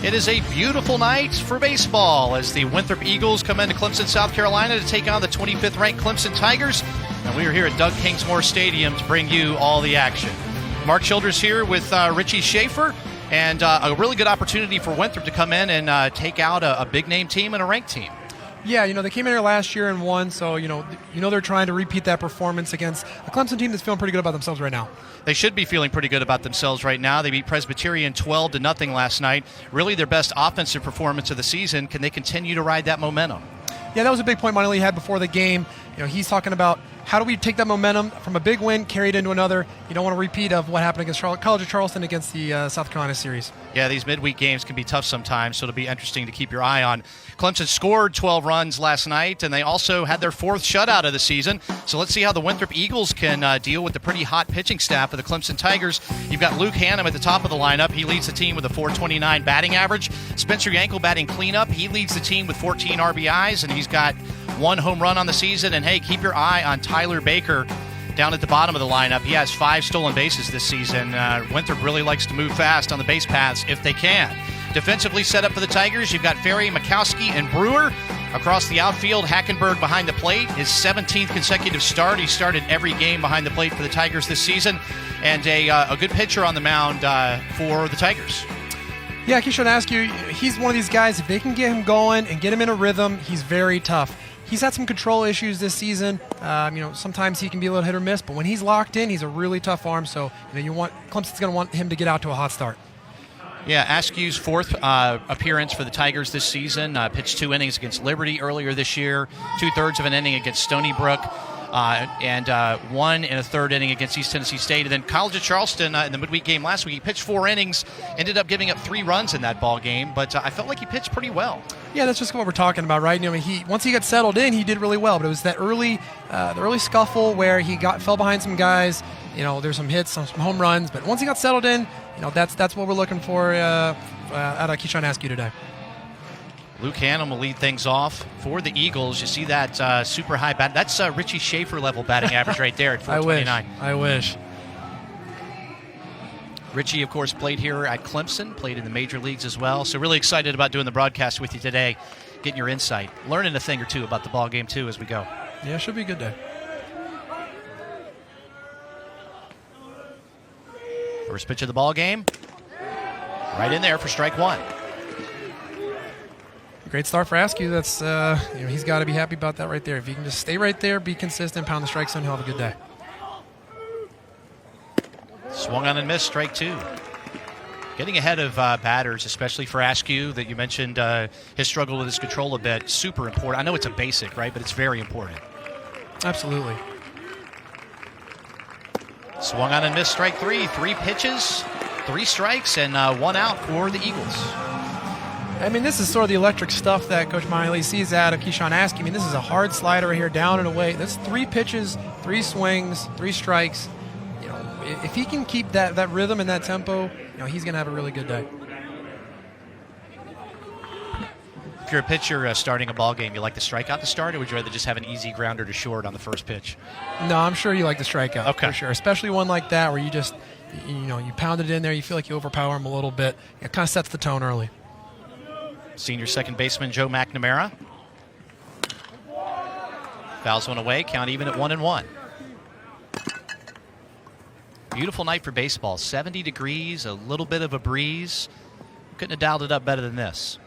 It is a beautiful night for baseball as the Winthrop Eagles come into Clemson, South Carolina to take on the 25th ranked Clemson Tigers. And we are here at Doug Kingsmore Stadium to bring you all the action. Mark Childers here with Richie Schaefer, and a really good opportunity for Winthrop to come in and take out a big-name team and a ranked team. Yeah, they came in here last year and won, so they're trying to repeat that performance against a Clemson team that's feeling pretty good about themselves right now. They should be feeling pretty good about themselves right now. They beat Presbyterian 12-0 last night. Really their best offensive performance of the season. Can they continue to ride that momentum? Yeah, that was a big point Monelli had before the game. He's talking about how do we take that momentum from a big win, carry it into another. You don't want a repeat of what happened against College of Charleston against the South Carolina series. Yeah, these midweek games can be tough sometimes, so it'll be interesting to keep your eye on. Clemson scored 12 runs last night, and they also had their fourth shutout of the season. So let's see how the Winthrop Eagles can deal with the pretty hot pitching staff of the Clemson Tigers. You've got Luke Hannum at the top of the lineup. He leads the team with a .429 batting average. Spencer Yankel batting cleanup. He leads the team with 14 RBIs, and he's got 1 home run on the season. And, hey, keep your eye on Tyler Baker down at the bottom of the lineup. He has 5 stolen bases this season. Winthrop really likes to move fast on the base paths if they can. Defensively set up for the Tigers, you've got Ferry, Mikowski, and Brewer. Across the outfield, Hackenberg behind the plate. His 17th consecutive start. He started every game behind the plate for the Tigers this season. And a good pitcher on the mound for the Tigers. Yeah, Keyshawn Askew, he's one of these guys, if they can get him going and get him in a rhythm, he's very tough. He's had some control issues this season. Sometimes he can be a little hit or miss, but when he's locked in, he's a really tough arm. So Clemson's going to want him to get out to a hot start. Yeah, Askew's fourth appearance for the Tigers this season. Pitched 2 innings against Liberty earlier this year, 2/3 of an inning against Stony Brook, and 1 1/3 inning against East Tennessee State. And then College of Charleston in the midweek game last week, he pitched 4 innings, ended up giving up 3 runs in that ball game, but I felt like he pitched pretty well. Yeah, that's just what we're talking about, right? Once he got settled in, he did really well, but it was that the early scuffle where he fell behind some guys. There's some hits, some home runs, but once he got settled in, that's what we're looking for out of Keyshawn Askew today. Luke Hannum will lead things off for the Eagles. You see that super high bat. That's Richie Schaefer level batting average right there at .429. I wish. Richie, of course, played here at Clemson, played in the major leagues as well. So really excited about doing the broadcast with you today, getting your insight, learning a thing or two about the ball game too as we go. Yeah, it should be a good day. First pitch of the ball game, right in there for strike 1. Great start for Askew. That's he's got to be happy about that right there. If he can just stay right there, be consistent, pound the strike zone, he'll have a good day. Swung on and missed, strike 2. Getting ahead of batters, especially for Askew, that you mentioned his struggle with his control a bit, super important. I know it's a basic, right, but it's very important. Absolutely. Swung on and missed, strike 3. 3 pitches, 3 strikes, and 1 out for the Eagles. This is sort of the electric stuff that Coach Miley sees out of Keyshawn Askew. This is a hard slider right here, down and away. That's 3 pitches, 3 swings, 3 strikes. If he can keep that rhythm and that tempo, he's going to have a really good day. If you're a pitcher starting a ball game, you like the strikeout to start, or would you rather just have an easy grounder to short on the first pitch? No, I'm sure you like the strikeout, okay, for sure. Especially one like that where you just, you pound it in there, you feel like you overpower him a little bit. It kind of sets the tone early. Senior second baseman Joe McNamara. Fouls one away, count even at 1-1. Beautiful night for baseball. 70 degrees, a little bit of a breeze. Couldn't have dialed it up better than this.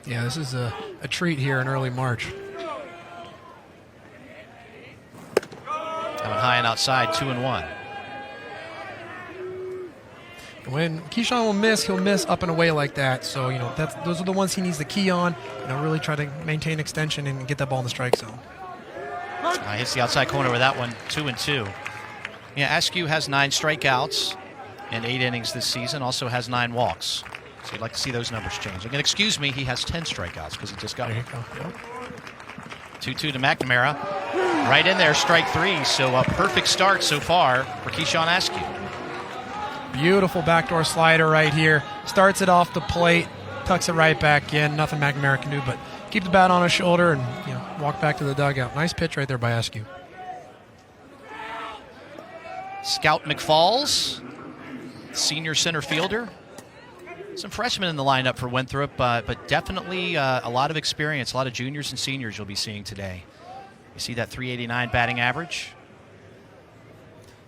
Yeah, this is a treat here in early March. Coming high and outside, 2-1. When Keyshawn will miss, he'll miss up and away like that. So, those are the ones he needs to key on. Really try to maintain extension and get that ball in the strike zone. Hits the outside corner with that one, 2-2. Yeah, Askew has 9 strikeouts in 8 innings this season, also has 9 walks. So you'd like to see those numbers change. Again, excuse me, he has 10 strikeouts because he just got one. 2-2 to McNamara. Right in there, strike 3. So a perfect start so far for Keyshawn Askew. Beautiful backdoor slider right here. Starts it off the plate, tucks it right back in. Nothing McNamara can do but keep the bat on his shoulder and walk back to the dugout. Nice pitch right there by Askew. Scout McFalls, senior center fielder. Some freshmen in the lineup for Winthrop, but definitely a lot of experience, a lot of juniors and seniors you'll be seeing today. You see that 389 batting average?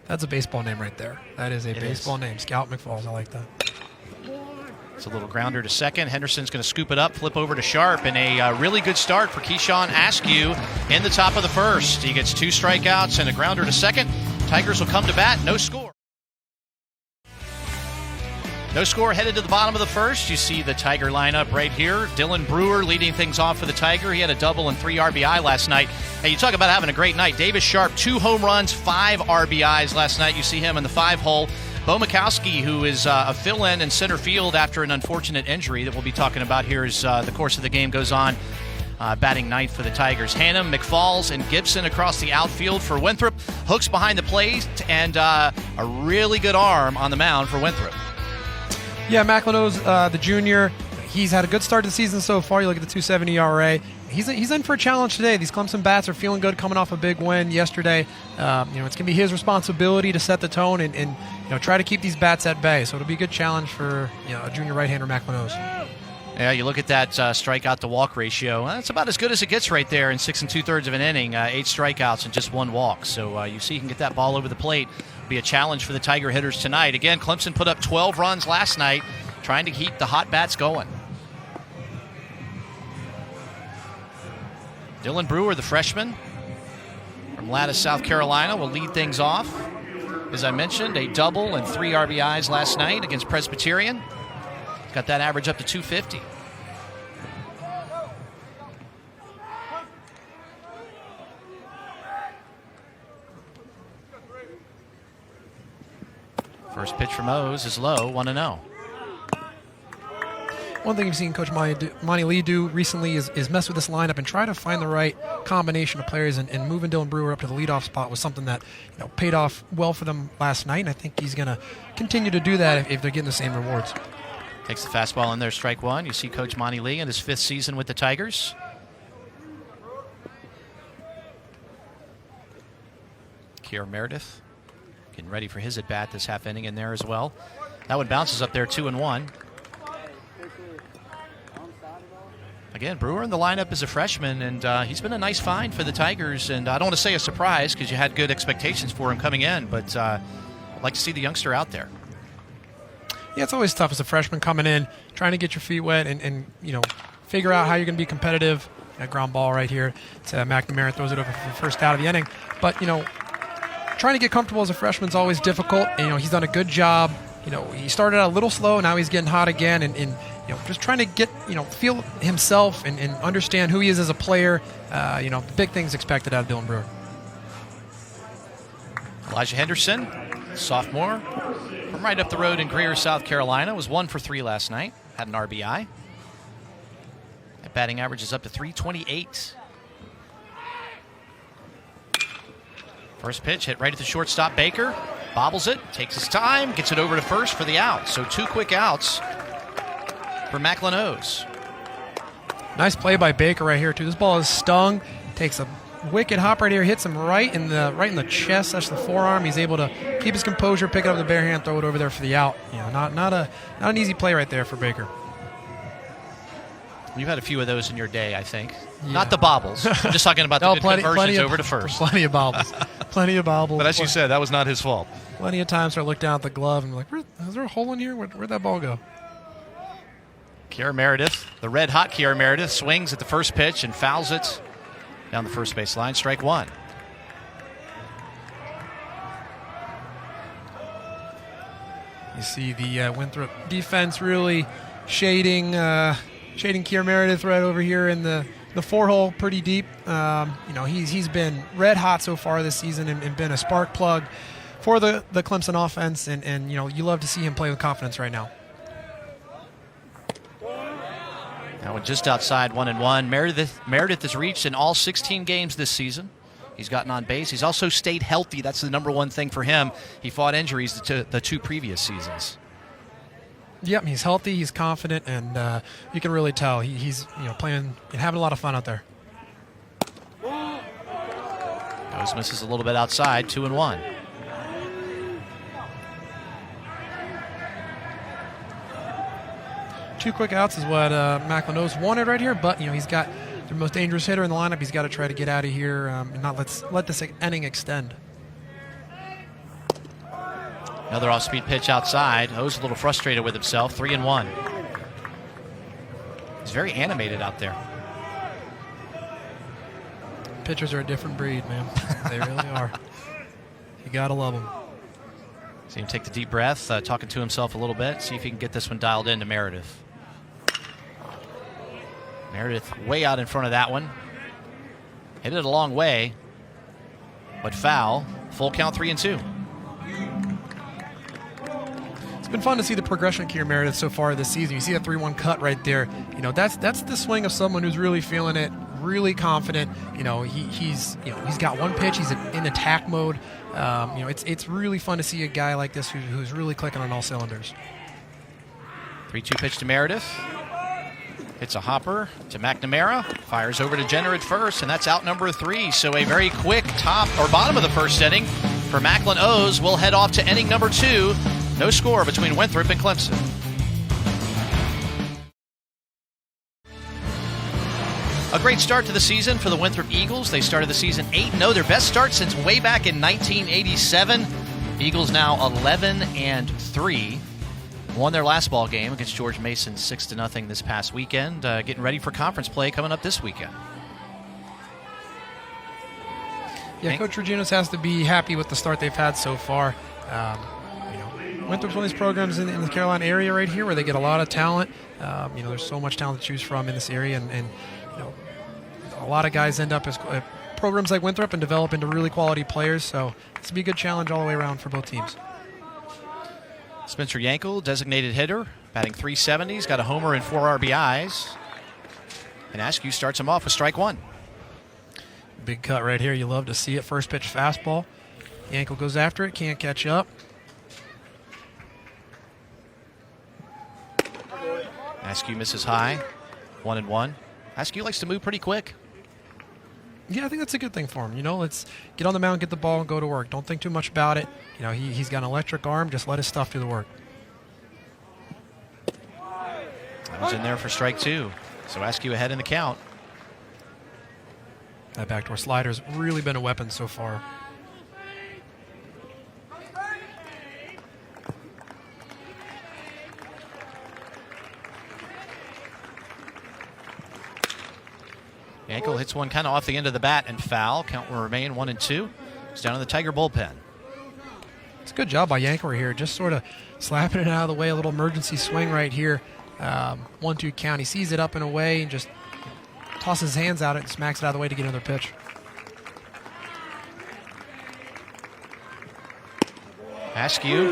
That's a baseball name right there. That is a baseball name. Scout McFalls. I like that. It's a little grounder to second. Henderson's going to scoop it up, flip over to Sharp, and a really good start for Keyshawn Askew in the top of the first. He gets 2 strikeouts and a grounder to second. Tigers will come to bat. No score. No score headed to the bottom of the first. You see the Tiger lineup right here. Dylan Brewer leading things off for the Tiger. He had a double and 3 RBI last night. Hey, you talk about having a great night. Davis Sharp, 2 home runs, 5 RBIs last night. You see him in the 5-hole. Bo Mikowski, who is a fill-in in center field after an unfortunate injury that we'll be talking about here as the course of the game goes on. Batting ninth for the Tigers. Hannum, McFalls, and Gibson across the outfield for Winthrop. Hooks behind the plate, and a really good arm on the mound for Winthrop. Yeah, McLenose, the junior, he's had a good start to the season so far. You look at the 2.70 ERA. He's in for a challenge today. These Clemson bats are feeling good coming off a big win yesterday. It's going to be his responsibility to set the tone and try to keep these bats at bay. So it'll be a good challenge for a junior right-hander McLenose. Yeah, you look at that strikeout to walk ratio. That's about as good as it gets right there in 6 2/3 of an inning. 8 strikeouts and just 1 walk. So you see he can get that ball over the plate. Be a challenge for the Tiger hitters tonight. Again, Clemson put up 12 runs last night, trying to keep the hot bats going. Dylan Brewer, the freshman from Lattice, South Carolina, will lead things off. As I mentioned, a double and 3 RBIs last night against Presbyterian. Got that average up to 250. First pitch from O's is low, 1-0. One thing you've seen Coach Monty Lee do recently is mess with this lineup and try to find the right combination of players, and moving Dylan Brewer up to the leadoff spot was something that paid off well for them last night, and I think he's going to continue to do that if they're getting the same rewards. Takes the fastball in there, strike 1. You see Coach Monty Lee in his 5th season with the Tigers. Kier Meredith getting ready for his at-bat this half inning in there as well. That one bounces up there, 2-1. Again, Brewer in the lineup as a freshman, and he's been a nice find for the Tigers. And I don't want to say a surprise because you had good expectations for him coming in, but I'd like to see the youngster out there. Yeah, it's always tough as a freshman coming in, trying to get your feet wet and figure out how you're going to be competitive. A ground ball right here to McNamara, throws it over for the first out of the inning. But, trying to get comfortable as a freshman is always difficult. And, he's done a good job. He started out a little slow, now he's getting hot again, and just trying to get, feel himself and understand who he is as a player. Big things expected out of Dylan Brewer. Elijah Henderson, sophomore, from right up the road in Greer, South Carolina, was 1 for 3 last night, had an RBI. That batting average is up to 328. First pitch hit right at the shortstop, Baker. Bobbles it, takes his time, gets it over to first for the out. So 2 quick outs for McLenose. Nice play by Baker right here, too. This ball is stung. Takes a wicked hop right here, hits him right in the chest. That's the forearm. He's able to keep his composure, pick it up with the bare hand, throw it over there for the out. Not an easy play right there for Baker. You've had a few of those in your day, I think. Yeah. Not the bobbles. I'm just talking about the good conversions plenty over to first. Plenty of bobbles. Plenty of bobbles. But as you said, that was not his fault. Plenty of times I look down at the glove and I'm like, is there a hole in here? Where'd that ball go? Kier Meredith, the red-hot Kier Meredith, swings at the first pitch and fouls it down the first base line. Strike 1. You see the Winthrop defense really shading Kier Meredith right over here in the 4-hole pretty deep. He's been red hot so far this season and been a spark plug for the Clemson offense, and you love to see him play with confidence right now. That one just outside 1-1. Meredith has reached in all 16 games this season. He's gotten on base. He's also stayed healthy. That's the number one thing for him. He fought injuries the 2 previous seasons. Yep, he's healthy, he's confident, and you can really tell he's playing and having a lot of fun out there. Nose misses a little bit outside, 2-1. 2 quick outs is what McElhenney's wanted right here, but he's got the most dangerous hitter in the lineup. He's got to try to get out of here and not let this inning extend. Another off-speed pitch outside. O's a little frustrated with himself. 3-1. He's very animated out there. Pitchers are a different breed, man. They really are. You gotta love them. See him take the deep breath, talking to himself a little bit. See if he can get this one dialed into Meredith. Meredith way out in front of that one. Hit it a long way, but foul. Full count, 3-2. It's been fun to see the progression of Kier Meredith so far this season. You see that 3-1 cut right there. That's the swing of someone who's really feeling it, really confident. He's got one pitch. He's in attack mode. It's really fun to see a guy like this who's really clicking on all cylinders. 3-2 pitch to Meredith. It's a hopper to McNamara. Fires over to Jenner at first, and that's out number 3. So a very quick top or bottom of the first inning for Macklin O's. We'll head off to inning number 2. No score between Winthrop and Clemson. A great start to the season for the Winthrop Eagles. They started the season 8-0, their best start since way back in 1987. Eagles now 11-3. Won their last ball game against George Mason 6-0 this past weekend. Getting ready for conference play coming up this weekend. Yeah, Coach Reginos has to be happy with the start they've had so far. Winthrop's one of these programs in the Carolina area right here where they get a lot of talent. There's so much talent to choose from in this area, and a lot of guys end up as programs like Winthrop and develop into really quality players. So it's to be a good challenge all the way around for both teams. Spencer Yankel, designated hitter, batting .370. He's got a homer and 4 RBIs. And Askew starts him off with strike 1. Big cut right here. You love to see it. First pitch fastball. Yankel goes after it, can't catch up. Askew misses high. 1-1. Askew likes to move pretty quick. Yeah, I think that's a good thing for him. Let's get on the mound, get the ball, and go to work. Don't think too much about it. He's got an electric arm. Just let his stuff do the work. That was in there for strike 2. So Askew ahead in the count. That backdoor slider's really been a weapon so far. Yankel hits one kind of off the end of the bat and foul. Count will remain 1-2. He's down in the Tiger bullpen. It's a good job by Yankel here. Just sort of slapping it out of the way. A little emergency swing right here. 1-2 count. He sees it up and away and just tosses his hands out and smacks it out of the way to get another pitch. Askew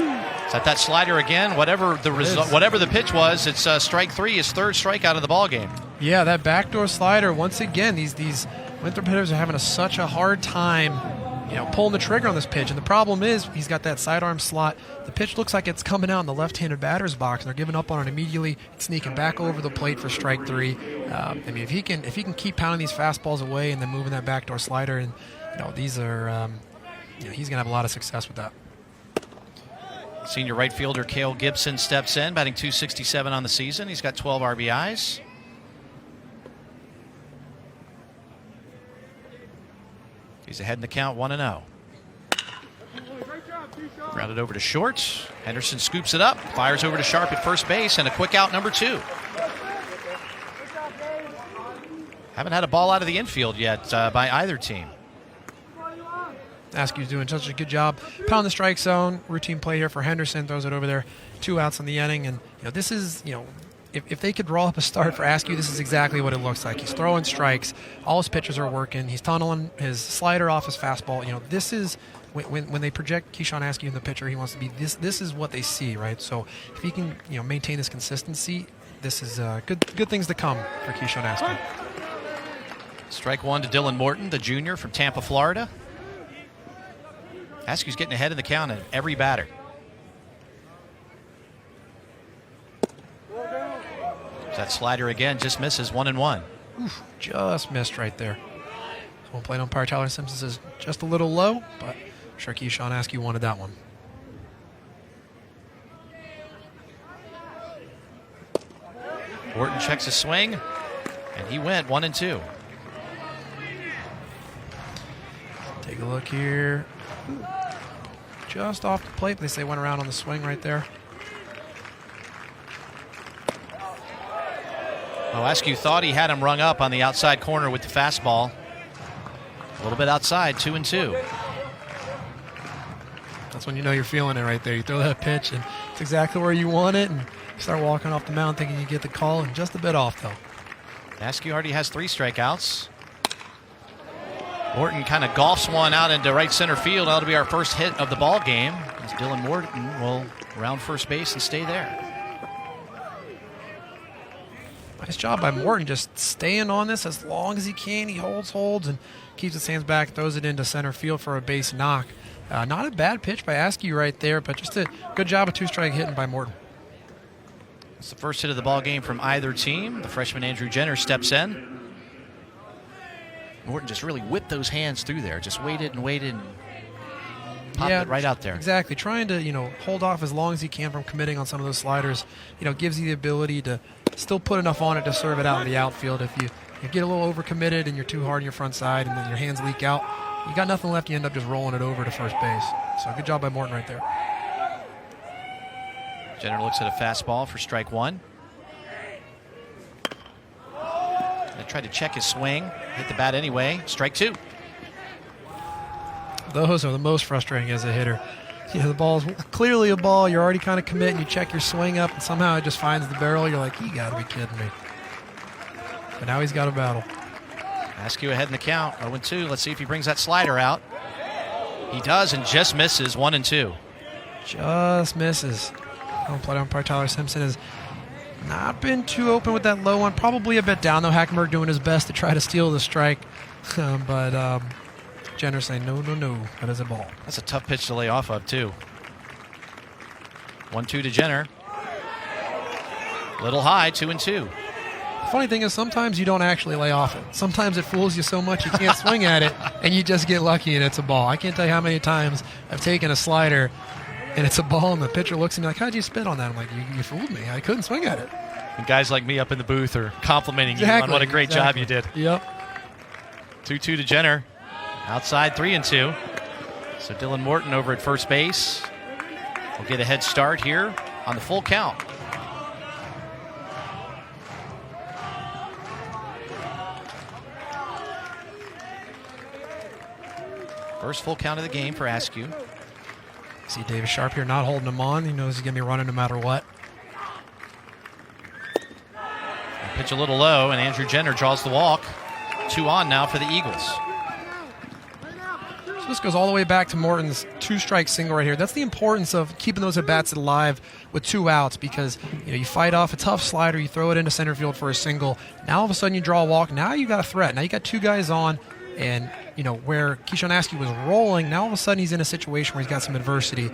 is at that slider again. Whatever the pitch was, it's strike 3, his 3rd strikeout of the ball game. Yeah, that backdoor slider. Once again, these Winthrop hitters are having such a hard time, pulling the trigger on this pitch. And the problem is he's got that sidearm slot. The pitch looks like it's coming out in the left-handed batter's box, and they're giving up on it immediately. It's sneaking back over the plate for strike 3. If he can keep pounding these fastballs away and then moving that backdoor slider, and these are, he's gonna have a lot of success with that. Senior right fielder Cale Gibson steps in, batting .267 on the season. He's got 12 RBIs. He's ahead in the count, 1-0. Grounded over to short. Henderson scoops it up, fires over to Sharp at first base, and a quick out number 2. Haven't had a ball out of the infield yet by either team. Askew's doing such a good job. Pound the strike zone. Routine play here for Henderson. Throws it over there. 2 outs in the inning. And, this is, if they could draw up a start for Askew, this is exactly what it looks like. He's throwing strikes. All his pitches are working. He's tunneling his slider off his fastball. This is, when they project Keyshawn Askew in the pitcher he wants to be, this is what they see, right? So if he can, maintain this consistency, this is good things to come for Keyshawn Askew. Strike 1 to Dylan Morton, the junior from Tampa, Florida. Askew's getting ahead in the count of every batter. That slider again just misses, 1-1. Oof, just missed right there. Home plate umpire Tyler Simpson says just a little low, but I'm sure Keyshawn Askew wanted that one. Morton checks his swing, and he went 1-2. Take a look here. Just off the plate. They say went around on the swing right there. Well, Askew thought he had him rung up on the outside corner with the fastball. A little bit outside, 2-2. That's when you know you're feeling it right there. You throw that pitch, and it's exactly where you want it, and you start walking off the mound thinking you get the call, and just a bit off, though. Askew already has 3 strikeouts. Morton kind of golfs one out into right center field. That'll be our first hit of the ball game, as Dylan Morton will round first base and stay there. Nice job by Morton, just staying on this as long as he can. He holds, and keeps his hands back, throws it into center field for a base knock. Not a bad pitch by Askew right there, but just a good job of 2-strike hitting by Morton. It's the first hit of the ball game from either team. The freshman Andrew Jenner steps in. Morton just really whipped those hands through there. Just waited and popped it right out there. Exactly. Trying to, hold off as long as he can from committing on some of those sliders. Gives you the ability to still put enough on it to serve it out in the outfield. If you get a little overcommitted and you're too hard on your front side and then your hands leak out, you got nothing left. You end up just rolling it over to first base. So good job by Morton right there. Jenner looks at a fastball for strike 1. Tried to check his swing, hit the bat anyway. Strike 2. Those are the most frustrating as a hitter. The ball's clearly a ball. You're already kind of committing. You check your swing up, and somehow it just finds the barrel. You're like, you got to be kidding me. But now he's got a battle. Askew ahead in the count, 0-2. Let's see if he brings that slider out. He does, and just misses, 1-2. Just misses. Home plate umpire Tyler Simpson has not been too open with that low one. Probably a bit down, though. Hackenberg doing his best to try to steal the strike. But Jenner saying, no, that is a ball. That's a tough pitch to lay off of, too. 1-2 to Jenner. Little high, 2-2. The funny thing is sometimes you don't actually lay off it. Sometimes it fools you so much you can't swing at it, and you just get lucky and it's a ball. I can't tell you how many times I've taken a slider and it's a ball, and the pitcher looks at me like, how'd you spit on that? I'm like, you fooled me. I couldn't swing at it. And guys like me up in the booth are complimenting you on what a great job you did. Yep. 2-2 to Jenner. Outside, 3-2. So Dylan Morton over at first base will get a head start here on the full count. First full count of the game for Askew. See Davis Sharp here not holding him on. He knows he's going to be running no matter what. Pitch a little low, and Andrew Jenner draws the walk. 2 on now for the Eagles. So this goes all the way back to Morton's 2-strike single right here. That's the importance of keeping those at-bats alive with 2 outs, because you fight off a tough slider, you throw it into center field for a single. Now all of a sudden you draw a walk. Now you got a threat. Now you got 2 guys on. And, where Keyshawn Askew was rolling, now all of a sudden he's in a situation where he's got some adversity.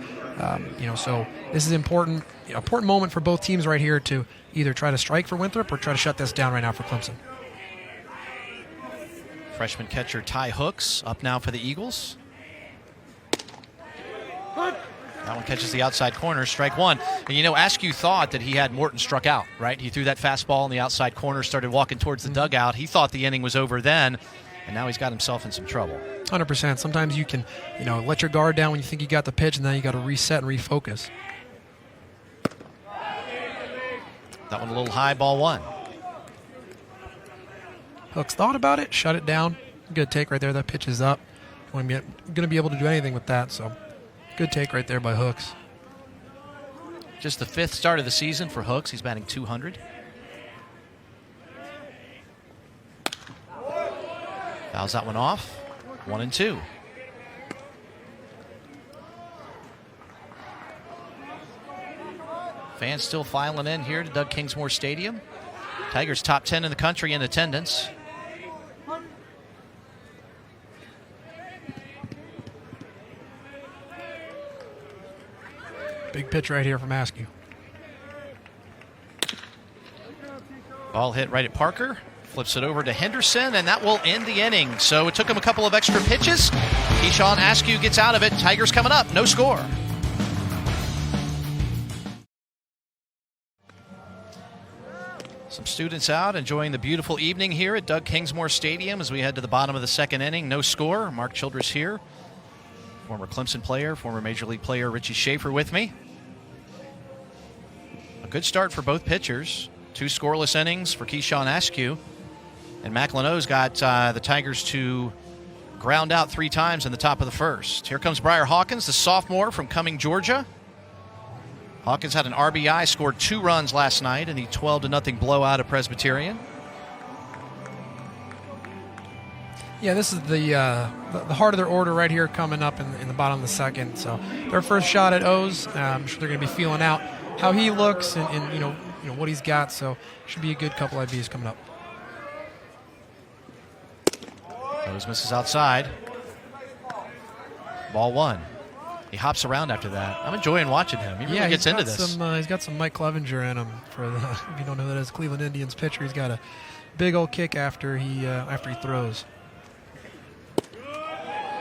So this is important moment for both teams right here to either try to strike for Winthrop or try to shut this down right now for Clemson. Freshman catcher Ty Hooks up now for the Eagles. That one catches the outside corner, strike 1. And Askew thought that he had Morton struck out, right? He threw that fastball in the outside corner, started walking towards the dugout. He thought the inning was over then. And now he's got himself in some trouble. 100%. Sometimes you can, let your guard down when you think you got the pitch, and then you got to reset and refocus. That one a little high, ball 1. Hooks thought about it, shut it down. Good take right there. That pitch is up. Going to be able to do anything with that. So, good take right there by Hooks. Just the 5th start of the season for Hooks. He's batting .200. Fouls that one off. 1-2. Fans still filing in here to Doug Kingsmore Stadium. Tigers top 10 in the country in attendance. Big pitch right here from Askew. Ball hit right at Parker. Flips it over to Henderson, and that will end the inning. So it took him a couple of extra pitches. Keyshawn Askew gets out of it. Tigers coming up, no score. Some students out enjoying the beautiful evening here at Doug Kingsmore Stadium as we head to the bottom of the second inning. No score. Mark Childress here. Former Clemson player, former Major League player Richie Schaefer with me. A good start for both pitchers. 2 scoreless innings for Keyshawn Askew. And Macklin O's got the Tigers to ground out 3 times in the top of the first. Here comes Briar Hawkins, the sophomore from Cumming, Georgia. Hawkins had an RBI, scored 2 runs last night in the 12-0 blowout of Presbyterian. Yeah, this is the heart of their order right here coming up in the bottom of the second. So their first shot at O's. I'm sure they're going to be feeling out how he looks and you know what he's got. So should be a good couple IVs coming up. O's misses outside. Ball 1. He hops around after that. I'm enjoying watching him. He really gets into this. He's got some Mike Clevenger in him. If you don't know who that is, Cleveland Indians pitcher. He's got a big old kick after he throws.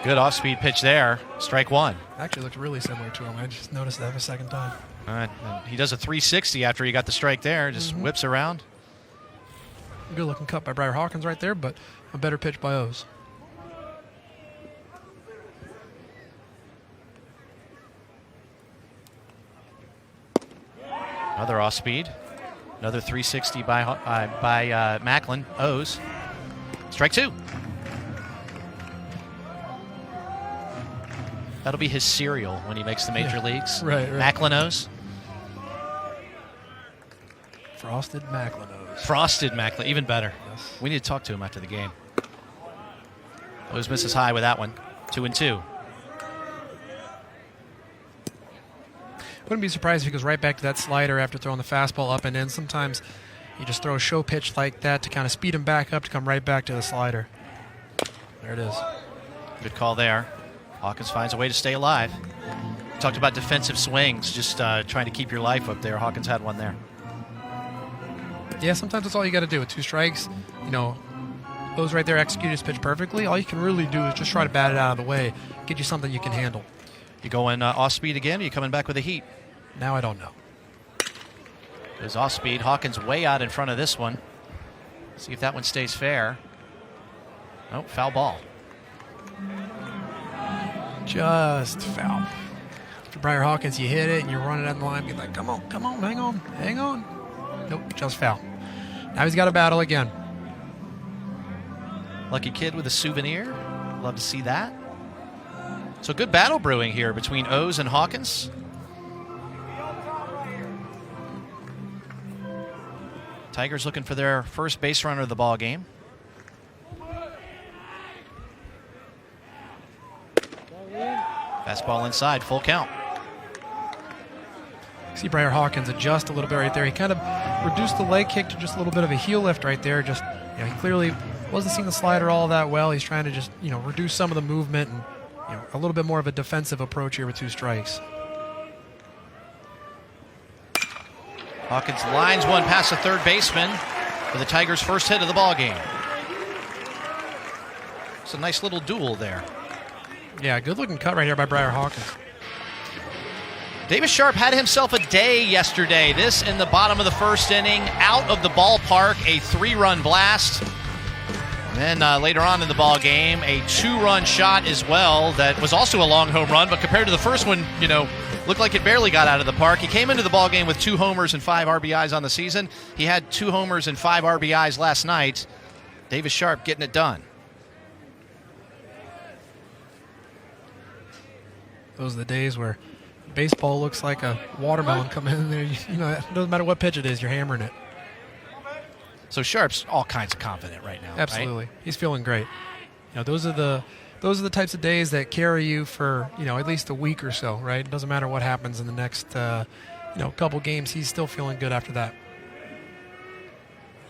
Good off-speed pitch there. Strike 1. Actually looked really similar to him. I just noticed that the second time. All right. He does a 360 after he got the strike there. Just whips around. Good looking cut by Briar Hawkins right there, but a better pitch by O's. Another off-speed. Another 360 by Macklin. O's. Strike 2. That'll be his cereal when he makes the major leagues. Right. Macklin O's. Frosted Macklin O's. Frosted Macklin, even better. Yes. We need to talk to him after the game. O's misses high with that one. 2-2. Wouldn't be surprised if he goes right back to that slider after throwing the fastball up and in. Sometimes you just throw a show pitch like that to kind of speed him back up to come right back to the slider. There it is. Good call there. Hawkins finds a way to stay alive. Talked about defensive swings, just trying to keep your life up there. Hawkins had one there. Yeah, sometimes that's all you got to do with 2 strikes. Those right there execute his pitch perfectly. All you can really do is just try to bat it out of the way, get you something you can handle. You going off speed again? Or you coming back with a heat? Now I don't know. Goes off speed. Hawkins way out in front of this one. See if that one stays fair. Oh, foul ball. Just foul. After Briar Hawkins, you hit it and you're running down the line. You're like, come on, hang on. Nope, just foul. Now he's got a battle again. Lucky kid with a souvenir. Love to see that. So good battle brewing here between O's and Hawkins. Tigers looking for their first base runner of the ball game. Fastball inside, full count. See Briar Hawkins adjust a little bit right there. He kind of reduced the leg kick to just a little bit of a heel lift right there. Just he clearly wasn't seeing the slider all that well. He's trying to just reduce some of the movement and a little bit more of a defensive approach here with 2 strikes. Hawkins lines one past the third baseman for the Tigers' first hit of the ball game. It's a nice little duel there. Yeah, good looking cut right here by Briar Hawkins. Davis Sharp had himself a day yesterday. This in the bottom of the first inning, out of the ballpark, a 3-run blast. And then later on in the ball game, a 2-run shot as well that was also a long home run, but compared to the first one, looked like it barely got out of the park. He came into the ball game with 2 homers and 5 RBIs on the season. He had 2 homers and 5 RBIs last night. Davis Sharp getting it done. Those are the days where baseball looks like a watermelon coming in there. It doesn't matter what pitch it is, you're hammering it. So Sharp's all kinds of confident right now. Absolutely. Right? He's feeling great. Those are the types of days that carry you for, at least a week or so, right? It doesn't matter what happens in the next, couple games. He's still feeling good after that.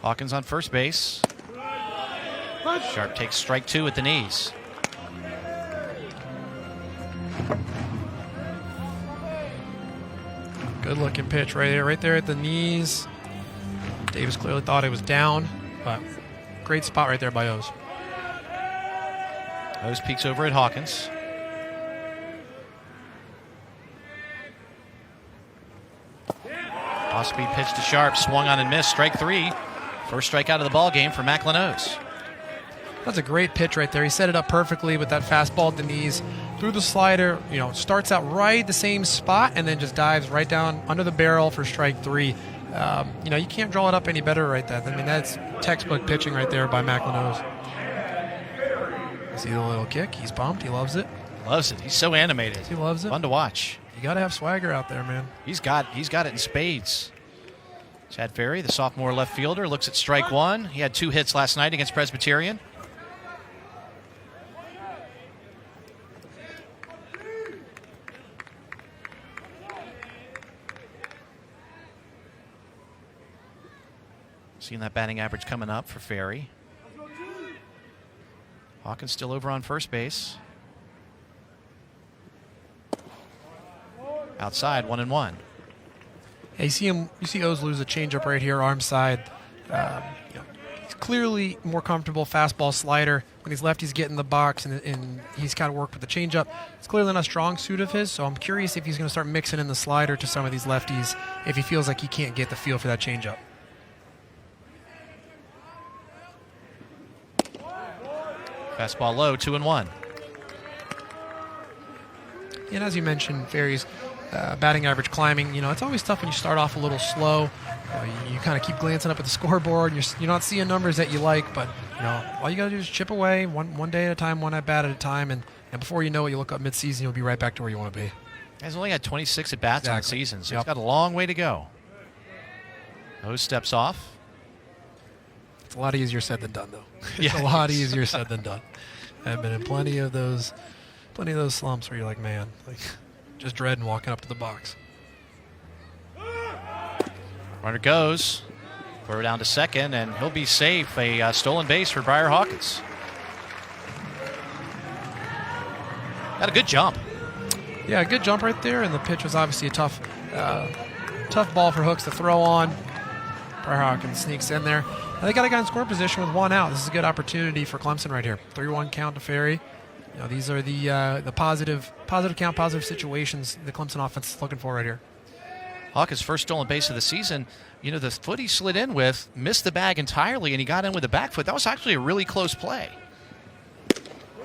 Hawkins on first base. Sharp takes strike 2 at the knees. Good looking pitch right there at the knees. Davis clearly thought it was down, but great spot right there by O's. O's peeks over at Hawkins. Off-speed pitch to Sharp, swung on and missed. Strike 3. First strikeout of the ball game for McLenose. That's a great pitch right there. He set it up perfectly with that fastball at the knees, through the slider, starts out right the same spot and then just dives right down under the barrel for strike 3. You can't draw it up any better right there. I mean, that's textbook pitching right there by McLenose. See the little kick? He's pumped. He loves it. Loves it. He's so animated. He loves it. Fun to watch. You got to have swagger out there, man. He's got it in spades. Chad Ferry, the sophomore left fielder, looks at strike 1. He had 2 hits last night against Presbyterian. Seeing that batting average coming up for Ferry. Hawkins still over on first base. Outside, 1-1. Yeah, you see O's lose a changeup right here, arm side. He's clearly more comfortable fastball slider. When he's left, he's getting the box, and he's got to work with the changeup. It's clearly not a strong suit of his, so I'm curious if he's going to start mixing in the slider to some of these lefties if he feels like he can't get the feel for that changeup. Fastball low, 2-1. And as you mentioned, Ferry's batting average climbing. It's always tough when you start off a little slow. You kind of keep glancing up at the scoreboard. You're not seeing numbers that you like, but all you got to do is chip away one day at a time, one at bat at a time, and before you know it, you look up midseason, you'll be right back to where you want to be. He's only had 26 at bats on the season, so Yep. he's got a long way to go. Those steps off. It's a lot easier said than done, though. It's Yeah. a lot easier said than done. I've been in plenty of those slumps where you're like, man, just dreading walking up to the box. Runner goes. Throw down to second, and he'll be safe. A stolen base for Briar Hawkins. Got a good jump. Yeah, a good jump right there, and the pitch was obviously a tough ball for Hooks to throw on. Briar Hawkins sneaks in there. And they got a guy in score position with 1 out. This is a good opportunity for Clemson right here. 3-1 count to Ferry. These are the positive count, positive situations the Clemson offense is looking for right here. Hawkins' first stolen base of the season. The foot he slid in with missed the bag entirely, and he got in with the back foot. That was actually a really close play.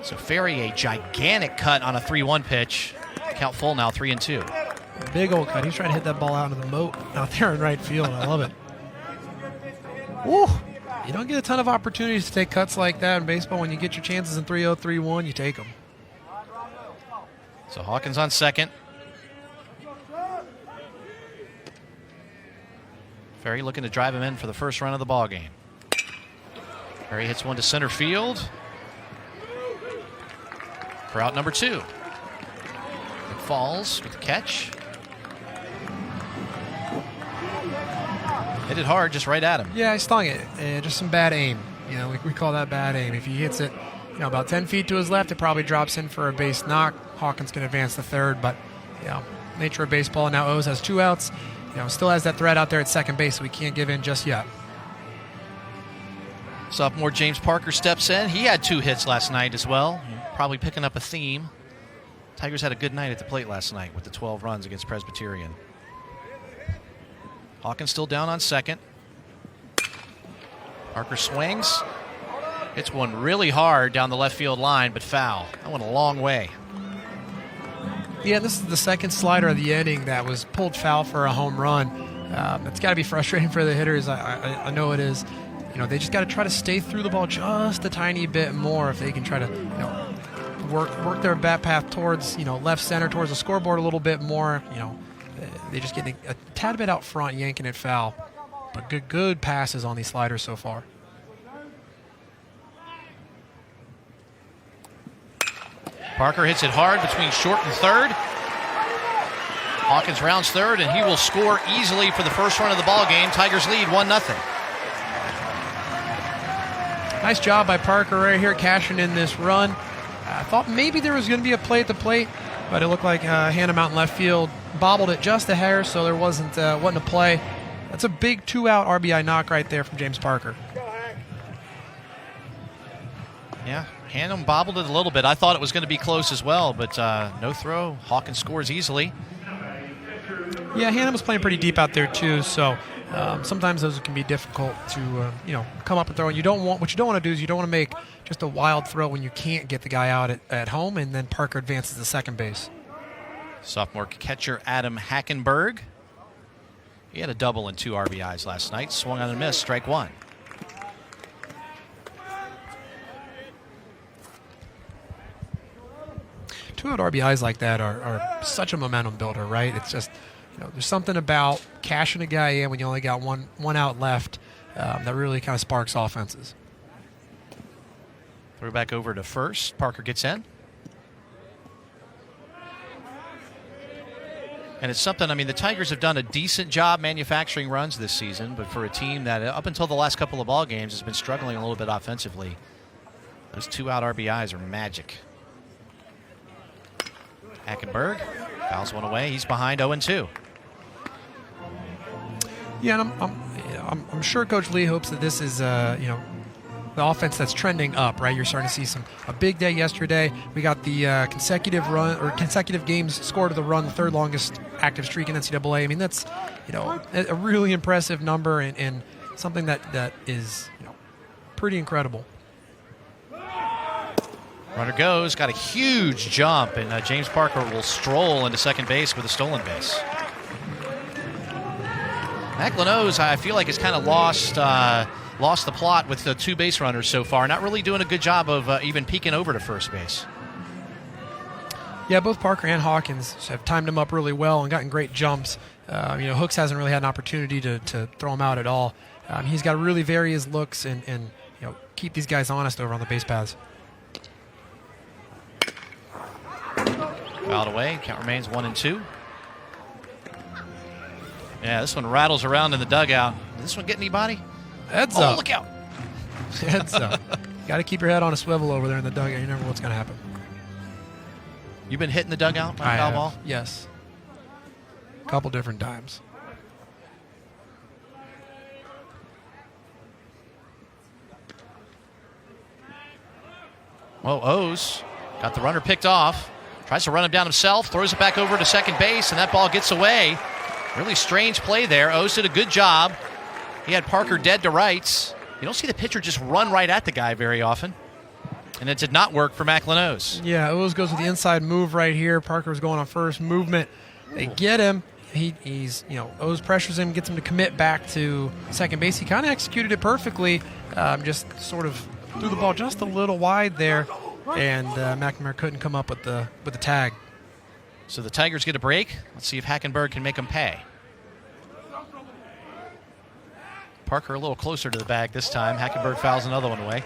So Ferry, a gigantic cut on a 3-1 pitch. Count full now, 3-2. Big old cut. He's trying to hit that ball out of the moat out there in right field. I love it. Woo! You don't get a ton of opportunities to take cuts like that in baseball. When you get your chances in 3-0, 3-1, you take them. So Hawkins on second. Ferry looking to drive him in for the first run of the ball game. Ferry hits one to center field for out number 2. It falls with the catch. Hit it hard, just right at him. Yeah, he stung it. Just some bad aim. We call that bad aim. If he hits it, about 10 feet to his left, it probably drops in for a base knock. Hawkins can advance to third, but nature of baseball. Now O's has 2 outs. Still has that threat out there at second base, so we can't give in just yet. Sophomore James Parker steps in. He had 2 hits last night as well. Probably picking up a theme. Tigers had a good night at the plate last night with the 12 runs against Presbyterian. Hawkins still down on second. Parker swings. Hits one really hard down the left field line, but foul. That went a long way. Yeah, this is the second slider of the inning that was pulled foul for a home run. It's got to be frustrating for the hitters. I know it is. They just got to try to stay through the ball just a tiny bit more if they can try to, work their bat path towards, left center, towards the scoreboard a little bit more. They just get a tad bit out front, yanking it foul. But good passes on these sliders so far. Parker hits it hard between short and third. Hawkins rounds third, and he will score easily for the first run of the ball game. Tigers lead 1-0. Nice job by Parker right here, cashing in this run. I thought maybe there was going to be a play at the plate, but it looked like Hannah Mountain left field bobbled it just a hair, so there wasn't a play. That's a big 2-out RBI knock right there from James Parker. Yeah, Hannum bobbled it a little bit. I thought it was going to be close as well, but no throw. Hawkins scores easily. Yeah, Hannum was playing pretty deep out there too, so sometimes those can be difficult to come up and throw. And what you don't want to do is you don't want to make just a wild throw when you can't get the guy out at home, and then Parker advances to second base. Sophomore catcher Adam Hackenberg. He had a double and 2 RBIs last night. Swung on and missed, strike 1. Two-out RBIs like that are such a momentum builder, right? It's just, there's something about cashing a guy in when you only got one out left that really kind of sparks offenses. Throw back over to first. Parker gets in. And it's something, the Tigers have done a decent job manufacturing runs this season, but for a team that up until the last couple of ball games has been struggling a little bit offensively, those 2-out RBIs are magic. Hackenberg fouls one away. He's behind 0-2. Yeah, and I'm sure Coach Lee hopes that this is the offense that's trending up, right? You're starting to see a big day yesterday. We got the consecutive games scored to the run, the third longest active streak in NCAA. That's a really impressive number and something that is pretty incredible. Runner goes, got a huge jump, and James Parker will stroll into second base with a stolen base. Macklin O's, I feel like, has kind of lost the plot with the 2 base runners so far. Not really doing a good job of even peeking over to first base. Yeah, both Parker and Hawkins have timed him up really well and gotten great jumps. Hooks hasn't really had an opportunity to throw him out at all. He's got to really vary his looks and keep these guys honest over on the base paths. Fouled away. Count remains 1-2. Yeah, this one rattles around in the dugout. Did this one get anybody? Heads up. Oh, look out. Heads up. Got to keep your head on a swivel over there in the dugout. You never know what's going to happen. You've been hitting the dugout by foul ball? Yes. A couple different times. Well, O's got the runner picked off. Tries to run him down himself, throws it back over to second base, and that ball gets away. Really strange play there. O's did a good job. He had Parker dead to rights. You don't see the pitcher just run right at the guy very often. And it did not work for Macklin O's. Yeah, O's goes with the inside move right here. Parker was going on first movement. They get him. He's O's pressures him, gets him to commit back to second base. He kind of executed it perfectly. Just sort of threw the ball just a little wide there. And McNamara couldn't come up with the tag. So the Tigers get a break. Let's see if Hackenberg can make them pay. Parker a little closer to the bag this time. Hackenberg fouls another one away.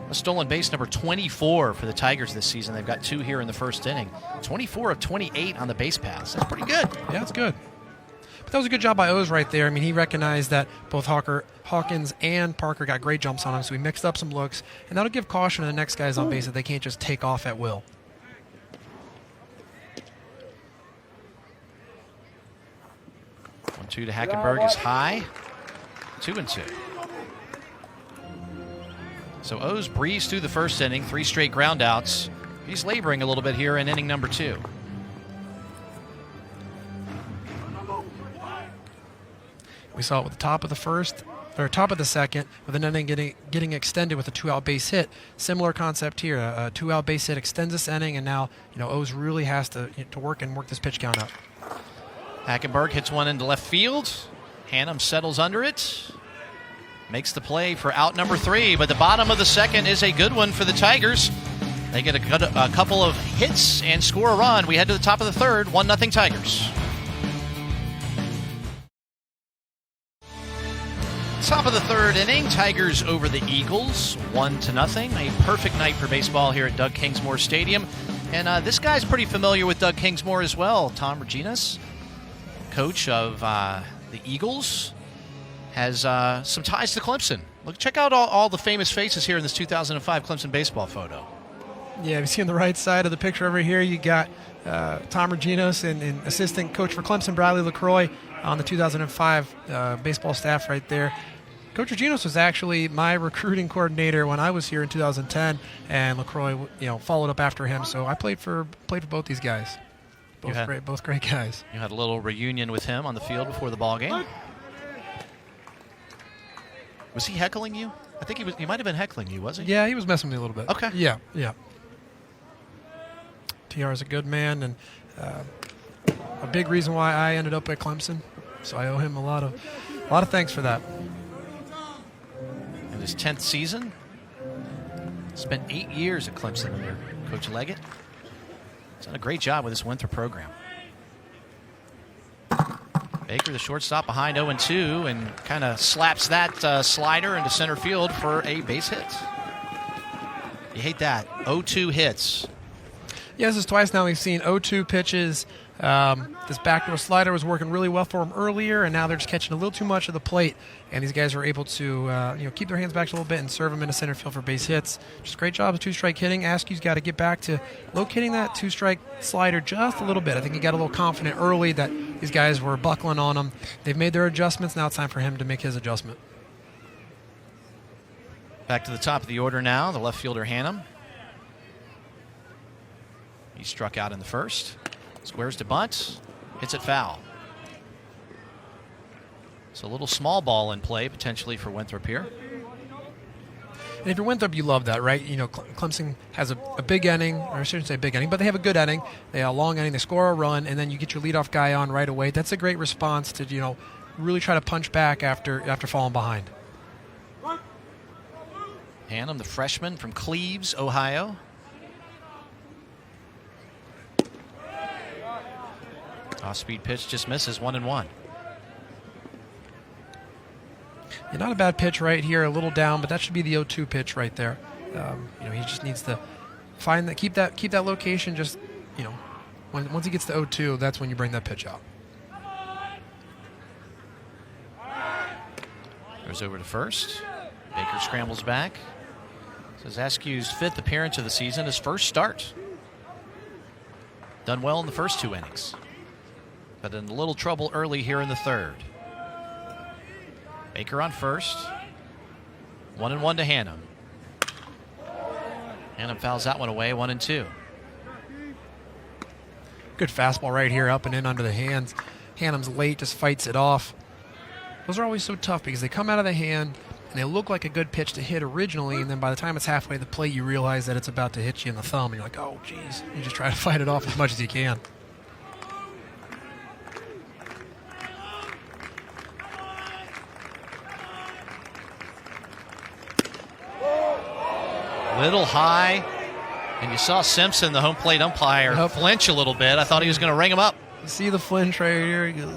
A stolen base number 24 for the Tigers this season. They've got 2 here in the first inning. 24 of 28 on the base paths. That's pretty good. Yeah, that's good. But that was a good job by O's right there. He recognized that both Hawkins and Parker got great jumps on him, so he mixed up some looks, and that'll give caution to the next guys on base that they can't just take off at will. One-two to Hackenberg is high. 2-2. So O's breezed through the first inning, 3 straight groundouts. He's laboring a little bit here in inning number 2. We saw it with the top of the second, with an inning getting extended with a 2-out base hit. Similar concept here. A 2-out base hit extends this inning, and now O's really has to work this pitch count up. Hackenberg hits one into left field. Hannum settles under it. Makes the play for out number 3, but the bottom of the second is a good one for the Tigers. They get a couple of hits and score a run. We head to the top of the third, 1-0 Tigers. Top of the third inning, Tigers over the Eagles, 1-0. A perfect night for baseball here at Doug Kingsmore Stadium. And this guy's pretty familiar with Doug Kingsmore as well. Tom Reginas, coach of the Eagles, has some ties to Clemson. Look, check out all the famous faces here in this 2005 Clemson baseball photo. Yeah, you see on the right side of the picture over here, you got Tom Reginas and assistant coach for Clemson, Bradley LaCroix, on the 2005 baseball staff right there. Coach Reginas was actually my recruiting coordinator when I was here in 2010, and LaCroix, followed up after him. So I played for both these guys. Both great guys. You had a little reunion with him on the field before the ball game. Was he heckling you? I think he might have been heckling you, was he? Yeah, he was messing with me a little bit. Okay. Yeah. TR is a good man, and a big reason why I ended up at Clemson. So I owe him a lot of thanks for that. In his 10th season, spent 8 years at Clemson under Coach Leggett. He's done a great job with this Winthrop program. Baker, the shortstop, behind 0-2, and kind of slaps that slider into center field for a base hit. You hate that. 0-2 hits. Yeah, this is twice now we've seen 0-2 pitches. This backdoor slider was working really well for him earlier, and now they're just catching a little too much of the plate. And these guys are able to keep their hands back a little bit and serve them into center field for base hits. Just a great job of two-strike hitting. Askew's got to get back to locating that two-strike slider just a little bit. I think he got a little confident early that these guys were buckling on him. They've made their adjustments. Now it's time for him to make his adjustment. Back to the top of the order now, the left fielder Hannum. He struck out in the first. Squares to bunt. Hits it foul. So a little small ball in play potentially for Winthrop here. And if you're Winthrop, you love that, right? You know, Clemson has a big inning, or I shouldn't say big inning, but they have a good inning. They have a long inning. They score a run, and then you get your leadoff guy on right away. That's a great response to, really try to punch back after falling behind. Hannum, the freshman from Cleves, Ohio. Off-speed pitch just misses, 1-1. Yeah, not a bad pitch right here, a little down, but that should be the 0-2 pitch right there. He just needs to find that, keep that location. Just, once he gets to 0-2, that's when you bring that pitch out. Goes over to first. Baker scrambles back. This is Askew's 5th appearance of the season, his first start. Done well in the first 2 innings, but in a little trouble early here in the third. Baker on first. 1-1 to Hannum. Hannum fouls that one away, 1-2. Good fastball right here, up and in under the hands. Hannum's late, just fights it off. Those are always so tough because they come out of the hand and they look like a good pitch to hit originally, and then by the time it's halfway to the plate, you realize that it's about to hit you in the thumb, and you're like, oh, geez. You just try to fight it off as much as you can. Little high, and you saw Simpson, the home plate umpire, flinch a little bit. I thought he was going to ring him up. You see the flinch right here. He goes,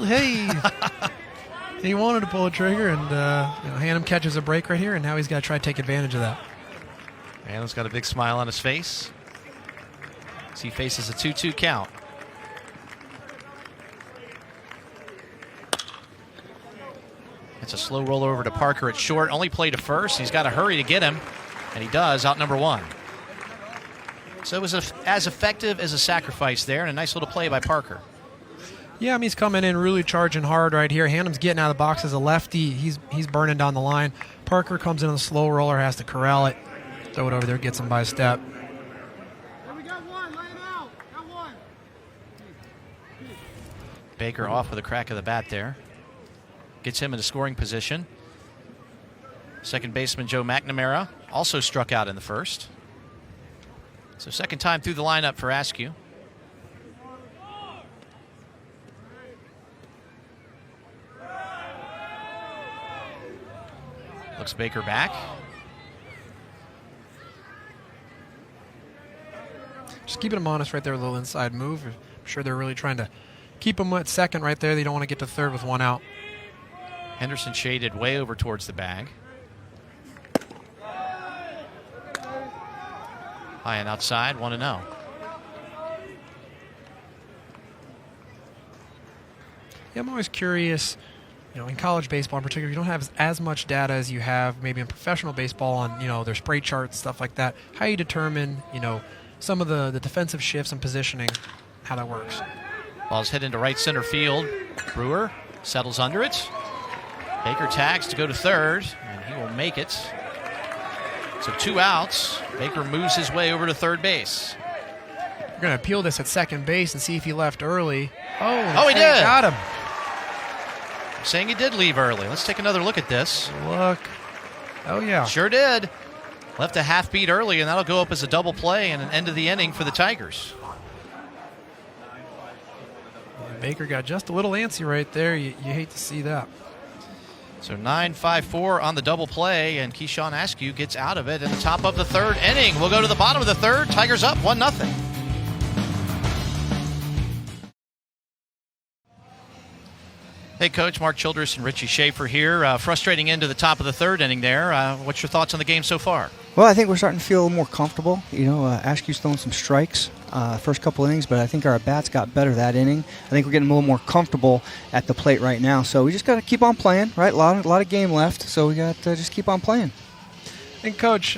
hey. He wanted to pull the trigger, and Hannum catches a break right here, and now he's got to try to take advantage of that. Hannum's got a big smile on his face as he faces a 2-2 count. It's a slow roll over to Parker at short. Only play to first. He's got to hurry to get him, and he does, out number 1. So it was as effective as a sacrifice there, and a nice little play by Parker. Yeah, he's coming in really charging hard right here. Hannum's getting out of the box as a lefty. He's burning down the line. Parker comes in on a slow roller, has to corral it. Throw it over there, gets him by a step. We got one, lay him out. Got one. Baker off with a crack of the bat there. Gets him into scoring position. Second baseman Joe McNamara also struck out in the first. So second time through the lineup for Askew. Looks Baker back. Just keeping him honest right there, a little inside move. I'm sure they're really trying to keep him at second right there. They don't want to get to third with one out. Henderson shaded way over towards the bag. High and outside, 1-0. Yeah, I'm always curious, in college baseball in particular, you don't have as much data as you have maybe in professional baseball on, their spray charts, stuff like that. How you determine, some of the defensive shifts and positioning, how that works. Ball's hit into right center field. Brewer settles under it. Baker tags to go to third, and he will make it. So 2 outs. Baker moves his way over to third base. We're going to appeal this at second base and see if he left early. Oh, he did. Got him. Saying he did leave early. Let's take another look at this. Look. Oh, yeah. Sure did. Left a half beat early, and that'll go up as a double play and an end of the inning for the Tigers. Baker got just a little antsy right there. You hate to see that. So 9-5-4 on the double play, and Keyshawn Askew gets out of it in the top of the third inning. We'll go to the bottom of the third. Tigers up 1-0. Hey, Coach. Mark Childress and Richie Schaefer here. Frustrating into the top of the third inning there. What's your thoughts on the game so far? Well, I think we're starting to feel more comfortable. Askew's throwing some strikes first couple innings, but I think our at-bats got better that inning. I think we're getting a little more comfortable at the plate right now. So we just got to keep on playing, right? A lot of game left, so we got to just keep on playing. And, Coach,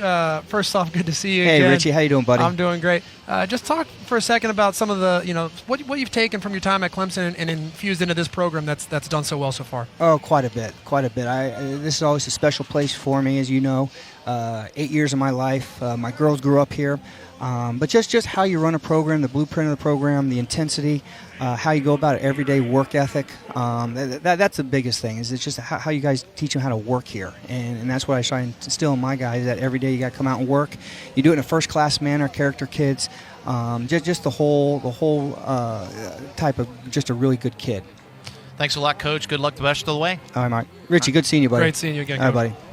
first off, good to see you Hey, again. Richie, how you doing, buddy? I'm doing great. Just talk for a second about some of the, what you've taken from your time at Clemson and infused into this program that's done so well so far. Oh, quite a bit. This is always a special place for me, as you know. 8 years of my life. My girls grew up here. But just how you run a program, the blueprint of the program, the intensity, how you go about it, everyday work ethic. That's the biggest thing. Is it's just how you guys teach them how to work here, and that's what I try and instill in my guys. That every day you got to come out and work. You do it in a first-class manner. Character kids, just the whole type of just a really good kid. Thanks a lot, Coach. Good luck the rest of the way. All right, Mike. Richie, good seeing you, buddy. Great seeing you again, All right, Coach. buddy.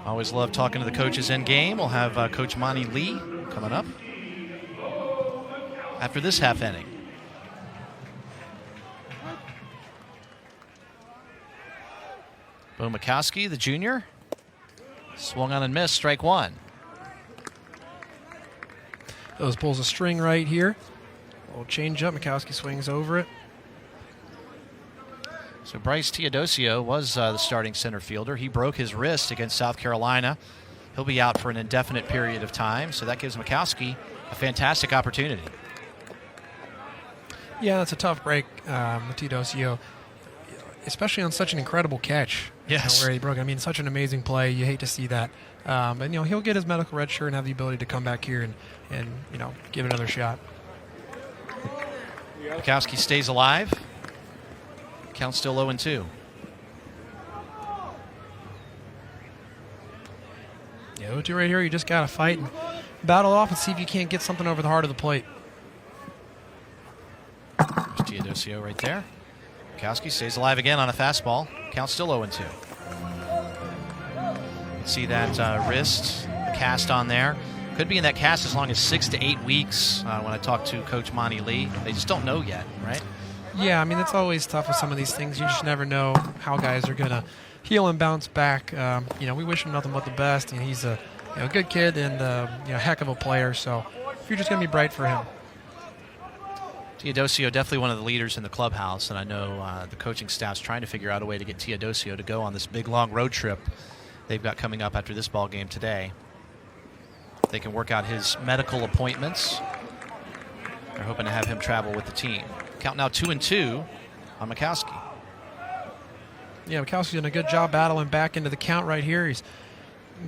Always love talking to the coaches in game. We'll have Coach Monty Lee coming up after this half inning. Bo Mikowski, the junior, swung on and missed, strike one. Those pulls a string right here. A little change up. Mikowski swings over it. So Bryce Teodosio was the starting center fielder. He broke his wrist against South Carolina. He'll be out for an indefinite period of time, so that gives Mikowski a fantastic opportunity. Yeah, that's a tough break with Teodosio, especially on such an incredible catch. Yes. Where he broke. I mean, such an amazing play. You hate to see that. But he'll get his medical red shirt and have the ability to come back here and give it another shot. Mikowski stays alive. Count still 0-2. Yeah, 0-2 right here. You just got to fight and battle off and see if you can't get something over the heart of the plate. There's Teodosio right there. Mikowski stays alive again on a fastball. Count still 0-2. You can see that wrist cast on there. Could be in that cast as long as 6 to 8 weeks when I talk to Coach Monty Lee. They just don't know yet, right? Yeah, I mean, it's always tough with some of these things. You just never know how guys are going to heal and bounce back. We wish him nothing but the best. He's a good kid and a heck of a player, so future's going to be bright for him. Teodosio, definitely one of the leaders in the clubhouse, and I know the coaching staff's trying to figure out a way to get Teodosio to go on this big, long road trip they've got coming up after this ball game today. They can work out his medical appointments. They're hoping to have him travel with the team. Count now 2-2 on Mikowski. Yeah, Mikowski's doing a good job battling back into the count right here. He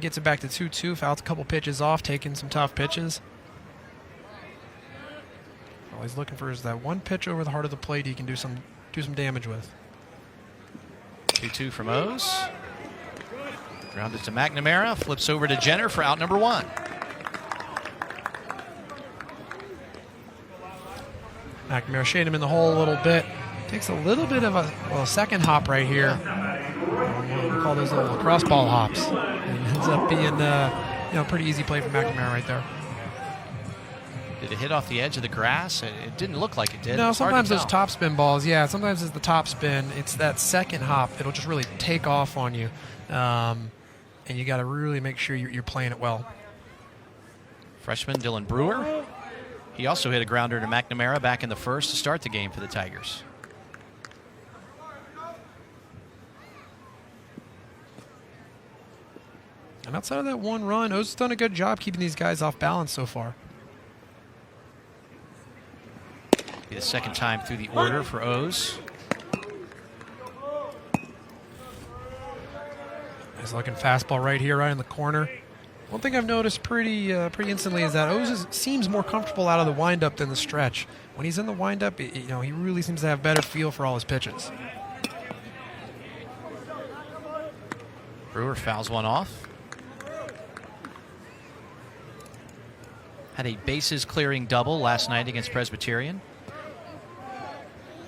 gets it back to 2-2, fouls a couple pitches off, taking some tough pitches. All he's looking for is that one pitch over the heart of the plate he can do some damage with. 2-2 from O's. Grounded to McNamara, flips over to Jenner for out number one. McNamara shaded him in the hole a little bit. Takes a little bit of a second hop right here. We call those little lacrosse ball hops. And ends up being a pretty easy play for McNamara right there. Did it hit off the edge of the grass? It didn't look like it did. No, It's hard to sometimes those tell. topspin balls, sometimes it's the topspin. It's that second hop. It'll just really take off on you. And you got to really make sure you're playing it well. Freshman Dylan Brewer. He also hit a grounder to McNamara back in the first to start the game for the Tigers. And outside of that one run, O's has done a good job keeping these guys off balance so far. Be the second time through the order for O's. Nice looking fastball right here, right in the corner. One thing I've noticed pretty instantly is that O's seems more comfortable out of the windup than the stretch. When he's in the windup, he really seems to have better feel for all his pitches. Brewer fouls one off. Had a bases clearing double last night against Presbyterian.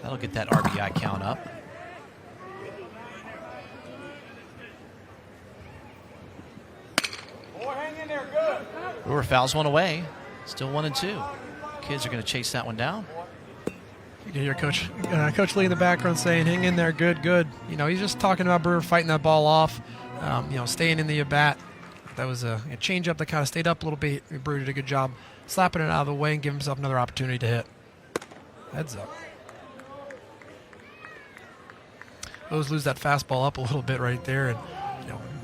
That'll get that RBI count up. Brewer fouls one away. Still 1-2. Kids are going to chase that one down. You can hear Coach Lee in the background saying, "Hang in there, good, good." He's just talking about Brewer fighting that ball off, staying in the at-bat. That was a changeup that kind of stayed up a little bit. Brewer did a good job slapping it out of the way and giving himself another opportunity to hit. Heads up. Those lose that fastball up a little bit right there, and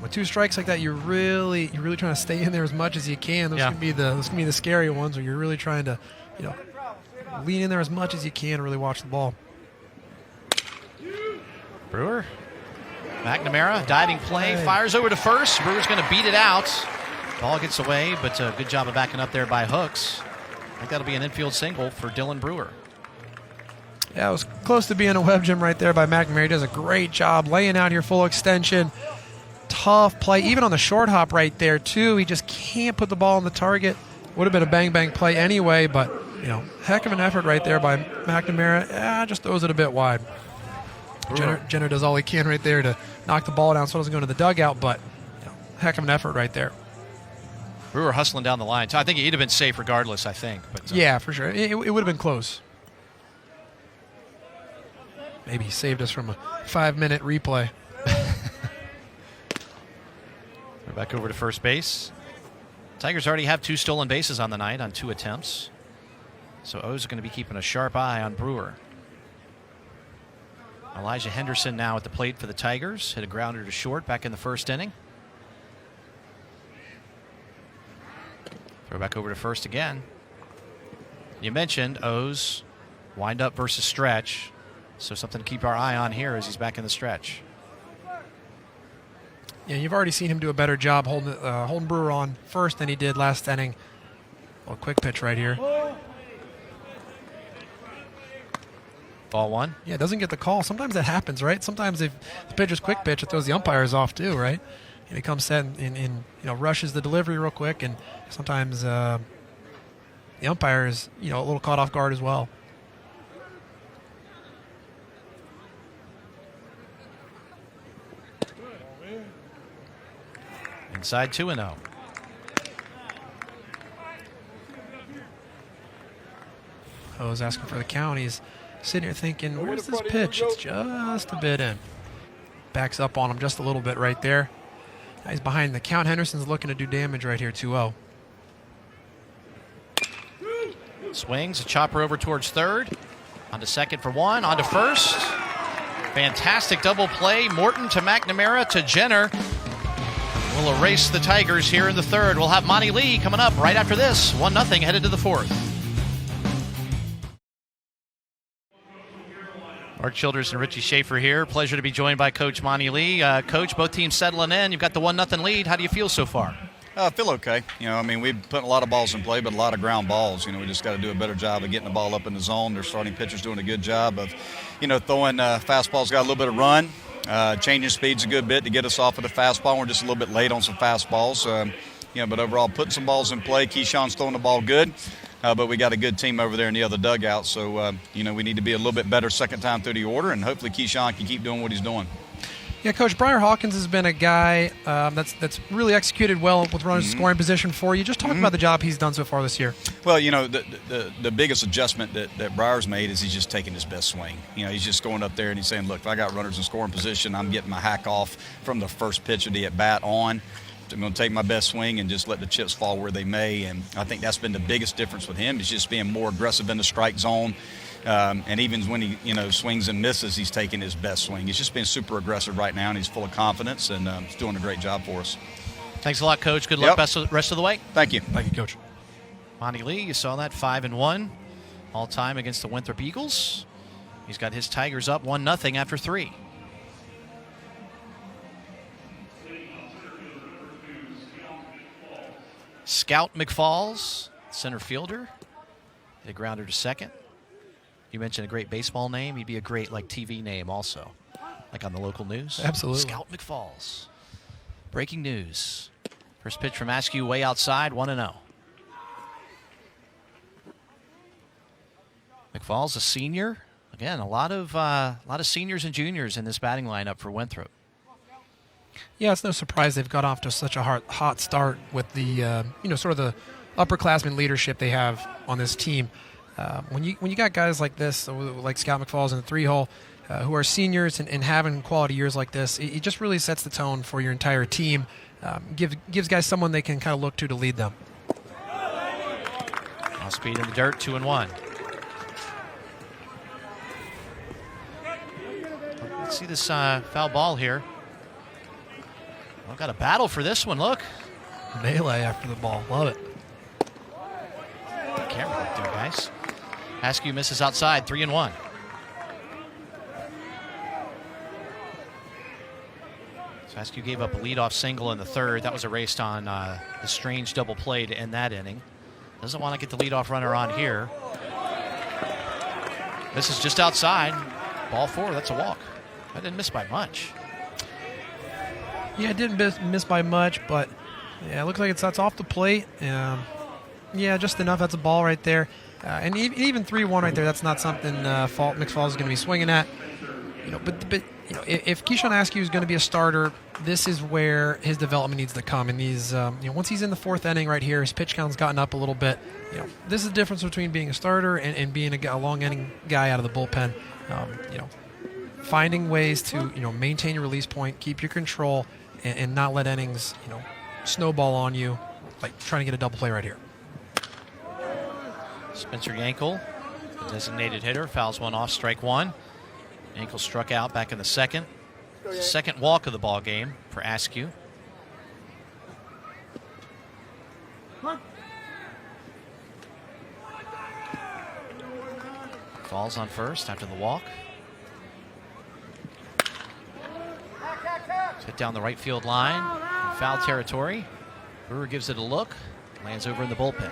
with 2 strikes like that, you're really trying to stay in there as much as you can. Those can be the scary ones where you're really trying to, lean in there as much as you can and really watch the ball. Brewer. McNamara, diving play, fires over to first. Brewer's going to beat it out. Ball gets away, but a good job of backing up there by Hooks. I think that'll be an infield single for Dylan Brewer. Yeah, it was close to being a web gem right there by McNamara. He does a great job laying out here full extension. Tough play, even on the short hop right there, too. He just can't put the ball on the target. Would have been a bang-bang play anyway, but, heck of an effort right there by McNamara. Just throws it a bit wide. Jenner does all he can right there to knock the ball down so it doesn't go into the dugout, but heck of an effort right there. Brewer hustling down the line. So I think he'd have been safe regardless, I think. But yeah, for sure. It would have been close. Maybe he saved us from a 5-minute replay. We're back over to first base. Tigers already have 2 stolen bases on the night on 2 attempts. So O's going to be keeping a sharp eye on Brewer. Elijah Henderson now at the plate for the Tigers. Hit a grounder to short back in the first inning. Throw back over to first again. You mentioned O's wind up versus stretch. So something to keep our eye on here as he's back in the stretch. Yeah, you've already seen him do a better job holding Brewer on first than he did last inning. A quick pitch right here. Ball 1. Yeah, it doesn't get the call. Sometimes that happens, right? Sometimes if the pitcher's quick pitch, it throws the umpires off too, right? And he comes set and rushes the delivery real quick, and sometimes the umpire is a little caught off guard as well. Inside 2-0. I was asking for the count. He's sitting here thinking, where's this pitch? It's just a bit in. Backs up on him just a little bit right there. Now he's behind the count. Henderson's looking to do damage right here, 2-0. Swings, a chopper over towards third. On to second for 1, on to first. Fantastic double play. Morton to McNamara to Jenner. We'll erase the Tigers here in the third. We'll have Monty Lee coming up right after this. 1-0 headed to the fourth. Mark Childers and Richie Schaefer here. Pleasure to be joined by Coach Monty Lee. Coach, both teams settling in. You've got the 1-0 lead. How do you feel so far? I feel okay. We've put a lot of balls in play, but a lot of ground balls. We just got to do a better job of getting the ball up in the zone. Their starting pitcher's doing a good job of, throwing fastballs, got a little bit of run. Changing speeds a good bit to get us off of the fastball. We're just a little bit late on some fastballs. But overall, putting some balls in play. Keyshawn's throwing the ball good. But we got a good team over there in the other dugout. So, we need to be a little bit better second time through the order. And hopefully Keyshawn can keep doing what he's doing. Yeah, Coach, Briar Hawkins has been a guy that's really executed well with runners in scoring position for you. Just talk about the job he's done so far this year. Well, the biggest adjustment that Briar's made is he's just taking his best swing. He's just going up there and he's saying, look, if I got runners in scoring position, I'm getting my hack off from the first pitch of the at-bat on. I'm going to take my best swing and just let the chips fall where they may. And I think that's been the biggest difference with him is just being more aggressive in the strike zone. And even when he, swings and misses, he's taking his best swing. He's just been super aggressive right now, and he's full of confidence, and he's doing a great job for us. Thanks a lot, Coach. Good luck rest of the way. Thank you. Thank you, Coach. Monty Lee, you saw that 5-1 all time against the Winthrop Eagles. He's got his Tigers up 1-0 after 3. Scout McFalls, center fielder. Hit a grounder to second. You mentioned a great baseball name. He'd be a great TV name also, like on the local news. Absolutely. Scout McFalls. Breaking news. First pitch from Askew way outside, 1-0. McFalls, a senior. Again, a lot of seniors and juniors in this batting lineup for Winthrop. Yeah, it's no surprise they've got off to such a hot start with the sort of the upperclassmen leadership they have on this team. When you got guys like this, like Scout McFalls in the 3-hole, who are seniors and having quality years like this, it just really sets the tone for your entire team. Gives guys someone they can kind of look to lead them. Off speed in the dirt, 2-1. Let's see this foul ball here. Well, got a battle for this one. Look. Melee after the ball. Love it. Camera right there, guys. Askew misses outside, 3-1. So Askew gave up a leadoff single in the third. That was erased on the strange double play to end that inning. Doesn't want to get the leadoff runner on here. This is just outside. Ball 4, that's a walk. I didn't miss by much. Yeah, it didn't miss by much, but yeah, it looks like that's off the plate. Yeah, just enough. That's a ball right there. And even 3-1 right there, that's not something McFalls is going to be swinging at. But if Keyshawn Askew is going to be a starter, this is where his development needs to come. And he's once he's in the 4th inning right here, his pitch count's gotten up a little bit. This is the difference between being a starter and being a long inning guy out of the bullpen. Finding ways to maintain your release point, keep your control, and not let innings snowball on you, like trying to get a double play right here. Spencer Yankel, the designated hitter, fouls one off, strike 1. Yankel struck out back in the second. Second walk of the ball game for Askew. Falls on first after the walk. Hit down the right field line. Foul territory. Brewer gives it a look. Lands over in the bullpen.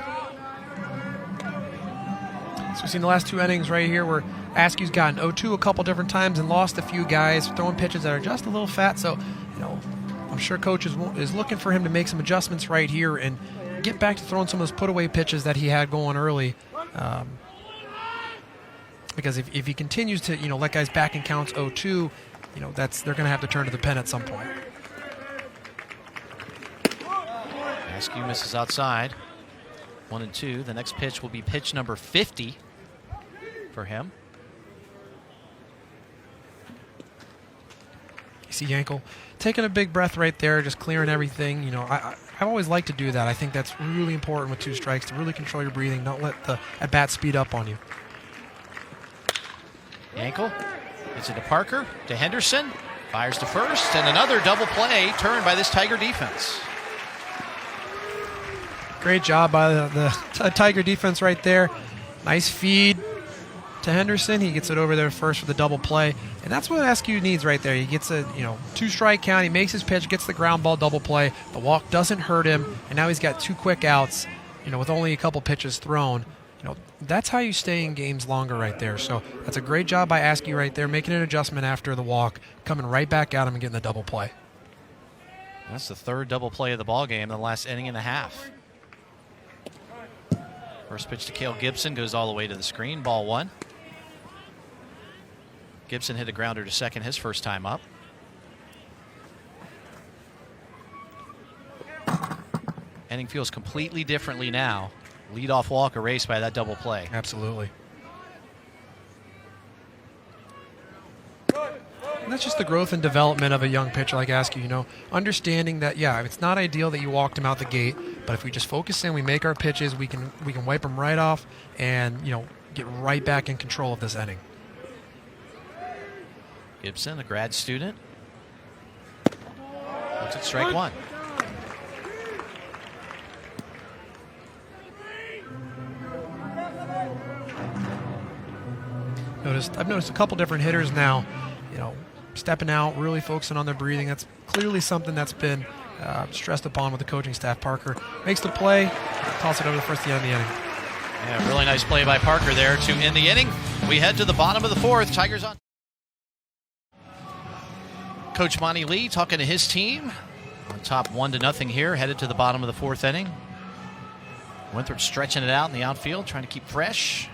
So we've seen the last 2 innings right here where Askew's gotten 0-2 a couple different times and lost a few guys, throwing pitches that are just a little fat. So, I'm sure coach is looking for him to make some adjustments right here and get back to throwing some of those put-away pitches that he had going early. Because if he continues to, let guys back in counts 0-2, they're going to have to turn to the pen at some point. Askew misses outside. 1-2. The next pitch will be pitch number 50 for him. You see Yankel taking a big breath right there, just clearing everything. I've always liked to do that. I think that's really important with 2 strikes, to really control your breathing, not let the at-bat speed up on you. Yankel gets it to Parker, to Henderson, fires to first, and another double play turned by this Tiger defense. Great job by the Tiger defense right there. Nice feed to Henderson. He gets it over there first for the double play. And that's what Askew needs right there. He gets a 2-strike count. He makes his pitch, gets the ground ball double play. The walk doesn't hurt him. And now he's got 2 quick outs, with only a couple pitches thrown. That's how you stay in games longer right there. So that's a great job by Askew right there, making an adjustment after the walk, coming right back at him and getting the double play. That's the 3rd double play of the ball game in the last inning and a half. First pitch to Cale Gibson goes all the way to the screen. Ball 1. Gibson hit a grounder to second his first time up. Inning feels completely differently now. Leadoff walk erased by that double play. Absolutely. And that's just the growth and development of a young pitcher like Askew, understanding that, it's not ideal that you walked him out the gate, but if we just focus in, we make our pitches, we can wipe them right off and, get right back in control of this inning. Gibson, a grad student. Looks at strike 1. I've noticed a couple different hitters now, stepping out, really focusing on their breathing. That's clearly something that's been, stressed upon with the coaching staff. Parker makes the play, toss it over the first to the end of the inning. Yeah, really nice play by Parker there to end the inning. We head to the bottom of the fourth. Tigers on. Coach Monty Lee talking to his team. On top 1-0 here, headed to the bottom of the fourth inning. Winthrop stretching it out in the outfield, trying to keep fresh.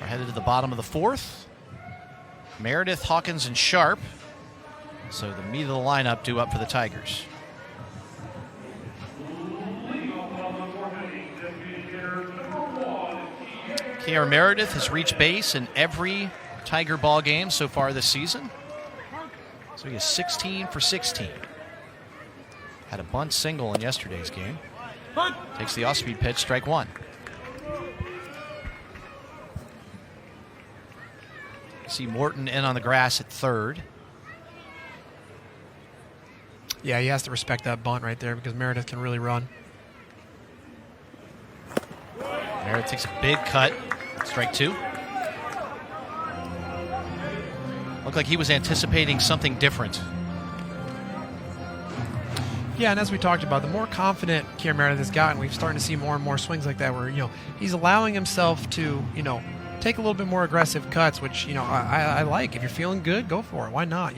We're headed to the bottom of the fourth. Meredith, Hawkins, and Sharp. So the meat of the lineup due up for the Tigers. Kiara Meredith has reached base in every Tiger ball game so far this season. So he is 16 for 16. Had a bunt single in yesterday's game. Takes the off-speed pitch, strike one. See Morton in on the grass at third. Yeah, he has to respect that bunt right there because Meredith can really run. Meredith takes a big cut, strike two. Looked like he was anticipating something different. Yeah, and as we talked about, the more confident Kier Meredith has gotten, we've started to see more and more swings like that where, he's allowing himself to, take a little bit more aggressive cuts, which, I like. If you're feeling good, go for it. Why not,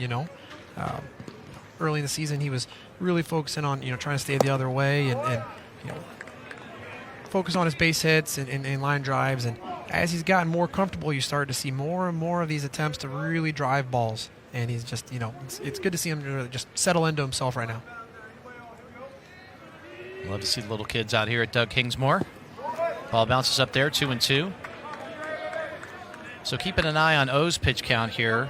Early in the season, he was really focusing on, trying to stay the other way and focus on his base hits and line drives. And as he's gotten more comfortable, you start to see more and more of these attempts to really drive balls. And he's just, it's good to see him really just settle into himself right now. Love to see the little kids out here at Doug Kingsmore. Ball bounces up there, 2-2. So keeping an eye on O's pitch count here.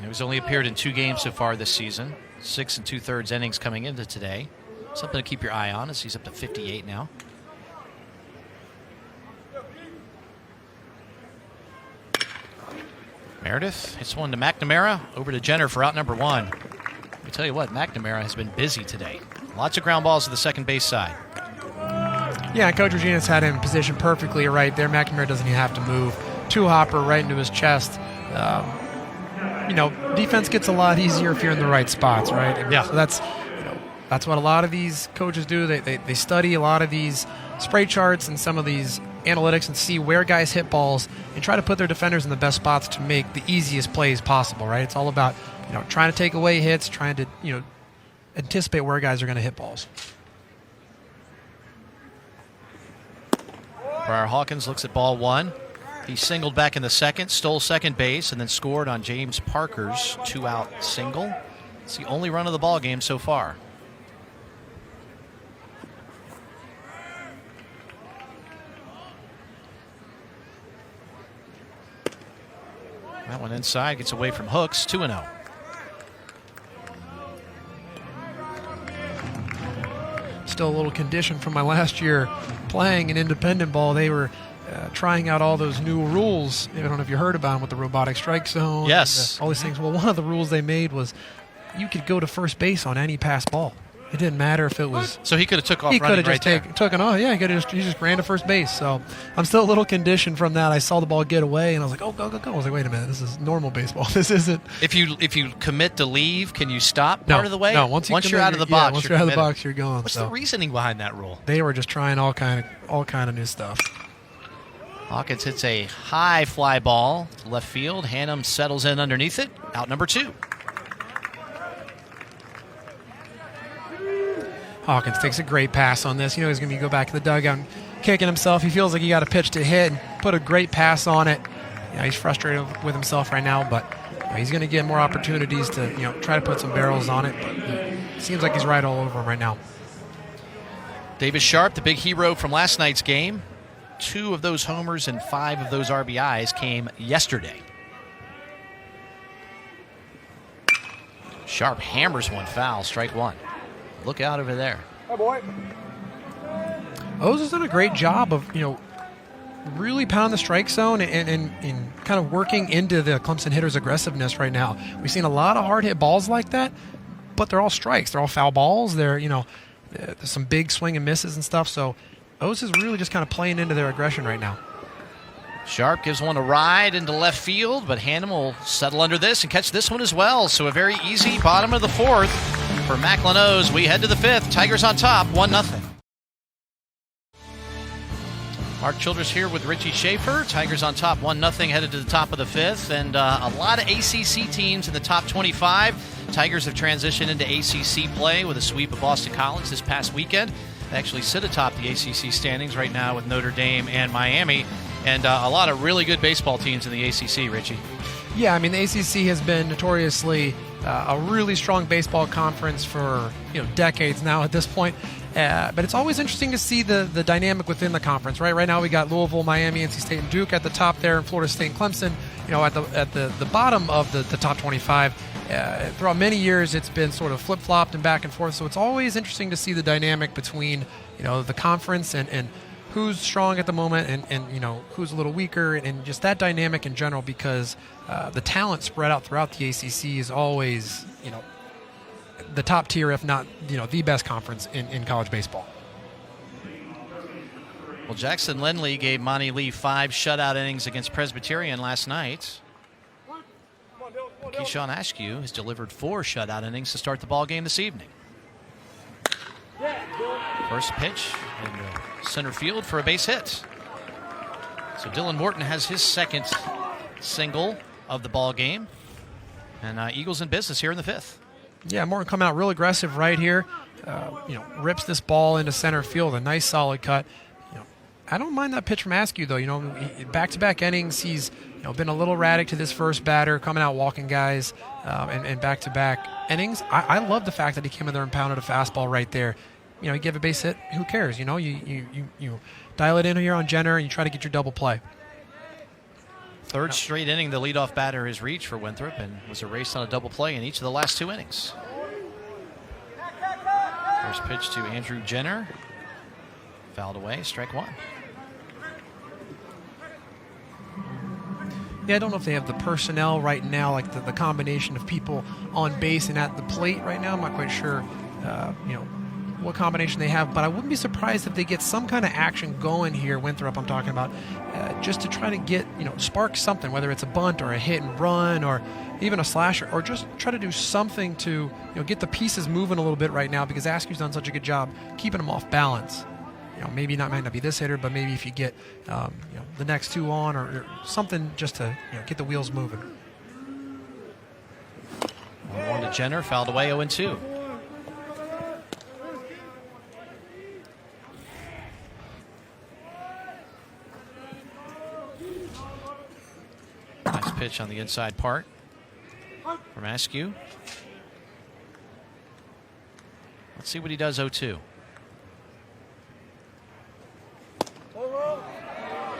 He's only appeared in 2 games so far this season. 6 2/3 innings coming into today. Something to keep your eye on as he's up to 58 now. Meredith hits one to McNamara. Over to Jenner for out number 1. Let me tell you what, McNamara has been busy today. Lots of ground balls to the second base side. Yeah, Coach Regina's had him positioned perfectly right there. McNamara doesn't even have to move. Two-hopper right into his chest. Defense gets a lot easier if you're in the right spots, right? Yeah. So that's what a lot of these coaches do. They study a lot of these spray charts and some of these analytics and see where guys hit balls and try to put their defenders in the best spots to make the easiest plays possible, right? It's all about, trying to take away hits, trying to, anticipate where guys are going to hit balls. Briar Hawkins looks at ball 1. He singled back in the second, stole second base, and then scored on James Parker's 2-out single. It's the only run of the ball game so far. That one inside, gets away from Hooks, 2-0. Still a little condition from my last year playing an independent ball. They were trying out all those new rules. I don't know if you heard about them with the robotic strike zone. Yes. And, all these things. Well, one of the rules they made was you could go to first base on any pass ball. It didn't matter if it was. So he could have took off running right there. He could have just taken off. Yeah, he just ran to first base. So I'm still a little conditioned from that. I saw the ball get away, and I was like, oh, go, go, go. I was like, wait a minute. This is normal baseball. This isn't. If you commit to leave, can you stop part of the way? No, once you're out of the box, once you're out of the box, you're gone. What's the reasoning behind that rule? They were just trying all kind of new stuff. Hawkins hits a high fly ball to left field. Hannum settles in underneath it. Out number 2. Hawkins takes a great pass on this. He's going to go back in the dugout and kicking himself. He feels like he got a pitch to hit and put a great pass on it. He's frustrated with himself right now, but he's going to get more opportunities to try to put some barrels on it. But it seems like he's right all over him right now. Davis Sharp, the big hero from last night's game. 2 of those homers and 5 of those RBIs came yesterday. Sharp hammers one foul, strike 1. Look out over there. Hey, boy. O's has done a great job of, really pounding the strike zone and kind of working into the Clemson hitters' aggressiveness right now. We've seen a lot of hard hit balls like that, but they're all strikes. They're all foul balls. They're, there's some big swing and misses and stuff. So O's is really just kind of playing into their aggression right now. Sharp gives one a ride into left field, but Hannum will settle under this and catch this one as well. So a very easy bottom of the fourth for Macklenos. We head to the fifth. Tigers on top, 1-0. Mark Childress here with Richie Schaefer. Tigers on top, 1-0, headed to the top of the fifth. And a lot of ACC teams in the top 25. Tigers have transitioned into ACC play with a sweep of Boston College this past weekend. They actually sit atop the ACC standings right now with Notre Dame and Miami. And a lot of really good baseball teams in the ACC, Richie. Yeah, I mean, the ACC has been notoriously a really strong baseball conference for decades now at this point. But it's always interesting to see the dynamic within the conference, right? Right now we got Louisville, Miami, NC State, and Duke at the top there, and Florida State and Clemson, at the bottom of the top 25. Throughout many years, it's been sort of flip-flopped and back and forth. So it's always interesting to see the dynamic between the conference and who's strong at the moment and who's a little weaker, and just that dynamic in general, because the talent spread out throughout the ACC is always the top tier, if not the best conference in college baseball. Well, Jackson Lindley gave Monty Lee 5 shutout innings against Presbyterian last night. Keyshawn Askew has delivered 4 shutout innings to start the ball game this evening. First pitch in center field for a base hit. So Dylan Morton has his second single of the ball game, and Eagles in business here in the fifth. Yeah, Morton coming out real aggressive right here. Rips this ball into center field, a nice solid cut. I don't mind that pitch from Askew though. Back-to-back innings, he's been a little erratic to this first batter, coming out walking guys, and back-to-back innings. I love the fact that he came in there and pounded a fastball right there. You give a base hit, who cares? You dial it in here on Jenner and you try to get your double play. Third straight inning, the leadoff batter has reached for Winthrop and was erased on a double play in each of the last 2 innings. First pitch to Andrew Jenner. Fouled away, strike 1. Yeah, I don't know if they have the personnel right now, like the combination of people on base and at the plate right now. I'm not quite sure, what combination they have, but I wouldn't be surprised if they get some kind of action going here, Winthrop I'm talking about, just to try to get, spark something, whether it's a bunt or a hit and run or even a slasher, or just try to do something to, get the pieces moving a little bit right now, because Askew's done such a good job keeping them off balance. Maybe might not be this hitter, but maybe if you get, the next 2 on or something just to, get the wheels moving. 1 to Jenner, fouled away, 0-2. Nice pitch on the inside part from Askew. Let's see what he does, 0-2.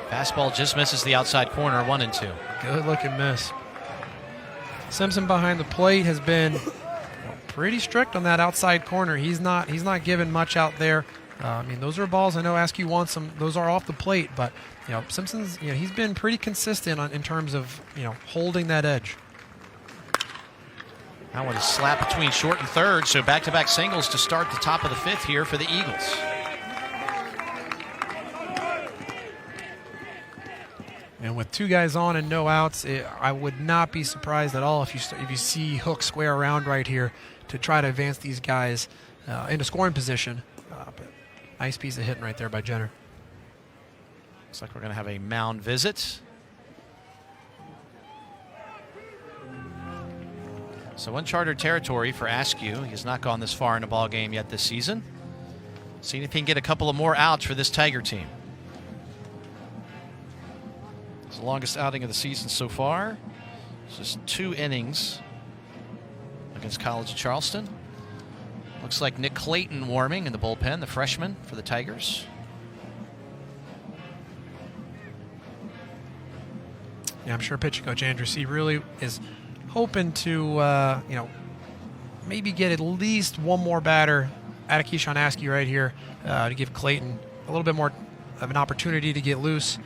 Fastball just misses the outside corner, 1-2. Good looking miss. Simpson behind the plate has been pretty strict on that outside corner. He's not giving much out there. Those are balls. I know Askew wants them. Those are off the plate, but Simpson's he's been pretty consistent in terms of holding that edge. That one is slapped between short and third, so back-to-back singles to start the top of the fifth here for the Eagles. And with 2 guys on and no outs, I would not be surprised at all if you see Hook square around right here to try to advance these guys into scoring position. But nice piece of hitting right there by Jenner. Looks like we're going to have a mound visit. So uncharted territory for Askew. He has not gone this far in a ball game yet this season. Seeing if he can get a couple of more outs for this Tiger team. It's the longest outing of the season so far. It's just 2 innings against College of Charleston. Looks like Nick Clayton warming in the bullpen, the freshman for the Tigers. Yeah, I'm sure pitching coach Andrew C. really is hoping to, maybe get at least one more batter out of Keyshawn Askew right here to give Clayton a little bit more of an opportunity to get loose.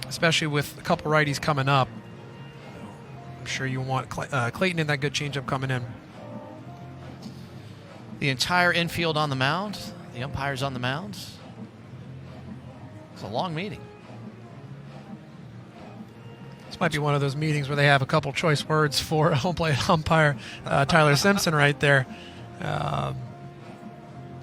Especially with a couple righties coming up. I'm sure you want Clayton in that good changeup coming in. The entire infield on the mound. The umpires on the mound. It's a long meeting. Might be one of those meetings where they have a couple choice words for home plate umpire Tyler Simpson right there.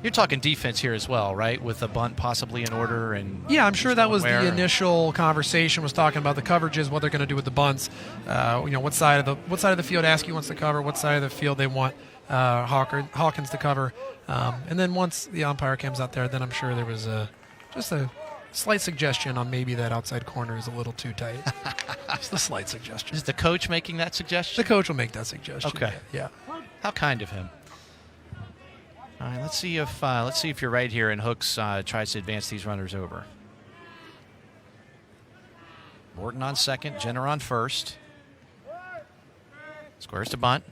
You're talking defense here as well, right? With the bunt possibly in order, and yeah, I'm sure that was the initial conversation. Was talking about the coverages, what they're going to do with the bunts. What side of the field Askew wants to cover, what side of the field they want Hawkins to cover, and then once the umpire comes out there, then I'm sure there was just a slight suggestion on maybe that outside corner is a little too tight. Just a slight suggestion. Is the coach making that suggestion? The coach will make that suggestion. Okay. Yeah. How kind of him. All right, let's see if you're right here and Hooks tries to advance these runners over. Morton on second, Jenner on first. Squares to bunt.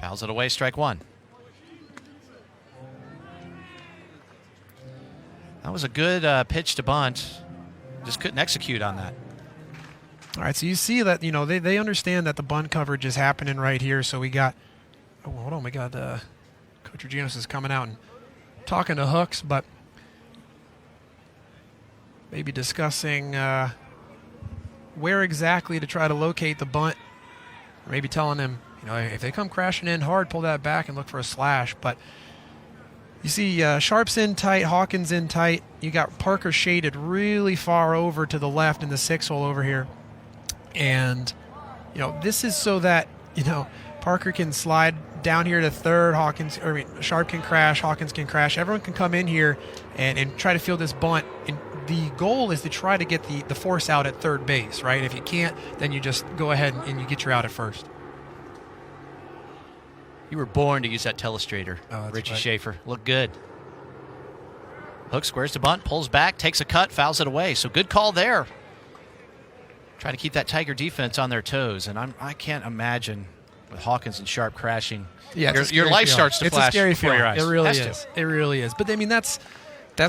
Fouls it away, strike one. That was a good pitch to bunt. Just couldn't execute on that. All right, so you see that, they understand that the bunt coverage is happening right here. So we got, hold on, we got Coach Reginos is coming out and talking to Hooks, but maybe discussing where exactly to try to locate the bunt. Or maybe telling him, if they come crashing in hard, pull that back and look for a slash. But you see Sharp's in tight, Hawkins in tight. You got Parker shaded really far over to the left in the 6-hole over here. And, this is so that, Parker can slide down here to third, Sharp can crash, Hawkins can crash. Everyone can come in here and try to field this bunt. And the goal is to try to get the force out at third base, right? If you can't, then you just go ahead and you get your out at first. You were born to use that telestrator, Richie right. Schaefer. Look good. Hook squares to bunt, pulls back, takes a cut, fouls it away. So good call there. Trying to keep that Tiger defense on their toes, and I can't imagine with Hawkins and Sharp crashing. Yeah, your life starts to flash before your eyes. It really is. It really is. But I mean, that's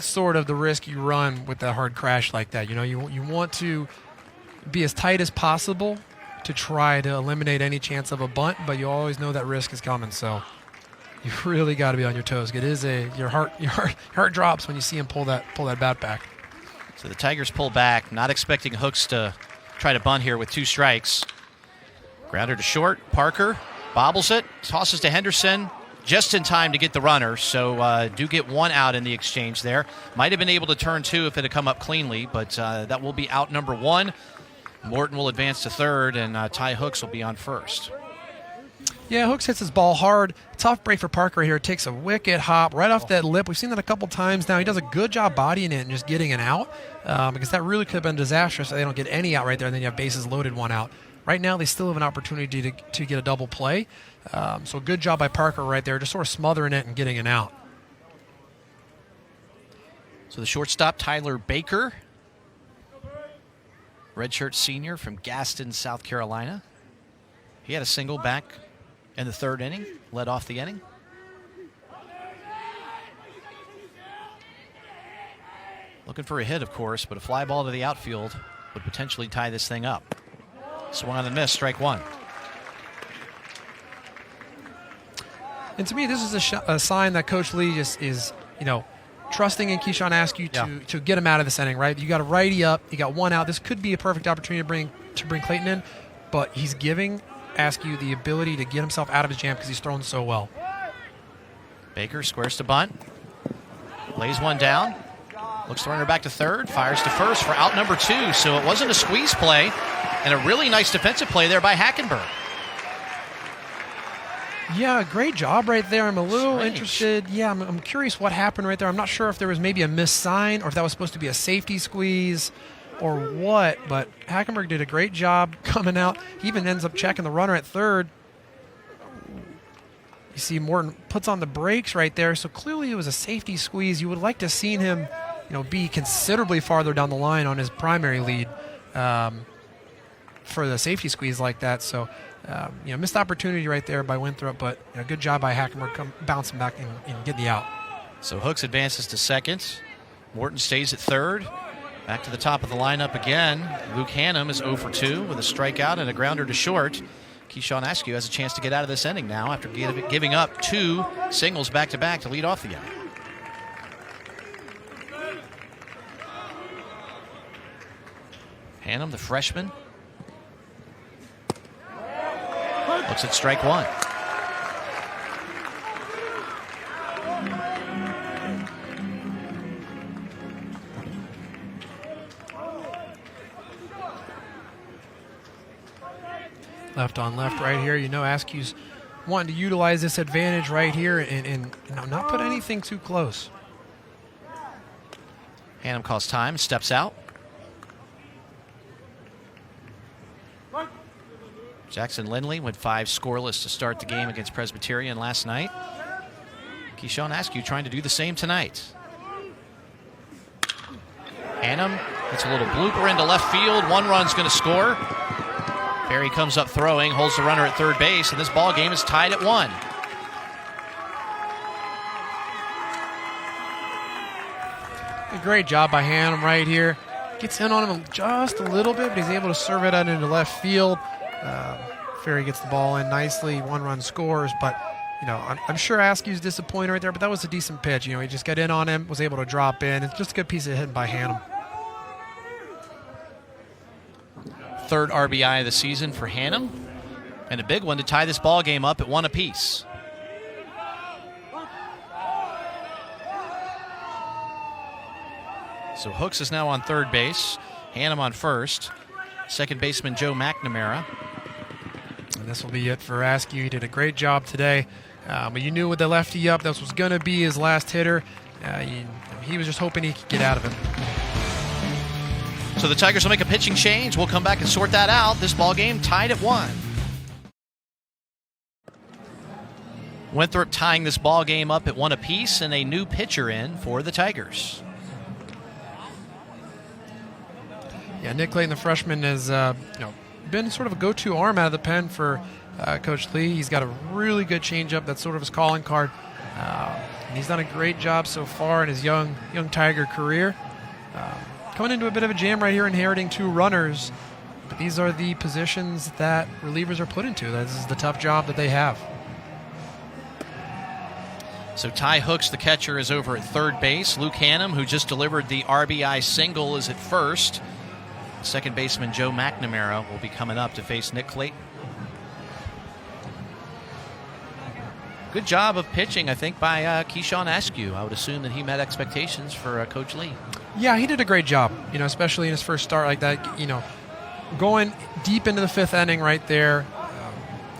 sort of the risk you run with a hard crash like that. You want to be as tight as possible to try to eliminate any chance of a bunt, but you always know that risk is coming. So you really got to be on your toes. It is your heart drops when you see him pull that bat back. So the Tigers pull back, not expecting Hooks to try to bunt here with 2 strikes. Grounder to short. Parker bobbles it, tosses to Henderson just in time to get the runner. So do get 1 out in the exchange there. Might have been able to turn 2 if it had come up cleanly, but that will be out number 1. Morton will advance to third, and Ty Hooks will be on first. Yeah, Hooks hits his ball hard. Tough break for Parker here. Takes a wicked hop right off that lip. We've seen that a couple times now. He does a good job bodying it and just getting an out because that really could have been disastrous if they don't get any out right there, and then you have bases loaded, 1 out. Right now, they still have an opportunity to get a double play. So good job by Parker right there, just sort of smothering it and getting an out. So the shortstop, Tyler Baker, redshirt senior from Gaston, South Carolina. He had a single back in the 3rd inning, led off the inning. Looking for a hit, of course, but a fly ball to the outfield would potentially tie this thing up. Swung on the miss, strike 1. And to me, this is a sign that Coach Lee just is, trusting in Keyshawn Askew to get him out of this inning, right? You got a righty up, you got 1 out. This could be a perfect opportunity to bring Clayton in, but he's giving Askew the ability to get himself out of his jam because he's thrown so well. Baker squares to bunt, lays 1 down, looks the runner back to third, fires to first for out number 2. So it wasn't a squeeze play, and a really nice defensive play there by Hackenberg. Yeah, great job right there. I'm a little interested. Yeah, I'm curious what happened right there. I'm not sure if there was maybe a missed sign or if that was supposed to be a safety squeeze or what, but Hackenberg did a great job coming out. He even ends up checking the runner at third. You see Morton puts on the brakes right there, so clearly it was a safety squeeze. You would like to have seen him, be considerably farther down the line on his primary lead for the safety squeeze like that. So, missed opportunity right there by Winthrop, but good job by Hackenberg bouncing back and getting the out. So Hooks advances to second. Morton stays at third. Back to the top of the lineup again. Luke Hannum is 0 for 2 with a strikeout and a grounder to short. Keyshawn Askew has a chance to get out of this inning now after giving up 2 singles back-to-back to lead off the inning. Hannum, the freshman. Looks at strike one. Left on left right here. You know, Askew's wanting to utilize this advantage right here and not put anything too close. Hannum calls time, steps out. Jackson Lindley went 5 scoreless to start the game against Presbyterian last night. Keyshawn Askew trying to do the same tonight. Hannum gets a little blooper into left field. 1 run's going to score. Perry comes up throwing, holds the runner at third base, and this ball game is tied at 1. A great job by Hannum right here. Gets in on him just a little bit, but he's able to serve it out into left field. Ferry gets the ball in nicely. 1 run scores, but you know, I'm sure Askew's disappointed right there, but that was a decent pitch. You know, he just got in on him, was able to drop in. It's just a good piece of hitting by Hannum. 3rd RBI of the season for Hannum, and a big one to tie this ball game up at 1 apiece. So Hooks is now on third base, Hannum on first, second baseman Joe McNamara. And this will be it for Askew. He did a great job today, but you knew with the lefty up, this was going to be his last hitter. He was just hoping he could get out of it. So the Tigers will make a pitching change. We'll come back and sort that out. This ball game tied at 1. Winthrop tying this ball game up at 1 apiece, and a new pitcher in for the Tigers. Yeah, Nick Clayton, the freshman, has been sort of a go-to arm out of the pen for Coach Lee. He's got a really good changeup. That's sort of his calling card. And he's done a great job so far in his young Tiger career. Coming into a bit of a jam right here, inheriting 2 runners. But these are the positions that relievers are put into. This is the tough job that they have. So Ty Hooks, the catcher, is over at third base. Luke Hannum, who just delivered the RBI single, is at first. Second baseman Joe McNamara will be coming up to face Nick Clayton. Good job of pitching, I think, by Keyshawn Askew. I would assume that he met expectations for Coach Lee. Yeah, he did a great job, especially in his first start like that, going deep into the 5th inning right there.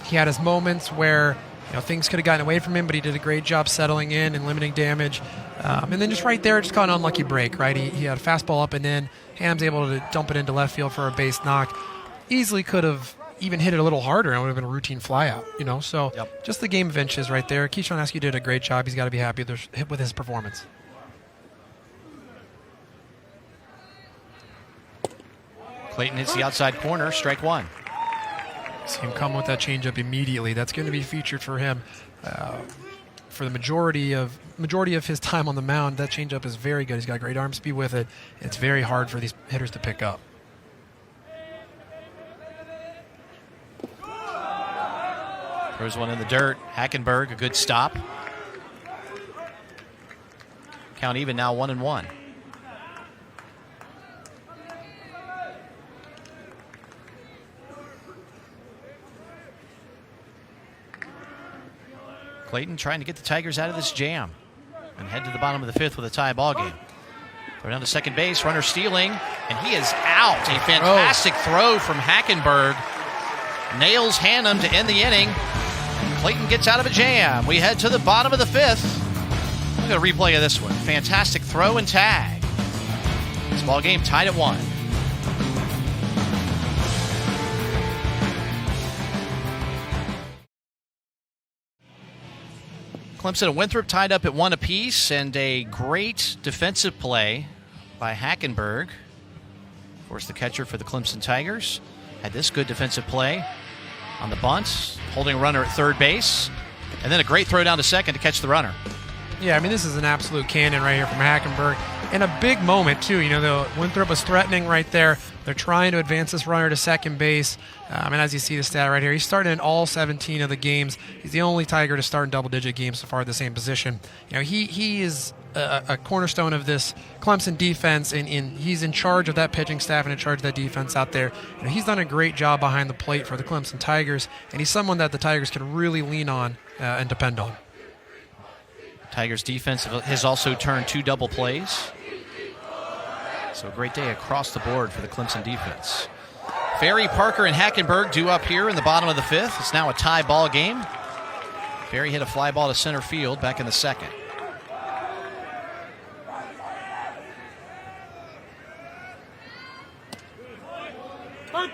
He had his moments where, things could have gotten away from him, but he did a great job settling in and limiting damage. And then just right there, just caught an unlucky break, right? He had a fastball up and in. Ham's able to dump it into left field for a base knock. Easily could have even hit it a little harder and it would have been a routine flyout, So Just the game of inches right there. Keyshawn Askew did a great job. He's got to be happy with his performance. Clayton hits the outside corner, strike 1. See him come with that changeup immediately. That's going to be featured for him for the majority of his time on the mound. That changeup is very good. He's got great arm speed with it. It's very hard for these hitters to pick up. Throws one in the dirt. Hackenberg, a good stop. Count even now, 1-1. Clayton trying to get the Tigers out of this jam and head to the bottom of the 5th with a tie ball game. Throw down to second base, runner stealing, and he is out. A fantastic throw from Hackenberg. Nails Hannum to end the inning. Clayton gets out of a jam. We head to the bottom of the 5th. Look at a replay of this one. Fantastic throw and tag. This ball game tied at 1. Clemson and Winthrop tied up at 1 apiece, and a great defensive play by Hackenberg. Of course, the catcher for the Clemson Tigers had this good defensive play on the bunt, holding a runner at third base, and then a great throw down to second to catch the runner. Yeah, this is an absolute cannon right here from Hackenberg. in a big moment, too. You know, the Winthrop was threatening right there. They're trying to advance this runner to second base. And as you see the stat right here, he's started in all 17 of the games. He's the only Tiger to start in double-digit games so far at the same position. You know, he is a cornerstone of this Clemson defense, and he's in charge of that pitching staff and in charge of that defense out there. You know, he's done a great job behind the plate for the Clemson Tigers, and he's someone that the Tigers can really lean on and depend on. Tigers defense has also turned 2 double plays. So a great day across the board for the Clemson defense. Ferry, Parker, and Hackenberg due up here in the bottom of the 5th. It's now a tie ball game. Ferry hit a fly ball to center field back in the 2nd.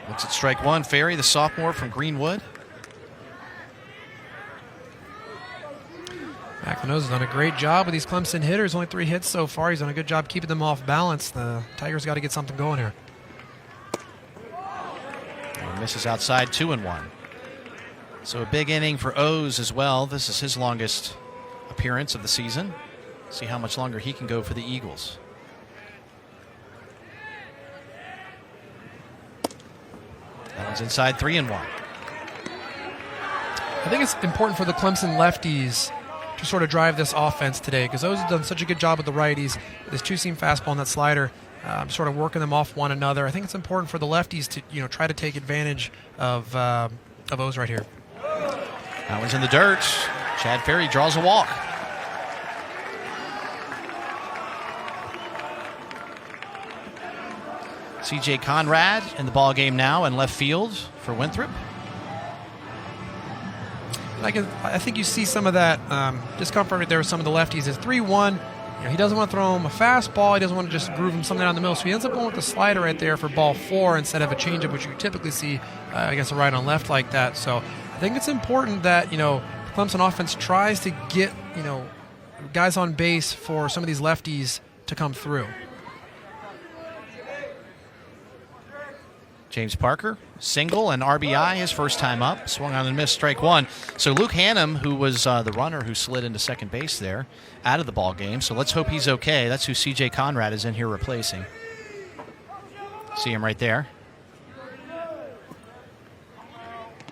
Looks at strike 1. Ferry, the sophomore from Greenwood. McLenose has done a great job with these Clemson hitters. Only 3 hits so far. He's done a good job keeping them off balance. The Tigers got to get something going here. And misses outside, 2-1. So a big inning for O's as well. This is his longest appearance of the season. See how much longer he can go for the Eagles. That one's inside, 3-1. I think it's important for the Clemson lefties to sort of drive this offense today, because those have done such a good job with the righties. This two-seam fastball and that slider, sort of working them off one another. I think it's important for the lefties to, you know, try to take advantage of O's right here. That one's in the dirt. Chad Ferry draws a walk. C.J. Conrad in the ball game now in left field for Winthrop. I think you see some of that discomfort right there with some of the lefties. It's 3-1. You know, he doesn't want to throw him a fastball. He doesn't want to just groove him something down the middle. So he ends up going with the slider right there for ball 4 instead of a changeup, which you typically see against a right on left like that. So I think it's important that, you know, the Clemson offense tries to get, you know, guys on base for some of these lefties to come through. James Parker, single and RBI, his first time up. Swung on and missed, strike 1. So Luke Hannum, who was the runner who slid into second base there, out of the ball game. So let's hope he's okay. That's who C.J. Conrad is in here replacing. See him right there.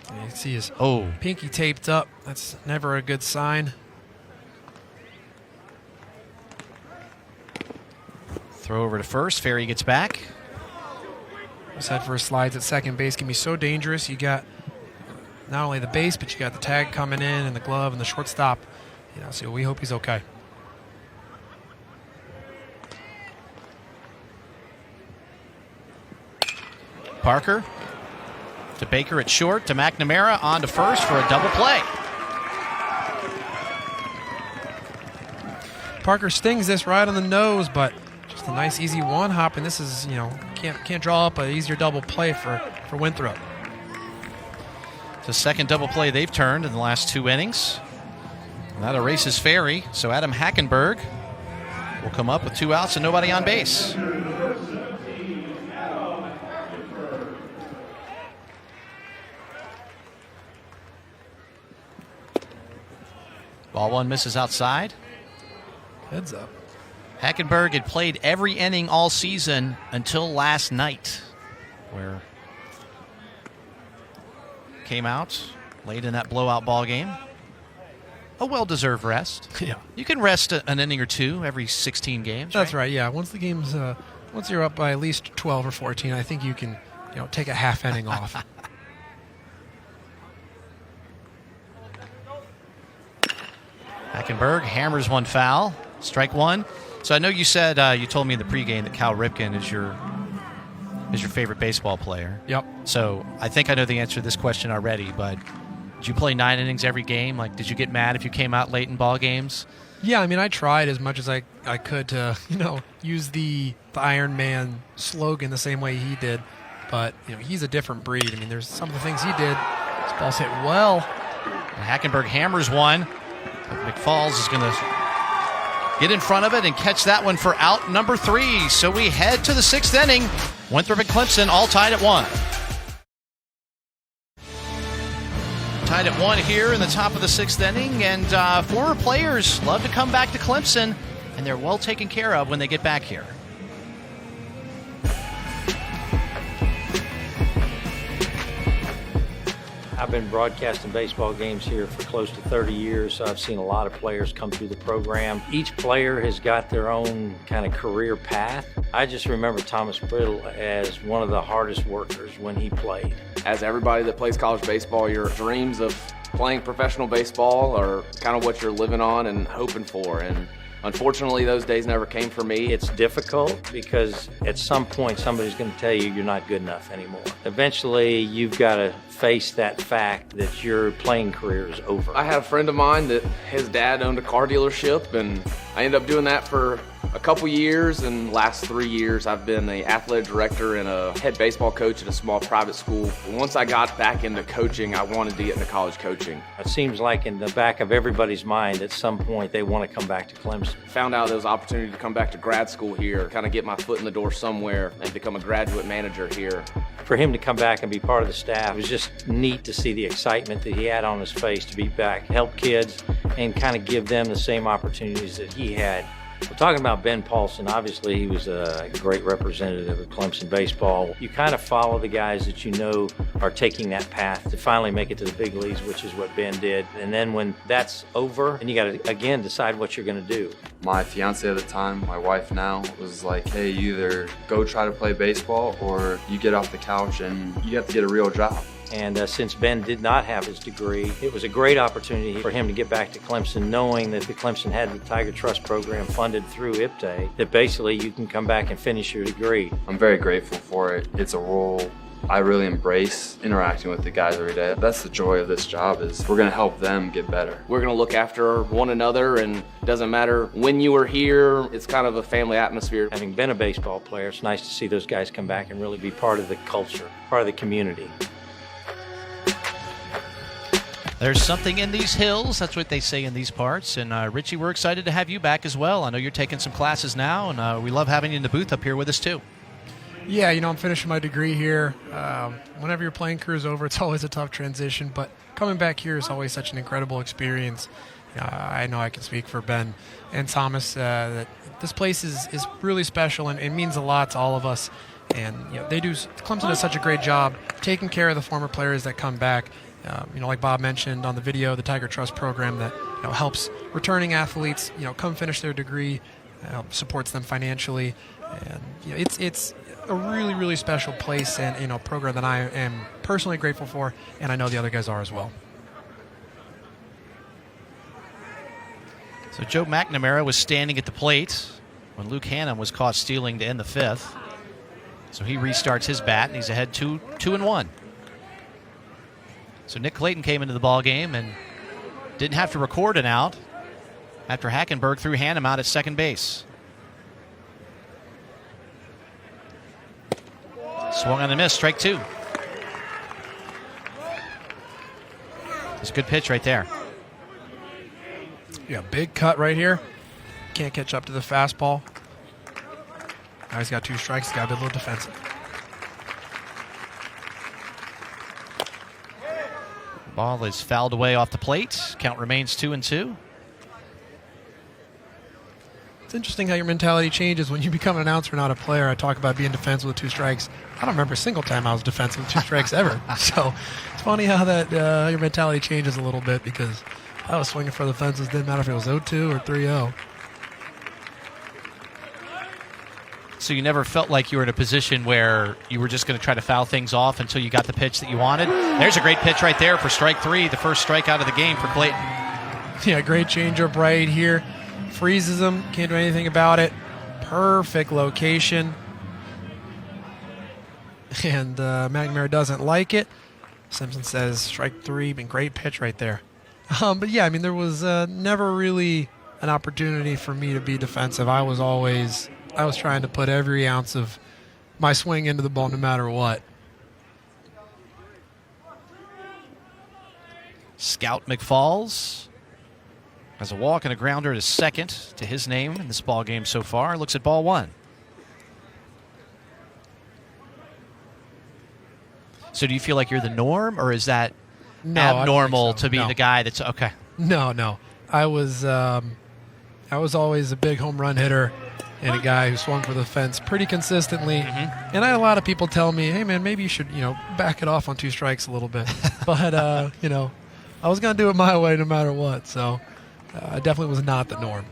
You can see his Oh, pinky taped up. That's never a good sign. throw over to first. Ferry gets back. This head first slides at second base can be so dangerous. You got not only the base, but you got the tag coming in and the glove and the shortstop. You know, so we hope he's okay. Parker to Baker at short, to McNamara on to first for a double play. Parker stings this right on the nose, but just a nice easy one hop, and this is, you know, can't draw up an easier double play for Winthrop. It's the second double play they've turned in the last 2 innings. And that erases Ferry, so Adam Hackenberg will come up with 2 outs and nobody on base. Ball 1 misses outside. Heads up. Hackenberg had played every inning all season until last night, where came out late in that blowout ball game. A well-deserved rest. Yeah. You can rest an inning or 2 every 16 games. That's right. Yeah. Once the game's once you're up by at least 12 or 14, I think you can, you know, take a half inning off. Hackenberg hammers one foul. Strike 1. So I know you said you told me in the pregame that Cal Ripken is your favorite baseball player. Yep. So I think I know the answer to this question already, but did you play 9 innings every game? Like, did you get mad if you came out late in ball games? Yeah, I mean, I tried as much as I could to, you know, use the Iron Man slogan the same way he did. But, you know, he's a different breed. I mean, there's some of the things he did. This ball's hit well. And Hackenberg hammers one. But McFalls is going to get in front of it and catch that one for out number 3. So we head to the 6th inning. Winthrop and Clemson all tied at 1. Tied at 1 here in the top of the 6th inning, and former players love to come back to Clemson and they're well taken care of when they get back here. I've been broadcasting baseball games here for close to 30 years, so I've seen a lot of players come through the program. Each player has got their own kind of career path. I just remember Thomas Brittle as one of the hardest workers when he played. As everybody that plays college baseball, your dreams of playing professional baseball are kind of what you're living on and hoping for. And unfortunately, those days never came for me. It's difficult because at some point somebody's going to tell you you're not good enough anymore. Eventually, you've got to face that fact that your playing career is over. I had a friend of mine that his dad owned a car dealership, and I ended up doing that for a couple years, and last 3 years I've been an athletic director and a head baseball coach at a small private school. Once I got back into coaching, I wanted to get into college coaching. It seems like in the back of everybody's mind at some point they want to come back to Clemson. Found out there was an opportunity to come back to grad school here, kind of get my foot in the door somewhere and become a graduate manager here. For him to come back and be part of the staff, it was just neat to see the excitement that he had on his face to be back, help kids, and kind of give them the same opportunities that he had. We're talking about Ben Paulson. Obviously, he was a great representative of Clemson baseball. You kind of follow the guys that you know are taking that path to finally make it to the big leagues, which is what Ben did. And then when that's over, and you got to, again, decide what you're going to do. My fiance at the time, my wife now, was like, hey, you either go try to play baseball or you get off the couch and you have to get a real job. And since Ben did not have his degree, it was a great opportunity for him to get back to Clemson, knowing that the Clemson had the Tiger Trust program funded through IPTAY, that basically you can come back and finish your degree. I'm very grateful for it. It's a role I really embrace, interacting with the guys every day. That's the joy of this job, is we're gonna help them get better. We're gonna look after one another, and it doesn't matter when you were here, it's kind of a family atmosphere. Having been a baseball player, it's nice to see those guys come back and really be part of the culture, part of the community. There's something in these hills. That's what they say in these parts. And Richie, we're excited to have you back as well. I know you're taking some classes now, and we love having you in the booth up here with us too. Yeah, I'm finishing my degree here. Whenever your playing career is over, it's always a tough transition, but coming back here is always such an incredible experience. I know I can speak for Ben and Thomas that this place is really special, and it means a lot to all of us. And Clemson does such a great job taking care of the former players that come back. Like Bob mentioned on the video, the Tiger Trust program that helps returning athletes come finish their degree, supports them financially, and it's a really, really special place and a program that I am personally grateful for, and I know the other guys are as well. So Joe McNamara was standing at the plate when Luke Hannum was caught stealing to end the fifth. So he restarts his bat, and he's ahead 2-1. So Nick Clayton came into the ball game and didn't have to record an out after Hackenberg threw Hannum out at second base. Swung on the miss, strike two. It's a good pitch right there. Yeah, big cut right here. Can't catch up to the fastball. Now he's got two strikes. He's got to be a little defensive. Ball is fouled away off the plate. Count remains 2-2. It's interesting how your mentality changes when you become an announcer, not a player. I talk about being defensive with two strikes. I don't remember a single time I was defensive with two strikes ever. So it's funny how that your mentality changes a little bit, because I was swinging for the fences. Didn't matter if it was 0-2 or 3-0. So you never felt like you were in a position where you were just going to try to foul things off until you got the pitch that you wanted? There's a great pitch right there for strike three, the first strikeout of the game for Clayton. Yeah, great changeup right here. Freezes him, can't do anything about it. Perfect location. And McNamara doesn't like it. Simpson says strike three, been great pitch right there. But yeah, there was never really an opportunity for me to be defensive. I was trying to put every ounce of my swing into the ball no matter what. Scout McFalls has a walk and a grounder to second to his name in this ball game so far. Looks at ball one. So do you feel like you're the norm, or is that abnormal to be the guy that's okay? No. I was I was always a big home run hitter and a guy who swung for the fence pretty consistently. And I had a lot of people tell me, hey, man, maybe you should, back it off on 2 strikes a little bit. But, I was going to do it my way no matter what. So I definitely was not the norm.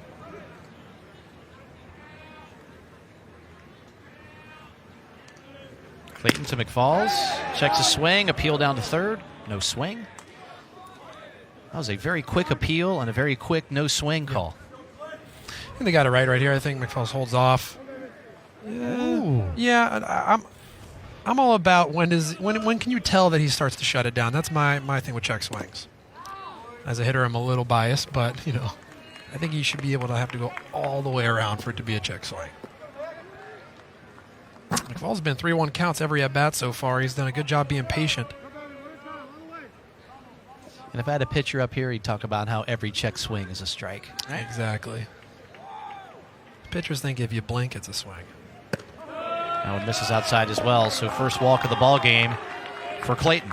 Clayton to McFalls. Checks a swing. Appeal down to third. No swing. That was a very quick appeal and a very quick no swing call. And they got it right here. I think McFalls holds off. Yeah, I'm all about when can you tell that he starts to shut it down. That's my thing with check swings. As a hitter, I'm a little biased, but I think he should be able to have to go all the way around for it to be a check swing. McFalls has been 3-1 counts every at bat so far. He's done a good job being patient. And if I had a pitcher up here, he'd talk about how every check swing is a strike. Right? Exactly. Pitchers think if you blink, it's a swing. Now it misses outside as well, so first walk of the ball game for Clayton.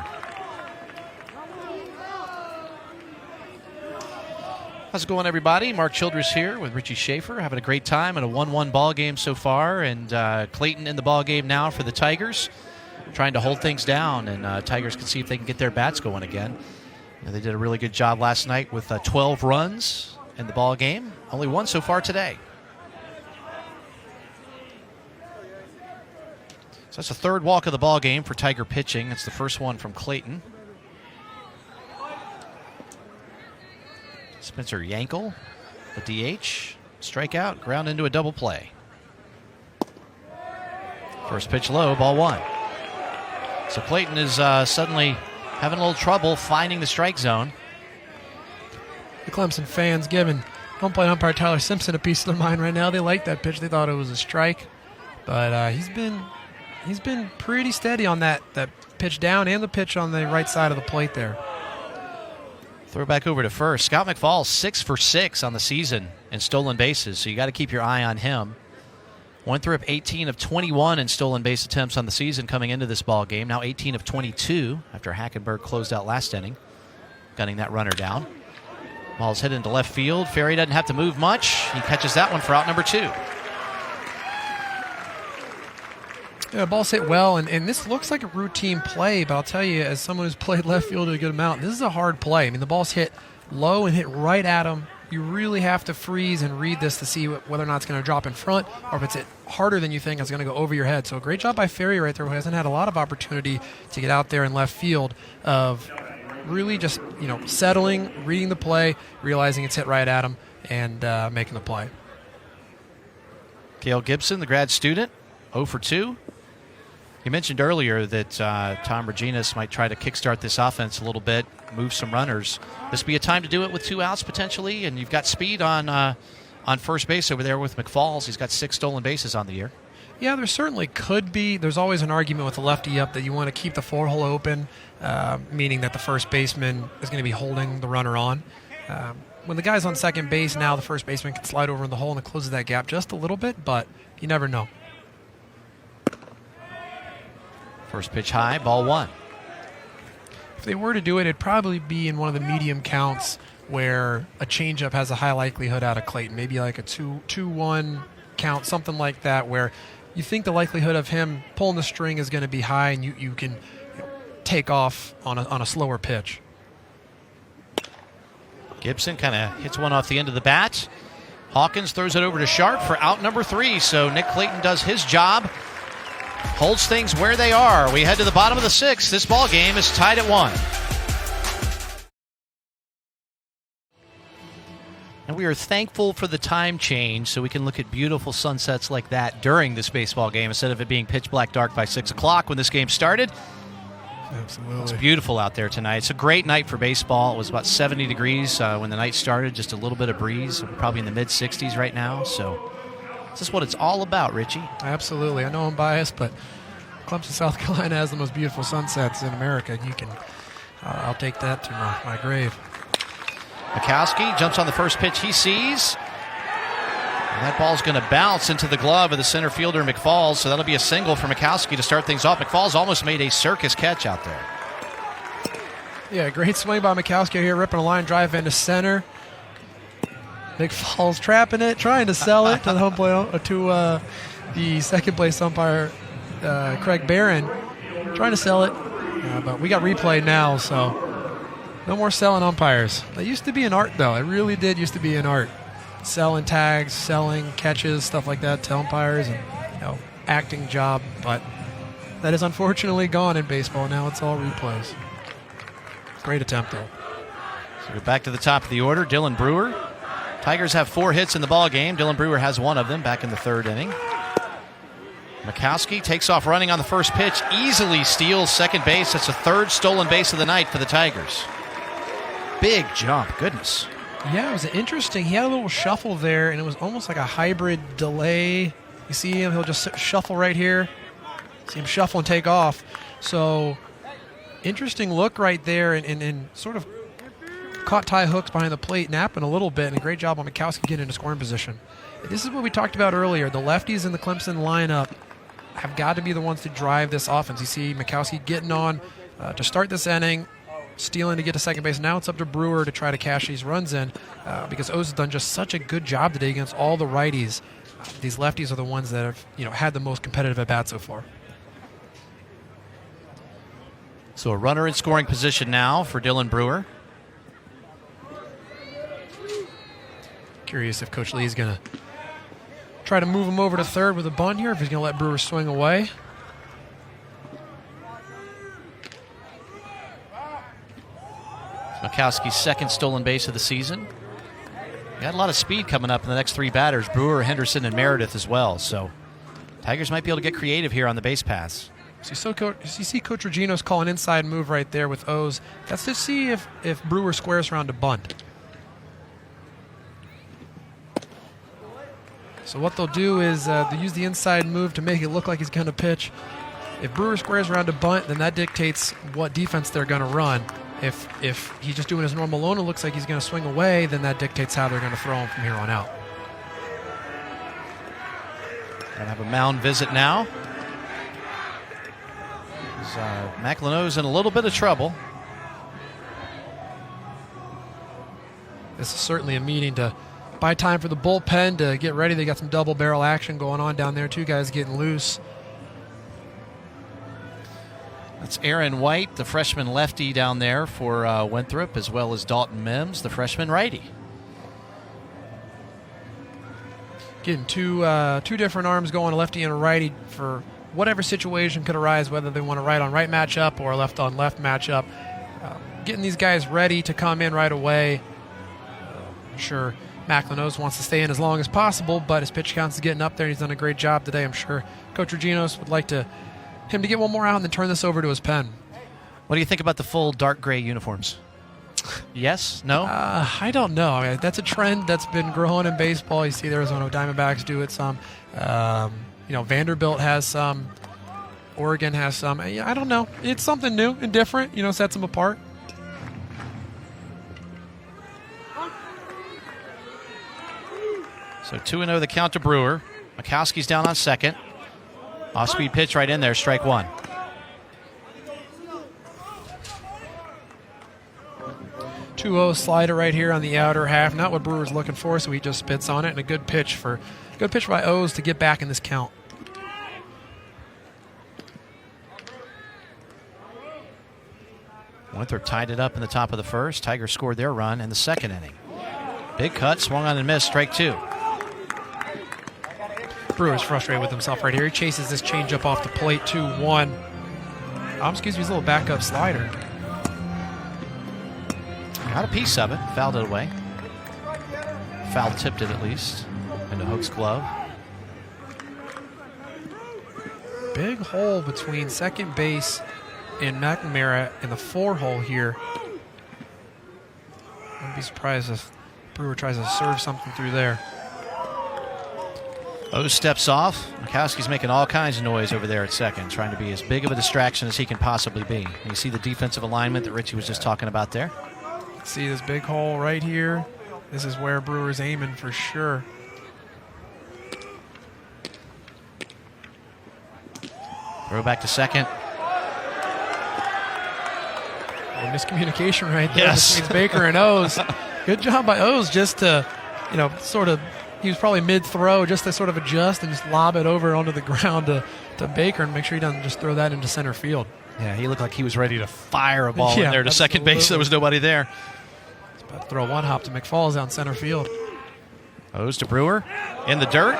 How's it going, everybody? Mark Childress here with Richie Schaefer, having a great time in a 1-1 ball game so far, and Clayton in the ball game now for the Tigers, trying to hold things down, and Tigers can see if they can get their bats going again. They did a really good job last night with 12 runs in the ball game, only 1 so far today. So that's the third walk of the ball game for Tiger pitching. It's the first one from Clayton. Spencer Yankel, the DH, strikeout, ground into a double play. First pitch low, ball 1. So Clayton is suddenly having a little trouble finding the strike zone. The Clemson fans giving home plate umpire Tyler Simpson a piece of their mind right now. They like that pitch. They thought it was a strike, but he's been pretty steady on that pitch down and the pitch on the right side of the plate there. Throw back over to first. Scott McFalls 6 for 6 on the season in stolen bases, so you got to keep your eye on him. Winthrop 18 of 21 in stolen base attempts on the season coming into this ball game. Now 18 of 22 after Hackenberg closed out last inning, gunning that runner down. Ball's hit into left field. Ferry doesn't have to move much. He catches that one for out number 2. Yeah, ball's hit well, and this looks like a routine play, but I'll tell you, as someone who's played left field a good amount, this is a hard play. I mean, the ball's hit low and hit right at him. You really have to freeze and read this to see whether or not it's going to drop in front, or if it's hit harder than you think, it's going to go over your head. So great job by Ferry right there, who hasn't had a lot of opportunity to get out there in left field, of really just settling, reading the play, realizing it's hit right at him, and making the play. Cale Gibson, the grad student, 0 for 2. You mentioned earlier that Tom Reginas might try to kickstart this offense a little bit, move some runners. This would be a time to do it with 2 outs potentially, and you've got speed on first base over there with McFalls. He's got 6 stolen bases on the year. Yeah, there certainly could be. There's always an argument with the lefty up that you want to keep the 4-hole open, meaning that the first baseman is going to be holding the runner on. When the guy's on second base, now the first baseman can slide over in the hole and it closes that gap just a little bit, but you never know. First pitch high, ball 1. If they were to do it, it'd probably be in one of the medium counts where a changeup has a high likelihood out of Clayton, maybe like a 2-1 count, something like that, where you think the likelihood of him pulling the string is going to be high, and you can take off on a slower pitch. Gibson kind of hits one off the end of the bat. Hawkins throws it over to Sharp for out number 3, so Nick Clayton does his job. Holds things where they are. We head to the bottom of the 6th. This ball game is tied at 1. And we are thankful for the time change so we can look at beautiful sunsets like that during this baseball game instead of it being pitch black dark by 6 o'clock when this game started. Absolutely. It's beautiful out there tonight. It's a great night for baseball. It was about 70 degrees when the night started, just a little bit of breeze. We're probably in the mid-60s right now, so this is what it's all about, Richie. Absolutely. I know I'm biased, but Clemson, South Carolina has the most beautiful sunsets in America. I'll take that to my grave. Mikowski jumps on the first pitch he sees. And that ball's going to bounce into the glove of the center fielder, McFalls, so that'll be a single for Mikowski to start things off. McFalls almost made a circus catch out there. Yeah, great swing by Mikowski here, ripping a line drive into center. Big Falls trapping it, trying to sell it to the home plate, to the second place umpire, Craig Barron, trying to sell it. But we got replay now, so no more selling umpires. That used to be an art, though. It really did used to be an art. Selling tags, selling catches, stuff like that to umpires, and acting job. But that is unfortunately gone in baseball. Now it's all replays. Great attempt, though. So we're back to the top of the order. Dylan Brewer. Tigers have 4 hits in the ball game. Dylan Brewer has 1 of them back in the 3rd inning. Mikowski takes off running on the first pitch, easily steals second base. That's the 3rd stolen base of the night for the Tigers. Big jump, goodness. Yeah, it was interesting. He had a little shuffle there, and it was almost like a hybrid delay. You see him, he'll just shuffle right here. See him shuffle and take off. So, interesting look right there, and sort of caught tie hooks behind the plate, napping a little bit, and a great job on Mikowski getting into scoring position. This is what we talked about earlier. The lefties in the Clemson lineup have got to be the ones to drive this offense. You see Mikowski getting on to start this inning, stealing to get to second base. Now it's up to Brewer to try to cash these runs in because O's has done just such a good job today against all the righties. These lefties are the ones that have had the most competitive at bat so far. So a runner in scoring position now for Dylan Brewer. Curious if Coach Lee is going to try to move him over to third with a bunt here, if he's going to let Brewer swing away. Mikowski's 2nd stolen base of the season. Got a lot of speed coming up in the next 3 batters, Brewer, Henderson, and Meredith as well. So Tigers might be able to get creative here on the base paths. So you see Coach Regino's call an inside move right there with O's. That's to see if Brewer squares around to bunt. So what they'll do is they use the inside move to make it look like he's going to pitch. If Brewer squares around to bunt, then that dictates what defense they're going to run. If he's just doing his normal loan and looks like he's going to swing away, then that dictates how they're going to throw him from here on out. Gonna have a mound visit now. McLeno's in a little bit of trouble. This is certainly a meeting to buy time for the bullpen to get ready. They got some double barrel action going on down there. 2 guys getting loose. That's Aaron White, the freshman lefty down there for Winthrop, as well as Dalton Mims, the freshman righty. Getting two different arms going, a lefty and a righty, for whatever situation could arise, whether they want a right on right matchup or a left on left matchup. Getting these guys ready to come in right away. I'm sure McLeno's wants to stay in as long as possible, but his pitch counts is getting up there, and he's done a great job today. I'm sure Coach Regino's would like him to get one more out and then turn this over to his pen. What do you think about the full dark gray uniforms? Yes? No? I don't know. I mean, that's a trend that's been growing in baseball. You see the Arizona Diamondbacks do it some. Vanderbilt has some. Oregon has some. I don't know. It's something new and different. Sets them apart. So 2-0 the count to Brewer. Mikowski's down on second. Off-speed pitch right in there, strike 1. Two-0 slider right here on the outer half. Not what Brewer's looking for, so he just spits on it. And a good pitch by O's to get back in this count. Winthrop tied it up in the top of the 1st. Tigers scored their run in the 2nd inning. Big cut, swung on and missed, strike 2. Brewer's frustrated with himself right here. He chases this changeup off the plate, 2-1. Excuse me, his little backup slider. Got a piece of it, fouled it away. Foul tipped it at least into Hook's glove. Big hole between second base and McNamara in the 4-hole here. I'd be surprised if Brewer tries to serve something through there. O steps off. Mikowski's making all kinds of noise over there at second, trying to be as big of a distraction as he can possibly be. And you see the defensive alignment that Richie was just talking about there. See this big hole right here? This is where Brewer's aiming for sure. Throw back to second. Miscommunication right there yes. between Baker and O's. Good job by O's just to he was probably mid-throw just to sort of adjust and just lob it over onto the ground to Baker and make sure he doesn't just throw that into center field. Yeah, he looked like he was ready to fire a ball in there to absolutely. second base. There was nobody there. He's about to throw one hop to McFalls out in center field. Owes to Brewer in the dirt.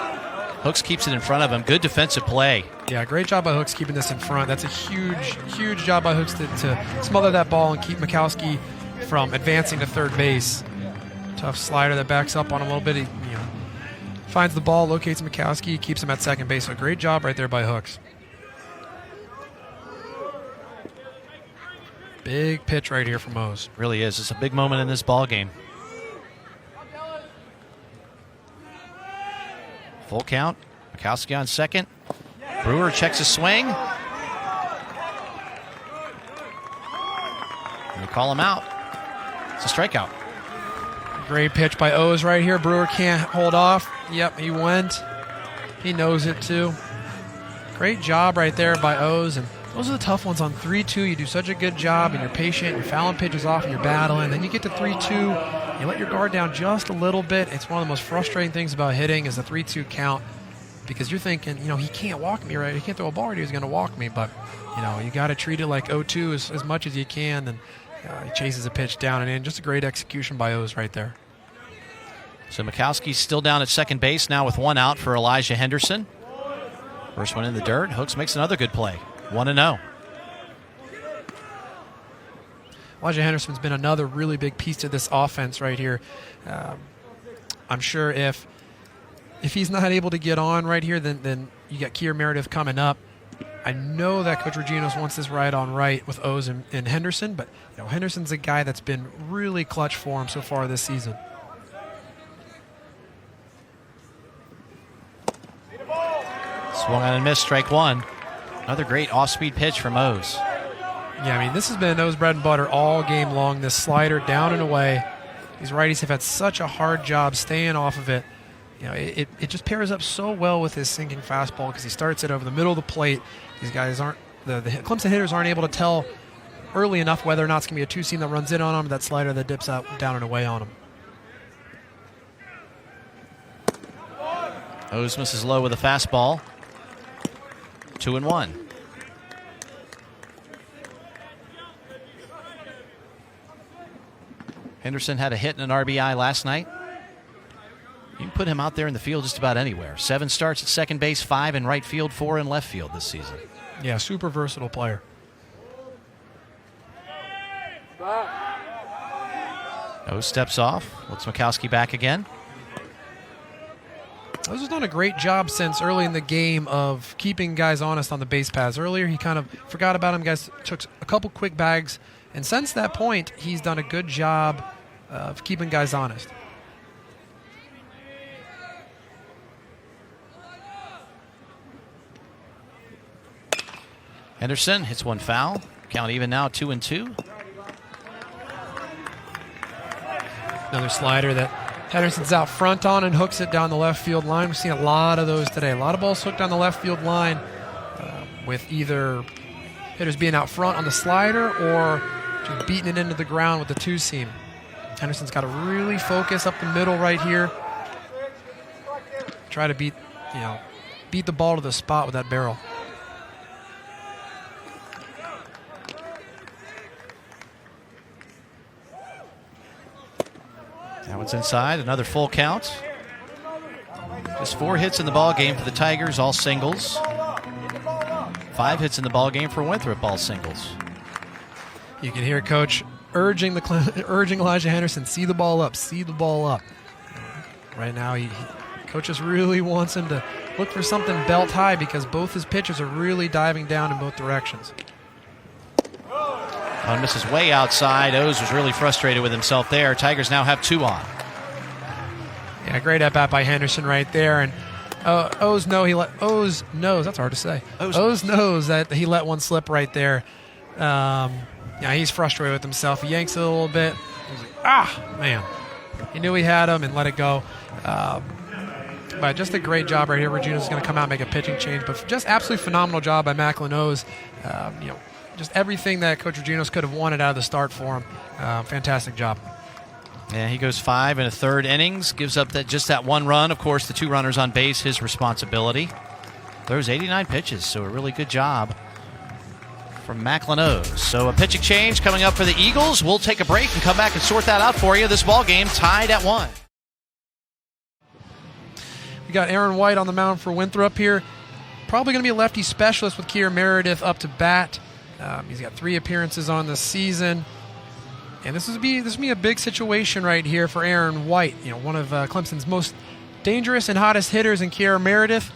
Hooks keeps it in front of him. Good defensive play. Yeah, great job by Hooks keeping this in front. That's a huge, huge job by Hooks to smother that ball and keep Mikowski from advancing to third base. Tough slider that backs up on him a little bit. He finds the ball, locates Mikowski, keeps him at second base. So great job right there by Hooks. Big pitch right here from Owes. Really is. It's a big moment in this ball game. Full count. Mikowski on second. Brewer checks his swing. And they call him out. It's a strikeout. Great pitch by Owes right here. Brewer can't hold off. Yep, he went. He knows it too. Great job right there by Owes. And those are the tough ones on 3-2. You do such a good job and you're patient. You're fouling pitches off and you're battling. Then you get to 3-2. You let your guard down just a little bit. It's one of the most frustrating things about hitting is the 3-2 count because you're thinking, he can't walk me, right? He can't throw a ball right here. He's going to walk me. But, you got to treat it like 0-2 as much as you can. And he chases a pitch down and in. Just a great execution by Owes right there. So Mikowski's still down at second base now with one out for Elijah Henderson. First one in the dirt. Hooks makes another good play. 1-0. Elijah Henderson's been another really big piece to this offense right here. I'm sure if he's not able to get on right here, then you got Keir Meredith coming up. I know that Coach Reginos wants this right on right with Owes and Henderson, but Henderson's a guy that's been really clutch for him so far this season. Swung on and missed, strike one. Another great off-speed pitch from Owes. Yeah, this has been Owes' bread and butter all game long. This slider down and away. These righties have had such a hard job staying off of it. It just pairs up so well with his sinking fastball because he starts it over the middle of the plate. These guys the Clemson hitters aren't able to tell early enough whether or not it's going to be a two-seam that runs in on him, that slider that dips out down and away on him. Owes misses low with a fastball. 2-1. Henderson had a hit and an RBI last night. You can put him out there in the field just about anywhere. 7 starts at second base, 5 in right field, 4 in left field this season. Yeah, super versatile player. Owes steps off, lets Mikowski back again. Owes has done a great job since early in the game of keeping guys honest on the base paths. Earlier, he kind of forgot about him. Guys took a couple quick bags. And since that point, he's done a good job of keeping guys honest. Henderson hits one foul. Count even now, 2-2. Another slider that Henderson's out front on and hooks it down the left field line. We've seen a lot of those today. A lot of balls hooked on the left field line with either hitters being out front on the slider or just beating it into the ground with the two-seam. Henderson's got to really focus up the middle right here. Try to beat the ball to the spot with that barrel. Now it's inside, another full count. Just 4 hits in the ball game for the Tigers, all singles. 5 hits in the ball game for Winthrop, all singles. You can hear Coach urging Elijah Henderson, see the ball up, see the ball up. Right now, Coach just really wants him to look for something belt high because both his pitchers are really diving down in both directions. One misses way outside. Owes was really frustrated with himself there. Tigers now have 2 on. Yeah, great at-bat by Henderson right there. And Owes knows, that's hard to say. Owes knows that he let one slip right there. He's frustrated with himself. He yanks it a little bit. He's like, man. He knew he had him and let it go. But just a great job right here. Regina's going to come out and make a pitching change. But just absolutely phenomenal job by Macklin Owes. Just everything that Coach Reginos could have wanted out of the start for him. Fantastic job. Yeah, he goes 5 1/3 innings, gives up just that 1 run. Of course, the 2 runners on base, his responsibility. Throws 89 pitches, so a really good job from McLenose. So a pitch exchange coming up for the Eagles. We'll take a break and come back and sort that out for you. This ball game tied at 1. We got Aaron White on the mound for Winthrop here. Probably going to be a lefty specialist with Kier Meredith up to bat. He's got 3 appearances on the season. And this will be a big situation right here for Aaron White. You know, one of Clemson's most dangerous and hottest hitters in Kier Meredith.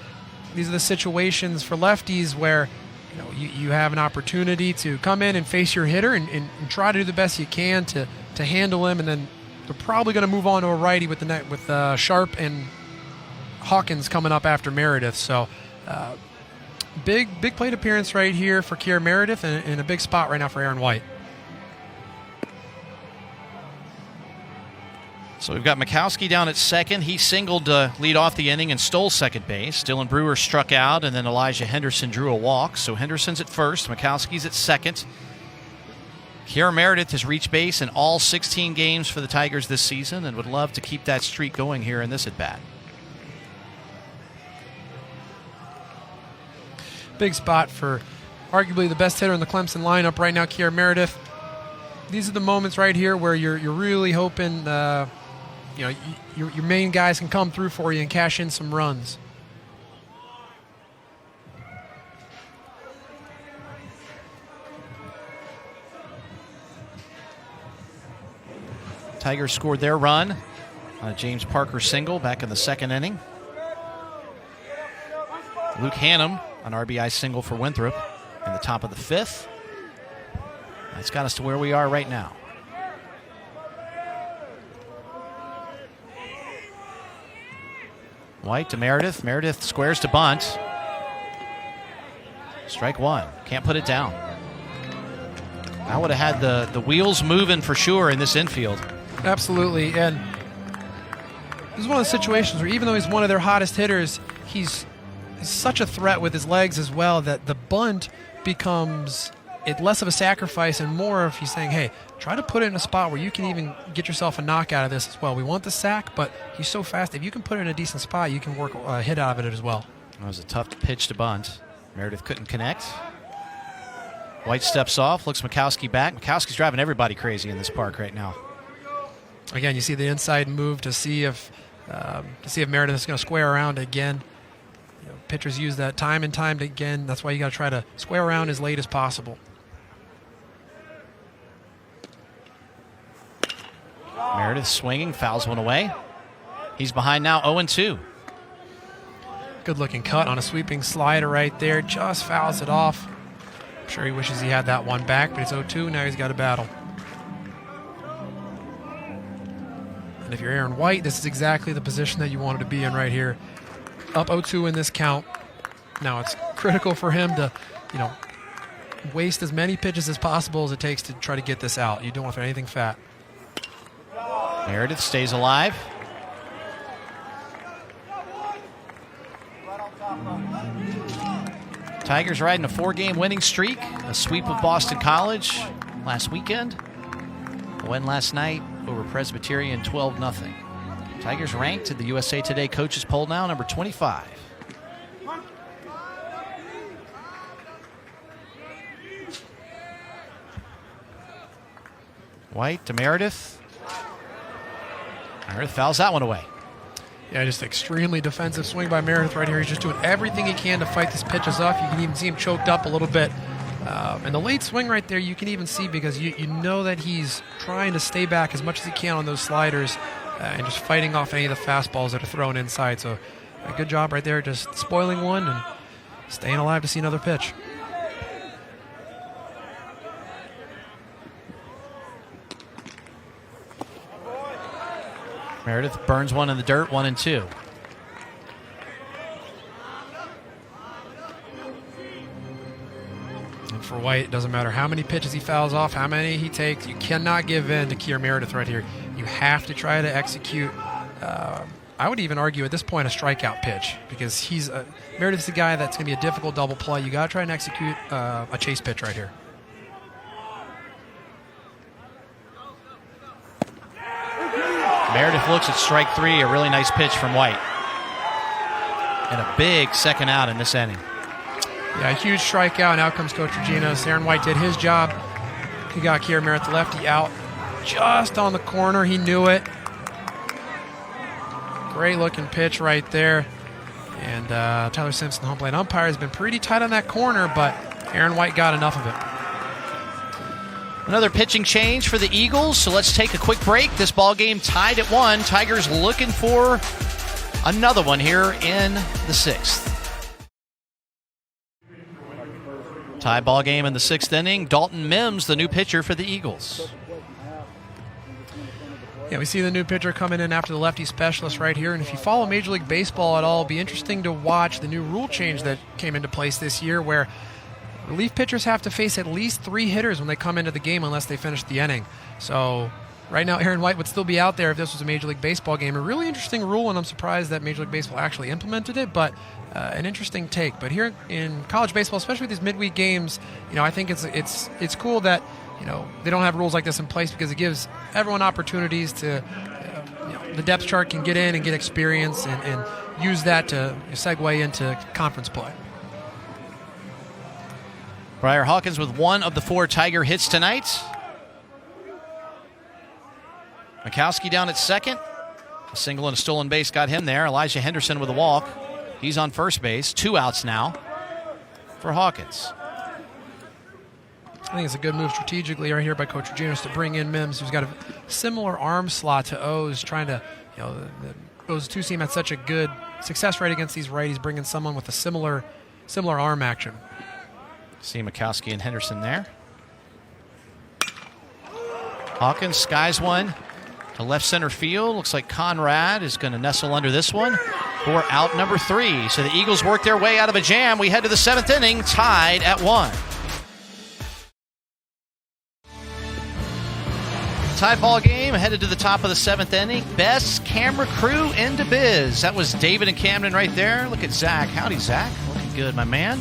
These are the situations for lefties where you have an opportunity to come in and face your hitter and try to do the best you can to handle him, and then they're probably going to move on to a righty with Sharp and Hawkins coming up after Meredith. So big plate appearance right here for Kier Meredith, and a big spot right now for Aaron White. So we've got Mikowski down at second. He singled to lead off the inning and stole second base. Dylan Brewer struck out, and then Elijah Henderson drew a walk. So Henderson's at first. Mikowski's at second. Kier Meredith has reached base in all 16 games for the Tigers this season and would love to keep that streak going here in this at-bat. Big spot for arguably the best hitter in the Clemson lineup right now, Kier Meredith. These are the moments right here where you're really hoping your main guys can come through for you and cash in some runs. Tigers scored their run on a James Parker single back in the second inning. Luke Hannum, an RBI single for Winthrop in the top of the 5th. That's got us to where we are right now. White to Meredith. Meredith squares to bunt. Strike 1. Can't put it down. I would have had the wheels moving for sure in this infield. Absolutely. And this is one of the situations where even though he's one of their hottest hitters, he's such a threat with his legs as well that the bunt becomes less of a sacrifice and more of he's saying, hey, try to put it in a spot where you can even get yourself a knock out of this as well. We want the sack, but he's so fast. If you can put it in a decent spot, you can work a hit out of it as well. That was a tough pitch to bunt. Meredith couldn't connect. White steps off, looks Mikowski back. Mikowski's driving everybody crazy in this park right now. Again, you see the inside move to see if Meredith is going to square around again. Pitchers use that time and time again. That's why you got to try to square around as late as possible. Meredith swinging, fouls one away. He's behind now, 0-2. Good-looking cut on a sweeping slider right there. Just fouls it off. I'm sure he wishes he had that one back, but it's 0-2. Now he's got a battle. And if you're Aaron White, this is exactly the position that you wanted to be in right here. Up 0-2 in this count. Now it's critical for him to, waste as many pitches as possible as it takes to try to get this out. You don't want anything fat. Meredith stays alive. Tigers riding a 4-game winning streak. A sweep of Boston College last weekend. A win last night over Presbyterian 12-0. Tigers ranked in the USA Today coaches poll now, number 25. White to Meredith. Meredith fouls that one away. Yeah, just extremely defensive swing by Meredith right here. He's just doing everything he can to fight these pitches off. You can even see him choked up a little bit. And the late swing right there, you can even see because you know that he's trying to stay back as much as he can on those sliders and just fighting off any of the fastballs that are thrown inside. So a good job right there, just spoiling one and staying alive to see another pitch. Meredith burns one in the dirt, 1-2. And for White, it doesn't matter how many pitches he fouls off, how many he takes. You cannot give in to Kier Meredith right here. You have to try to execute, I would even argue at this point, a strikeout pitch because Meredith's the guy that's going to be a difficult double play. You got to try and execute a chase pitch right here. Meredith looks at strike 3, a really nice pitch from White. And a big second out in this inning. Yeah, a huge strikeout, and out comes Coach Reginos. Aaron White did his job. He got Kier Merritt, the lefty, out just on the corner. He knew it. Great looking pitch right there. And Tyler Simpson, home plate umpire, has been pretty tight on that corner, but Aaron White got enough of it. Another pitching change for the Eagles, so let's take a quick break. This ball game tied at 1. Tigers looking for another one here in the 6th. Tie ball game in the 6th inning. Dalton Mims, the new pitcher for the Eagles. Yeah, we see the new pitcher coming in after the lefty specialist right here. And if you follow Major League Baseball at all, it'll be interesting to watch the new rule change that came into place this year where relief pitchers have to face at least 3 hitters when they come into the game unless they finish the inning. So right now, Aaron White would still be out there if this was a Major League Baseball game. A really interesting rule, and I'm surprised that Major League Baseball actually implemented it, but an interesting take. But here in college baseball, especially these midweek games, I think it's cool that they don't have rules like this in place because it gives everyone opportunities to, the depth chart can get in and get experience and use that to segue into conference play. Briar Hawkins with 1 of the 4 Tiger hits tonight. Mikowski down at second. A single and a stolen base got him there. Elijah Henderson with a walk. He's on first base. 2 outs now for Hawkins. I think it's a good move strategically right here by Coach Reginos to bring in Mims, who's got a similar arm slot to O's, trying to, those two team had such a good success rate against these righties, bringing someone with a similar arm action. See Mikowski and Henderson there. Hawkins skies one to left center field. Looks like Conrad is going to nestle under this one for out number 3. So the Eagles work their way out of a jam. We head to the 7th inning, tied at 1. Tied ball game, headed to the top of the 7th inning. Best camera crew into biz. That was David and Camden right there. Look at Zach. Howdy, Zach. Looking good, my man.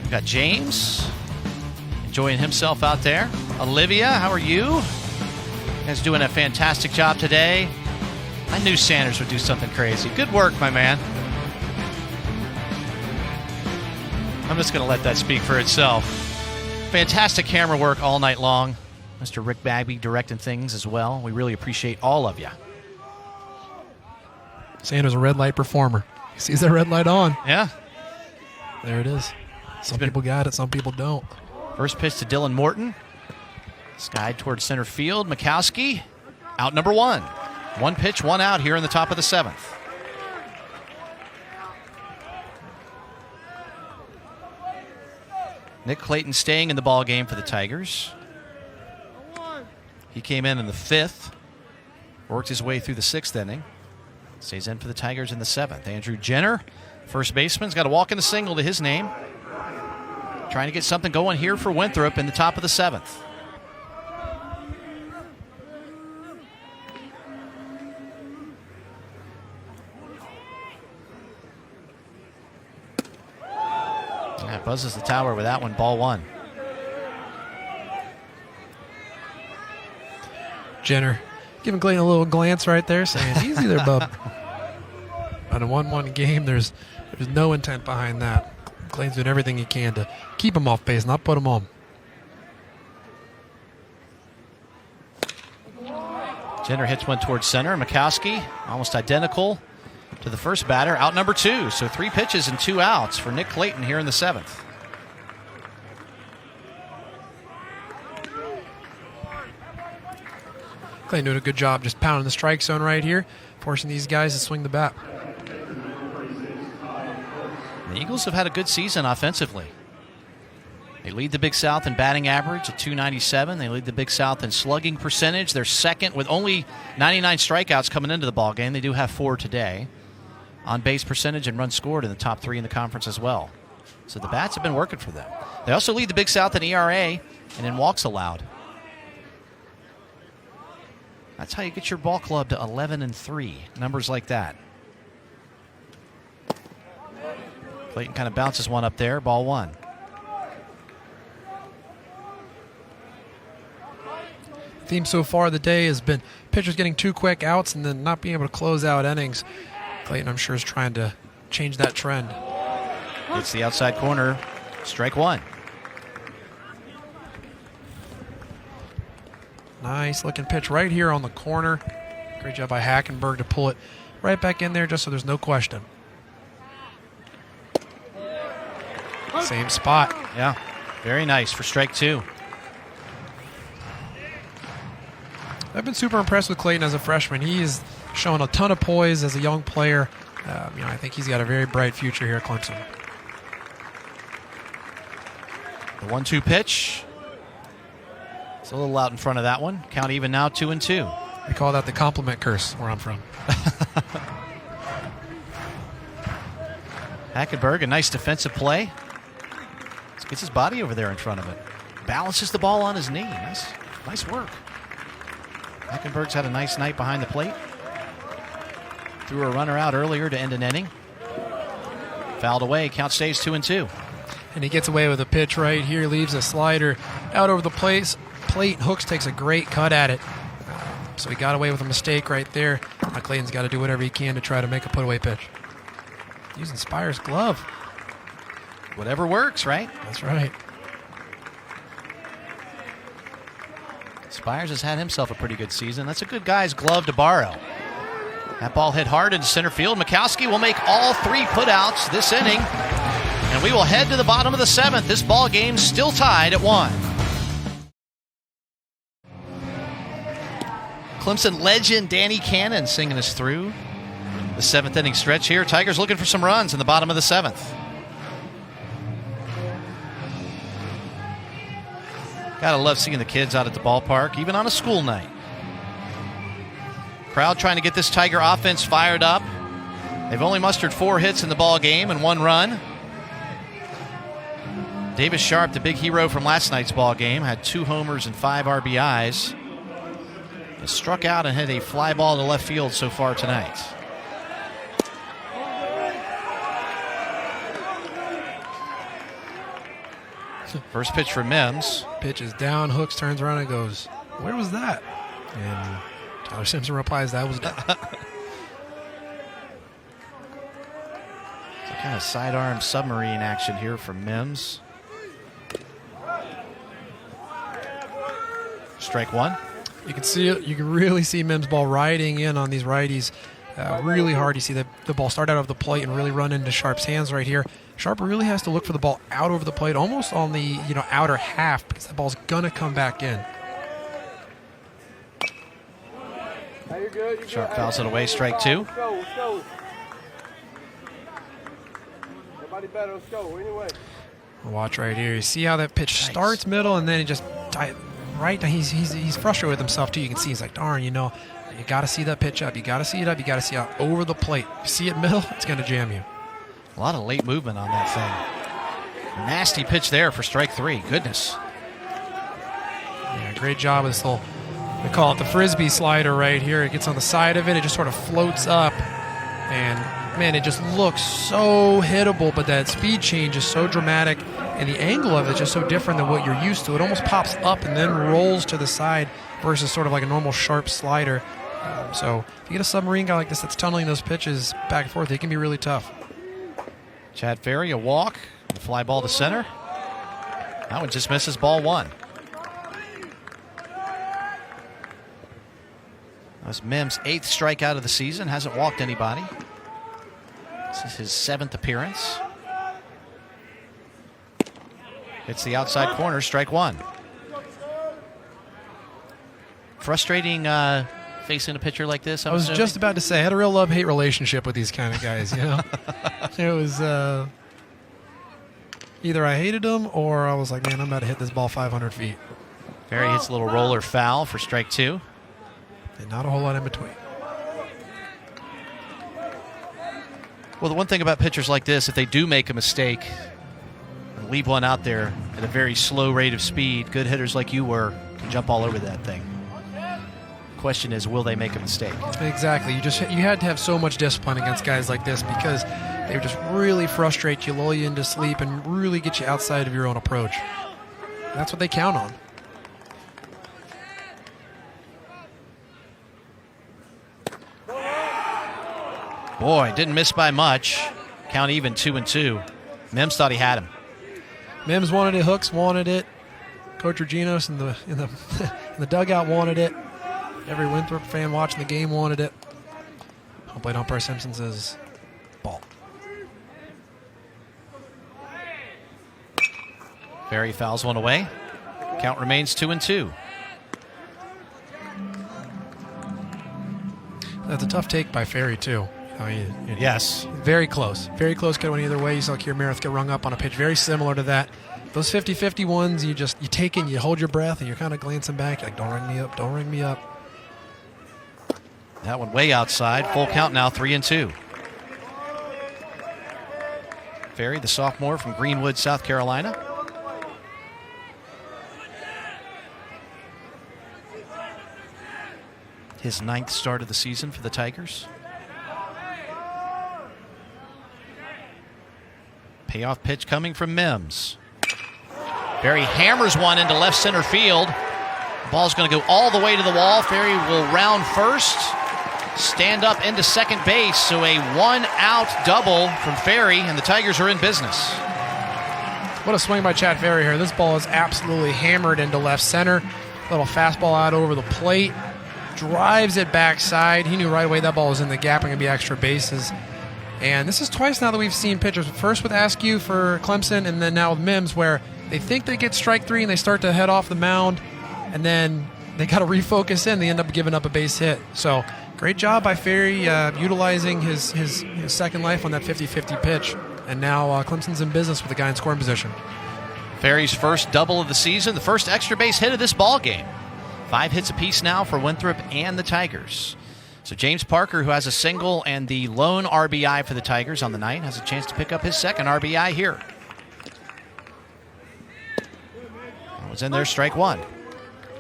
We've got James enjoying himself out there. Olivia, how are you? You guys doing a fantastic job today. I knew Sanders would do something crazy. Good work, my man. I'm just going to let that speak for itself. Fantastic camera work all night long. Mr. Rick Bagby directing things as well. We really appreciate all of you. Sanders a red light performer. He sees that red light on. Yeah. There it is. Some people got it, some people don't. First pitch to Dylan Morton. Skied towards center field. Mikowski, out number 1. 1 pitch, 1 out here in the top of the 7th. Nick Clayton staying in the ball game for the Tigers. He came in the 5th, worked his way through the 6th inning. Stays in for the Tigers in the 7th. Andrew Jenner, first baseman's got a walk in the single to his name. Trying to get something going here for Winthrop in the top of the 7th. Yeah, buzzes the tower with that one, ball 1. Jenner giving Clayton a little glance right there, saying, easy there, bub. On a 1-1 game, there's no intent behind that. Clayton's doing everything he can to keep him off base, not put him on. Jenner hits one towards center. Mikowski, almost identical to the first batter, out number 2. So 3 pitches and 2 outs for Nick Clayton here in the 7th. Clayton doing a good job just pounding the strike zone right here, forcing these guys to swing the bat. The Eagles have had a good season offensively. They lead the Big South in batting average at .297. They lead the Big South in slugging percentage. They're second with only 99 strikeouts coming into the ballgame. They do have 4 today. On base percentage and runs scored in the top 3 in the conference as well. So the bats have been working for them. They also lead the Big South in ERA and in walks allowed. That's how you get your ball club to 11-3. Numbers like that. Clayton kind of bounces one up there. Ball 1. theme so far of the day has been pitchers getting 2 quick outs and then not being able to close out innings. Clayton, I'm sure, is trying to change that trend. It's the outside corner. Strike 1. Nice looking pitch right here on the corner. Great job by Hackenberg to pull it right back in there just so there's no question. Same spot. Yeah, very nice for strike 2. I've been super impressed with Clayton as a freshman. He has shown a ton of poise as a young player. I think he's got a very bright future here at Clemson. The 1-2 pitch. It's a little out in front of that one. Count even now, 2-2. We call that the compliment curse where I'm from. Hackenberg, a nice defensive play. Gets his body over there in front of it. Balances the ball on his knee. Nice work. Hackenberg's had a nice night behind the plate. Threw a runner out earlier to end an inning. Fouled away. Count stays 2-2. And he gets away with a pitch right here. Leaves a slider out over the plate. Hooks takes a great cut at it. So he got away with a mistake right there. Now Clayton's got to do whatever he can to try to make a put-away pitch. Using Spire's glove. Whatever works, right? That's right. Spires has had himself a pretty good season. That's a good guy's glove to borrow. That ball hit hard into center field. Mikowski will make all 3 putouts this inning. And we will head to the bottom of the 7th. This ball game still tied at 1. Clemson legend Danny Cannon singing us through the 7th inning stretch here. Tigers looking for some runs in the bottom of the 7th. Gotta love seeing the kids out at the ballpark, even on a school night. Crowd trying to get this Tiger offense fired up. They've only mustered 4 hits in the ball game and 1 run. Davis Sharp, the big hero from last night's ball game, had 2 homers and 5 RBIs. He struck out and hit a fly ball to left field so far tonight. First pitch for Mims. Pitch is down. Hooks turns around and goes, "Where was that?" And Tyler Simpson replies, "That was down." Some kind of sidearm submarine action here from Mims. Strike 1. You can see it. You can really see Mims' ball riding in on these righties really hard. You see the ball start out of the plate and really run into Sharp's hands right here. Sharp really has to look for the ball out over the plate, almost on the outer half, because that ball's gonna come back in. Sharp fouls it away. Strike 2. Let's go. Nobody better. Let's go. Anyway. Watch right here. You see how that pitch starts middle, and then he just right. He's frustrated with himself too. You can see he's like, darn, you got to see that pitch up. You got to see it up. You got to see it over the plate. You see it middle, it's going to jam you. A lot of late movement on that thing. Nasty pitch there for strike 3. Goodness. Yeah, great job with this little, we call it the Frisbee slider right here. It gets on the side of it. It just sort of floats up. And, man, it just looks so hittable, but that speed change is so dramatic, and the angle of it is just so different than what you're used to. It almost pops up and then rolls to the side versus sort of like a normal sharp slider. So if you get a submarine guy like this that's tunneling those pitches back and forth, it can be really tough. Chad Ferry, a walk, a fly ball to center. That one just misses, ball 1. That's Mims' 8th strikeout of the season. Hasn't walked anybody. This is his 7th appearance. It's the outside corner, strike 1. Frustrating facing a pitcher like this. I was just about to say, I had a real love-hate relationship with these kind of guys, It was either I hated them or I was like, man, I'm about to hit this ball 500 feet. Ferry hits a little roller foul for strike 2. And not a whole lot in between. Well, the one thing about pitchers like this, if they do make a mistake and leave one out there at a very slow rate of speed, good hitters like you were can jump all over that thing. Question is, will they make a mistake? Exactly. You had to have so much discipline against guys like this because they would just really frustrate you, lull you into sleep, and really get you outside of your own approach. That's what they count on. Boy, didn't miss by much. Count even 2-2. Mims thought he had him. Mims wanted it. Hooks wanted it. Coach Reginos in the in the dugout wanted it. Every Winthrop fan watching the game wanted it. Home plate umpire Simpson says, ball. Ferry fouls one away. Count remains 2-2. That's a tough take by Ferry, too. I mean, Yes. very close. Very close. Could have went either way. You saw Kier Meredith get rung up on a pitch very similar to that. Those 50-50 ones, you take it, you hold your breath, and you're kind of glancing back. You're like, don't ring me up, don't ring me up. That one way outside. Full count now, 3-2. Ferry, the sophomore from Greenwood, South Carolina. His 9th start of the season for the Tigers. Payoff pitch coming from Mims. Ferry hammers one into left center field. The ball's going to go all the way to the wall. Ferry will round first, stand up into second base. So a 1-out double from Ferry, and the Tigers are in business. What a swing by Chad Ferry here. This ball is absolutely hammered into left center. Little fastball out over the plate. Drives it backside. He knew right away that ball was in the gap and going to be extra bases. And this is twice now that we've seen pitchers, first with Askew for Clemson and then now with Mims, where they think they get strike three and they start to head off the mound, and then they got to refocus in. They end up giving up a base hit. So great job by Ferry utilizing his second life on that 50-50 pitch. And now Clemson's in business with a guy in scoring position. Ferry's first double of the season, the first extra base hit of this ball game. 5 hits apiece now for Winthrop and the Tigers. So James Parker, who has a single and the lone RBI for the Tigers on the night, has a chance to pick up his second RBI here. That was in there, strike one.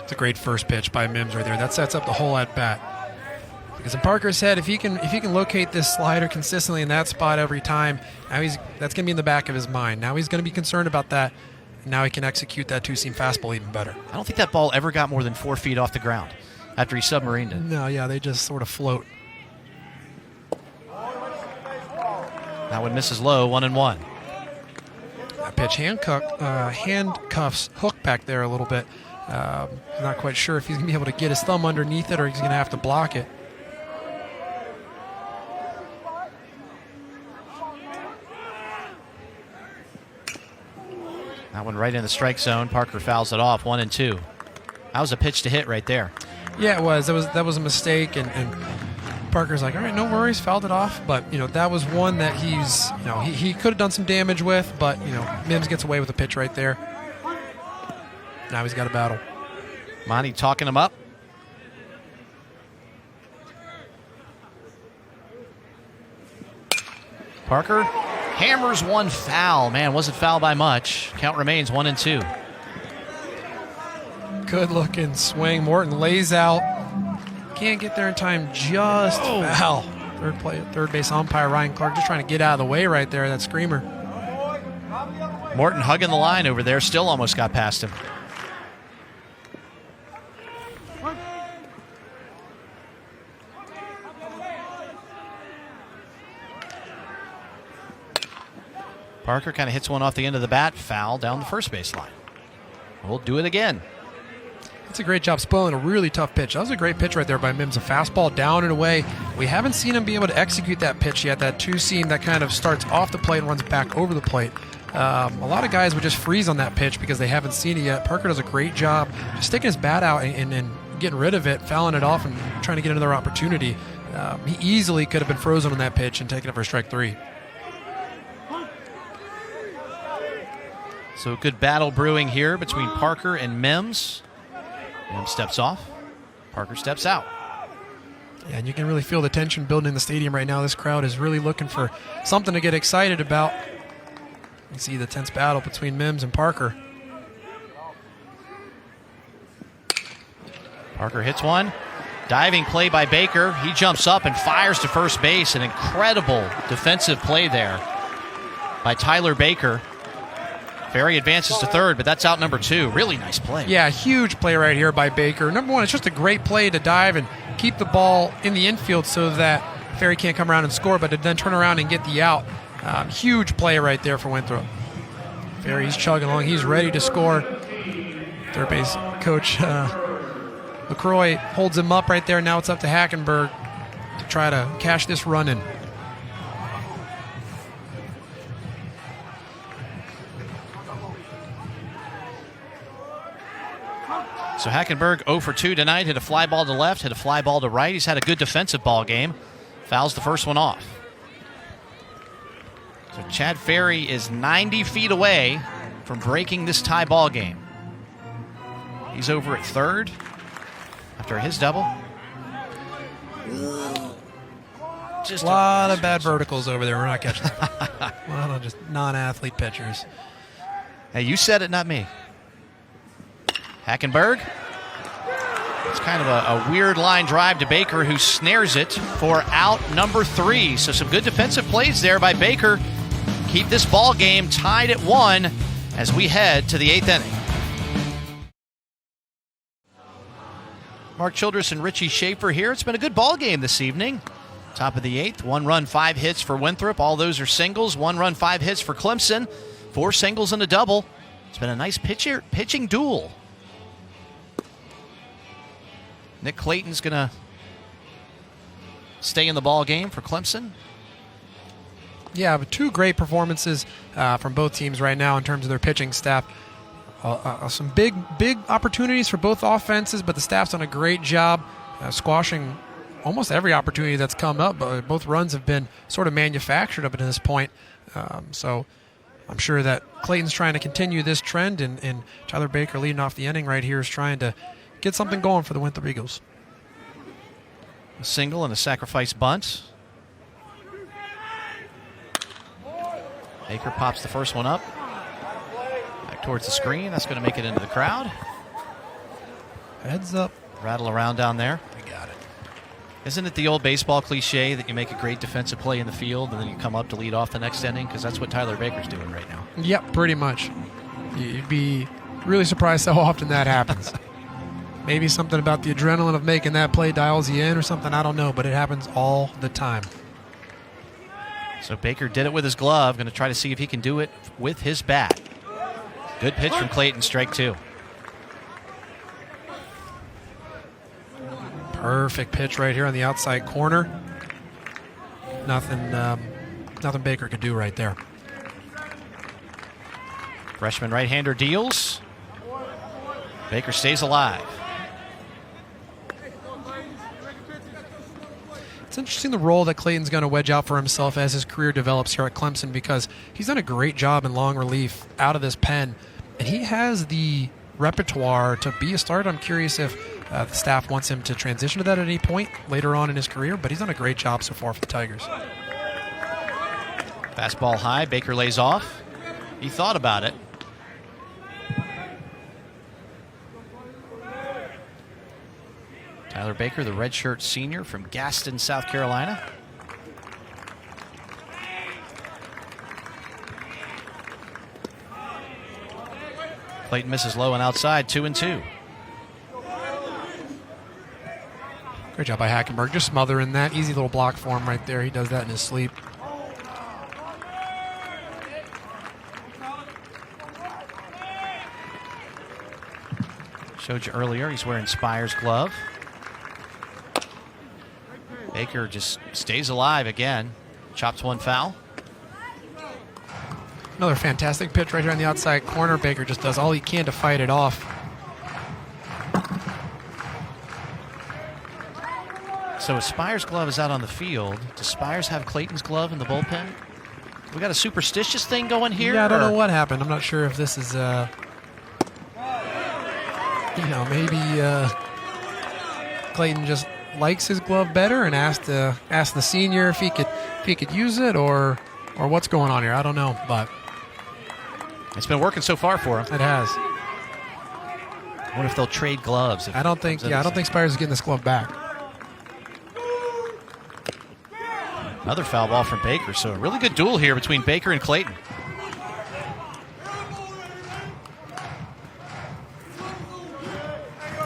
It's a great first pitch by Mims right there. That sets up the whole at bat. Because in Parker's head, if he can locate this slider consistently in that spot every time, now that's going to be in the back of his mind. Now he's going to be concerned about that. Now he can execute that two-seam fastball even better. I don't think that ball ever got more than 4 feet off the ground after he submarined it. No, yeah, they just sort of float. That one misses low, 1-1. That pitch handcuffs Hook back there a little bit. Not quite sure if he's going to be able to get his thumb underneath it or he's going to have to block it. That one right in the strike zone. Parker fouls it off, 1-2. That was a pitch to hit right there. Yeah, it was. That was a mistake, and Parker's like, all right, no worries, fouled it off. But that was one that he could have done some damage with, but Mims gets away with a pitch right there. Now he's got a battle. Monty talking him up. Parker hammers one foul. Man, wasn't foul by much. Count remains 1-2. Good looking swing. Morton lays out. Can't get there in time. Just foul. Third base umpire Ryan Clark just trying to get out of the way right there. That screamer. Morton hugging the line over there. Still almost got past him. Parker kind of hits one off the end of the bat. Foul down the first base line. We'll do it again. That's a great job spoiling a really tough pitch. That was a great pitch right there by Mims. A fastball down and away. We haven't seen him be able to execute that pitch yet. That two-seam that kind of starts off the plate and runs back over the plate. A lot of guys would just freeze on that pitch because they haven't seen it yet. Parker does a great job just sticking his bat out and getting rid of it, fouling it off, and trying to get another opportunity. He easily could have been frozen on that pitch and taken it for strike three. So good battle brewing here between Parker and Mims. Mims steps off. Parker steps out. Yeah, and you can really feel the tension building in the stadium right now. This crowd is really looking for something to get excited about. You see the tense battle between Mims and Parker. Parker hits one. Diving play by Baker. He jumps up and fires to first base. An incredible defensive play there by Tyler Baker. Ferry advances to third, but that's out number 2. Really nice play. Yeah, huge play right here by Baker. Number one, it's just a great play to dive and keep the ball in the infield so that Ferry can't come around and score, but to then turn around and get the out. Huge play right there for Winthrop. Ferry's chugging along. He's ready to score. Third base coach LaCroix holds him up right there. Now it's up to Hackenberg to try to cash this run in. So Hackenberg 0 for 2 tonight. Hit a fly ball to left, hit a fly ball to right. He's had a good defensive ball game. Fouls the first one off. So Chad Ferry is 90 feet away from breaking this tie ball game. He's over at third after his double. Just a lot of bad verticals over there. We're not catching them. A lot of just non-athlete pitchers. Hey, you said it, not me. Hackenberg. It's kind of a weird line drive to Baker, who snares it for out number 3. So some good defensive plays there by Baker. Keep this ball game tied at 1 as we head to the 8th inning. Mark Childress and Richie Schaefer here. It's been a good ball game this evening. Top of the 8th, 1 run, 5 hits for Winthrop. All those are singles. 1 run, 5 hits for Clemson. 4 singles and a double. It's been a nice pitching duel. Nick Clayton's going to stay in the ball game for Clemson. Yeah, but 2 great performances from both teams right now in terms of their pitching staff. Some big opportunities for both offenses, but the staff's done a great job squashing almost every opportunity that's come up. But both runs have been sort of manufactured up to this point. So I'm sure that Clayton's trying to continue this trend, and Tyler Baker leading off the inning right here is trying to get something going for the Winthrop Eagles. A single and a sacrifice bunt. Baker pops the first one up. Back towards the screen. That's going to make it into the crowd. Heads up. Rattle around down there. We got it. Isn't it the old baseball cliche that you make a great defensive play in the field and then you come up to lead off the next inning? Because that's what Tyler Baker's doing right now. Yep, pretty much. You'd be really surprised how often that happens. Maybe something about the adrenaline of making that play dials you in or something. I don't know, but it happens all the time. So Baker did it with his glove. Going to try to see if he can do it with his bat. Good pitch from Clayton, strike 2. Perfect pitch right here on the outside corner. Nothing Baker could do right there. Freshman right-hander deals. Baker stays alive. It's interesting the role that Clayton's going to wedge out for himself as his career develops here at Clemson, because he's done a great job in long relief out of this pen, and he has the repertoire to be a starter. I'm curious if the staff wants him to transition to that at any point later on in his career, but he's done a great job so far for the Tigers. Fastball high, Baker lays off. He thought about it. Tyler Baker, the redshirt senior from Gaston, South Carolina. Clayton misses low and outside, 2-2. Great job by Hackenberg, just smothering that. Easy little block for him right there. He does that in his sleep. Showed you earlier, he's wearing Spire's glove. Baker just stays alive again. Chops one foul. Another fantastic pitch right here on the outside corner. Baker just does all he can to fight it off. So if Spire's glove is out on the field, does Spires have Clayton's glove in the bullpen? We got a superstitious thing going here? Yeah, I don't know what happened. I'm not sure if this is, maybe Clayton just likes his glove better and asked the senior if he could use it, or what's going on here. I don't know, but it's been working so far for him. It has. I wonder if they'll trade gloves. I don't think Spires is getting this glove back. Another foul ball from Baker. So a really good duel here between Baker and Clayton.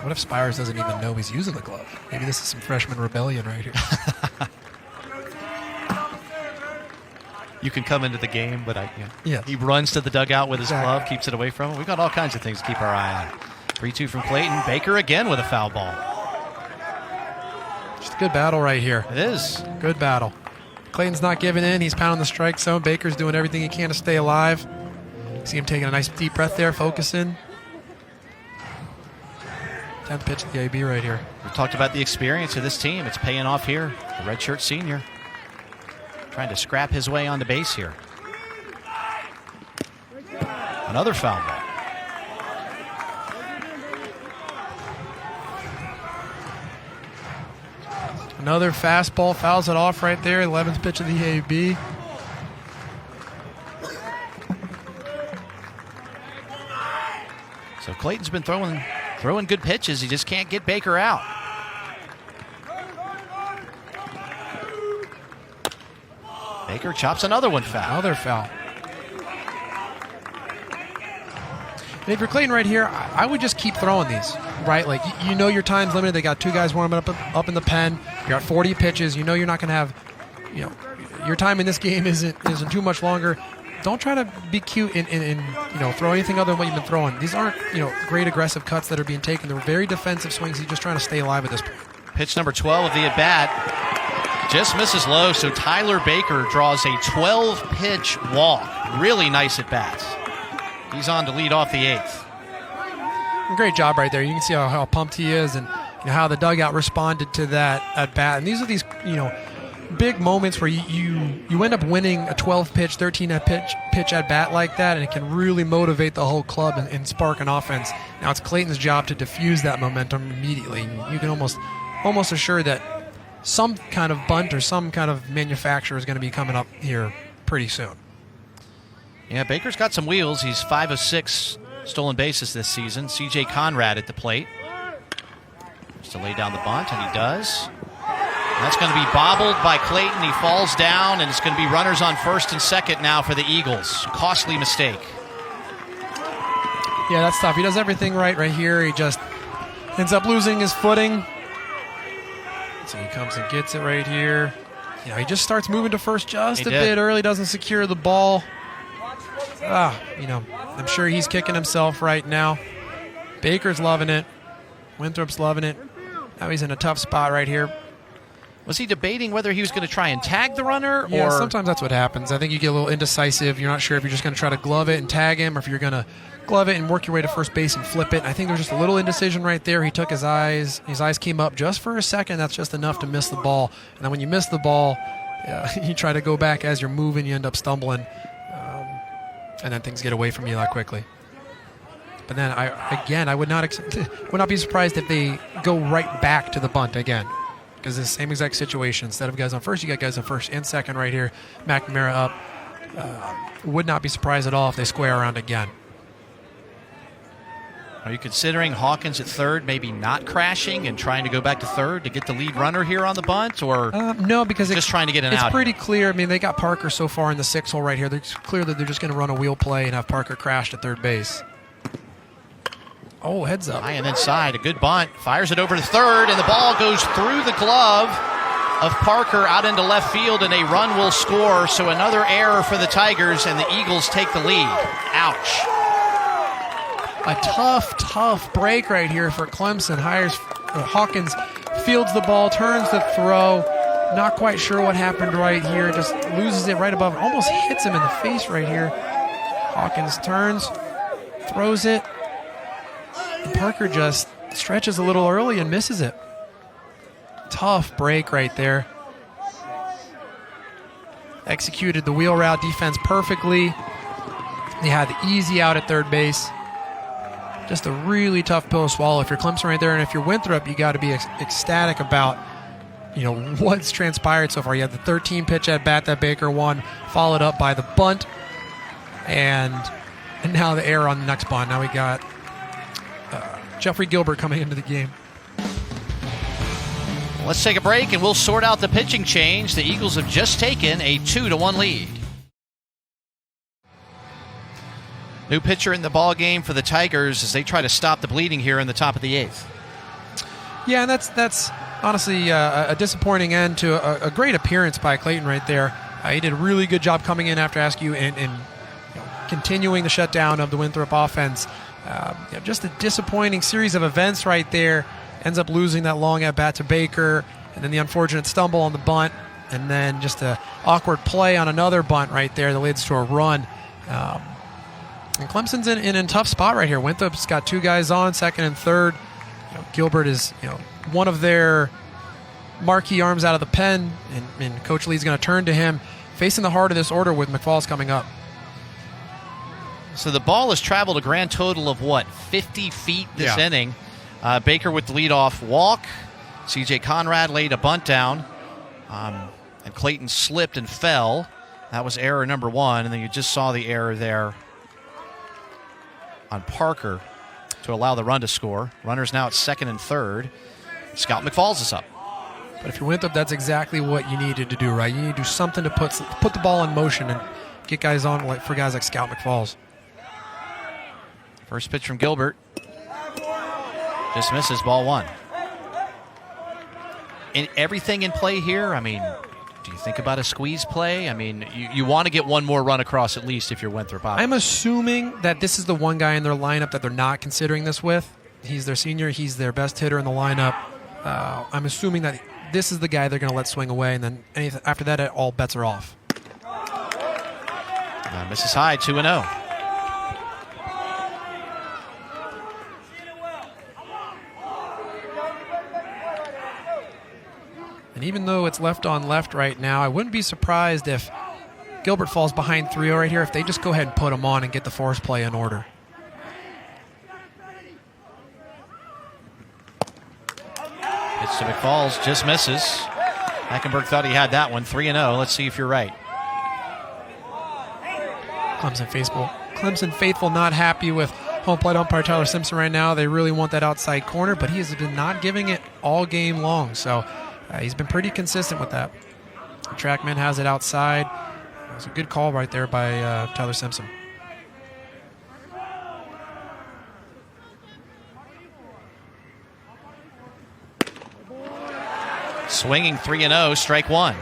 What if Spires doesn't even know he's using the glove? Maybe this is some freshman rebellion right here. you can come into the game, but Yes. he runs to the dugout with his Exactly. glove, keeps it away from him. We've got all kinds of things to keep our eye on. 3-2 from Clayton. Baker again with a foul ball. Just a good battle right here. It is. Good battle. Clayton's not giving in. He's pounding the strike zone. Baker's doing everything he can to stay alive. See him taking a nice deep breath there, focusing. 10th pitch of the AB right here. We talked about the experience of this team. It's paying off here. The redshirt senior trying to scrap his way onto base here. Another foul ball. Another fastball, fouls it off right there. 11th pitch of the AB. So Clayton's been throwing good pitches. He just can't get Baker out. Baker chops another one foul. Another foul. And if you're Clayton right here, I would just keep throwing these, right? Like, you know your time's limited. They got 2 guys warming up in the pen. You're at 40 pitches. You know you're not going to have, your time in this game isn't too much longer. Don't try to be cute and throw anything other than what you've been throwing. These aren't, great aggressive cuts that are being taken. They're very defensive swings. He's just trying to stay alive at this point. Pitch number 12 of the at-bat just misses low, so Tyler Baker draws a 12-pitch walk. Really nice at-bats. He's on to lead off the 8th. Great job right there. You can see how pumped he is and how the dugout responded to that at-bat. And these are these, big moments where you end up winning a 12-pitch, 13-pitch at-bat like that, and it can really motivate the whole club and spark an offense. Now it's Clayton's job to diffuse that momentum immediately. You can almost assure that some kind of bunt or some kind of manufacturer is going to be coming up here pretty soon. Yeah, Baker's got some wheels. He's 5 of 6 stolen bases this season. C.J. Conrad at the plate. Just to lay down the bunt, and he does. That's going to be bobbled by Clayton. He falls down, and it's going to be runners on first and second now for the Eagles. Costly mistake. Yeah, that's tough. He does everything right here. He just ends up losing his footing. So he comes and gets it right here. He just starts moving to first just a bit early, doesn't secure the ball. I'm sure he's kicking himself right now. Baker's loving it. Winthrop's loving it. Now he's in a tough spot right here. Was he debating whether he was going to try and tag the runner? Yeah, sometimes that's what happens. I think you get a little indecisive. You're not sure if you're just going to try to glove it and tag him or if you're going to glove it and work your way to first base and flip it. I think there's just a little indecision right there. He took his eyes. His eyes came up just for a second. That's just enough to miss the ball. And then when you miss the ball, you try to go back as you're moving. You end up stumbling. And then things get away from you that quickly. But then, I would not be surprised if they go right back to the bunt again. Because it's the same exact situation. Instead of guys on first, you got guys on first and second right here. McNamara up. Would not be surprised at all if they square around again. Are you considering Hawkins at third maybe not crashing and trying to go back to third to get the lead runner here on the bunt? Or no, because just trying to get an out? It's pretty clear. I mean, they got Parker so far in the 6 hole right here. It's clear that they're just going to run a wheel play and have Parker crash to third base. Oh, heads up. High and inside, a good bunt. Fires it over to third, and the ball goes through the glove of Parker out into left field, and a run will score. So another error for the Tigers, and the Eagles take the lead. Ouch. A tough break right here for Clemson. Hawkins fields the ball, turns the throw. Not quite sure what happened right here. Just loses it right above. Almost hits him in the face right here. Hawkins turns, throws it. And Parker just stretches a little early and misses it. Tough break right there. Executed the wheel route defense perfectly. They had the easy out at third base. Just a really tough pill to swallow if you're Clemson right there. And if you're Winthrop, you got to be ecstatic about what's transpired so far. You had the 13-pitch at bat that Baker won, followed up by the bunt, and now the error on the next bunt. Now we got Jeffrey Gilbert coming into the game. Let's take a break, and we'll sort out the pitching change. The Eagles have just taken a 2-1 lead. New pitcher in the ball game for the Tigers as they try to stop the bleeding here in the top of the 8th. Yeah, and that's honestly a disappointing end to a great appearance by Clayton right there. He did a really good job coming in after Askew and continuing the shutdown of the Winthrop offense. Just a disappointing series of events right there. Ends up losing that long at bat to Baker, and then the unfortunate stumble on the bunt, and then just an awkward play on another bunt right there that leads to a run. And Clemson's in a tough spot right here. Winthrop's got 2 guys on, second and third. Gilbert is one of their marquee arms out of the pen, and Coach Lee's going to turn to him, facing the heart of this order with McFalls coming up. So the ball has traveled a grand total of 50 feet this inning. Baker with the leadoff walk. C.J. Conrad laid a bunt down, and Clayton slipped and fell. That was error number 1, and then you just saw the error there on Parker to allow the run to score. Runners now at second and third. Scout McFalls is up. But if you're Winthrop, that's exactly what you needed to do, right? You need to do something to put the ball in motion and get guys on for guys like Scout McFalls. First pitch from Gilbert. Just misses, ball 1. And everything in play here, I mean, do you think about a squeeze play? I mean, you want to get one more run across at least if you're Winthrop. I'm assuming that this is the one guy in their lineup that they're not considering this with. He's their senior. He's their best hitter in the lineup. I'm assuming that this is the guy they're going to let swing away, and then after that, all bets are off. Misses high, 2-0. And even though it's left on left right now, I wouldn't be surprised if Gilbert falls behind 3-0 right here if they just go ahead and put him on and get the force play in order. Pitch to McFalls, just misses. Hackenberg thought he had that one, 3-0. Let's see if you're right. Clemson faithful not happy with home plate umpire Tyler Simpson right now. They really want that outside corner, but he has been not giving it all game long. So he's been pretty consistent with that. The TrackMan has it outside. It was a good call right there by Tyler Simpson. Swinging 3-0, strike 1.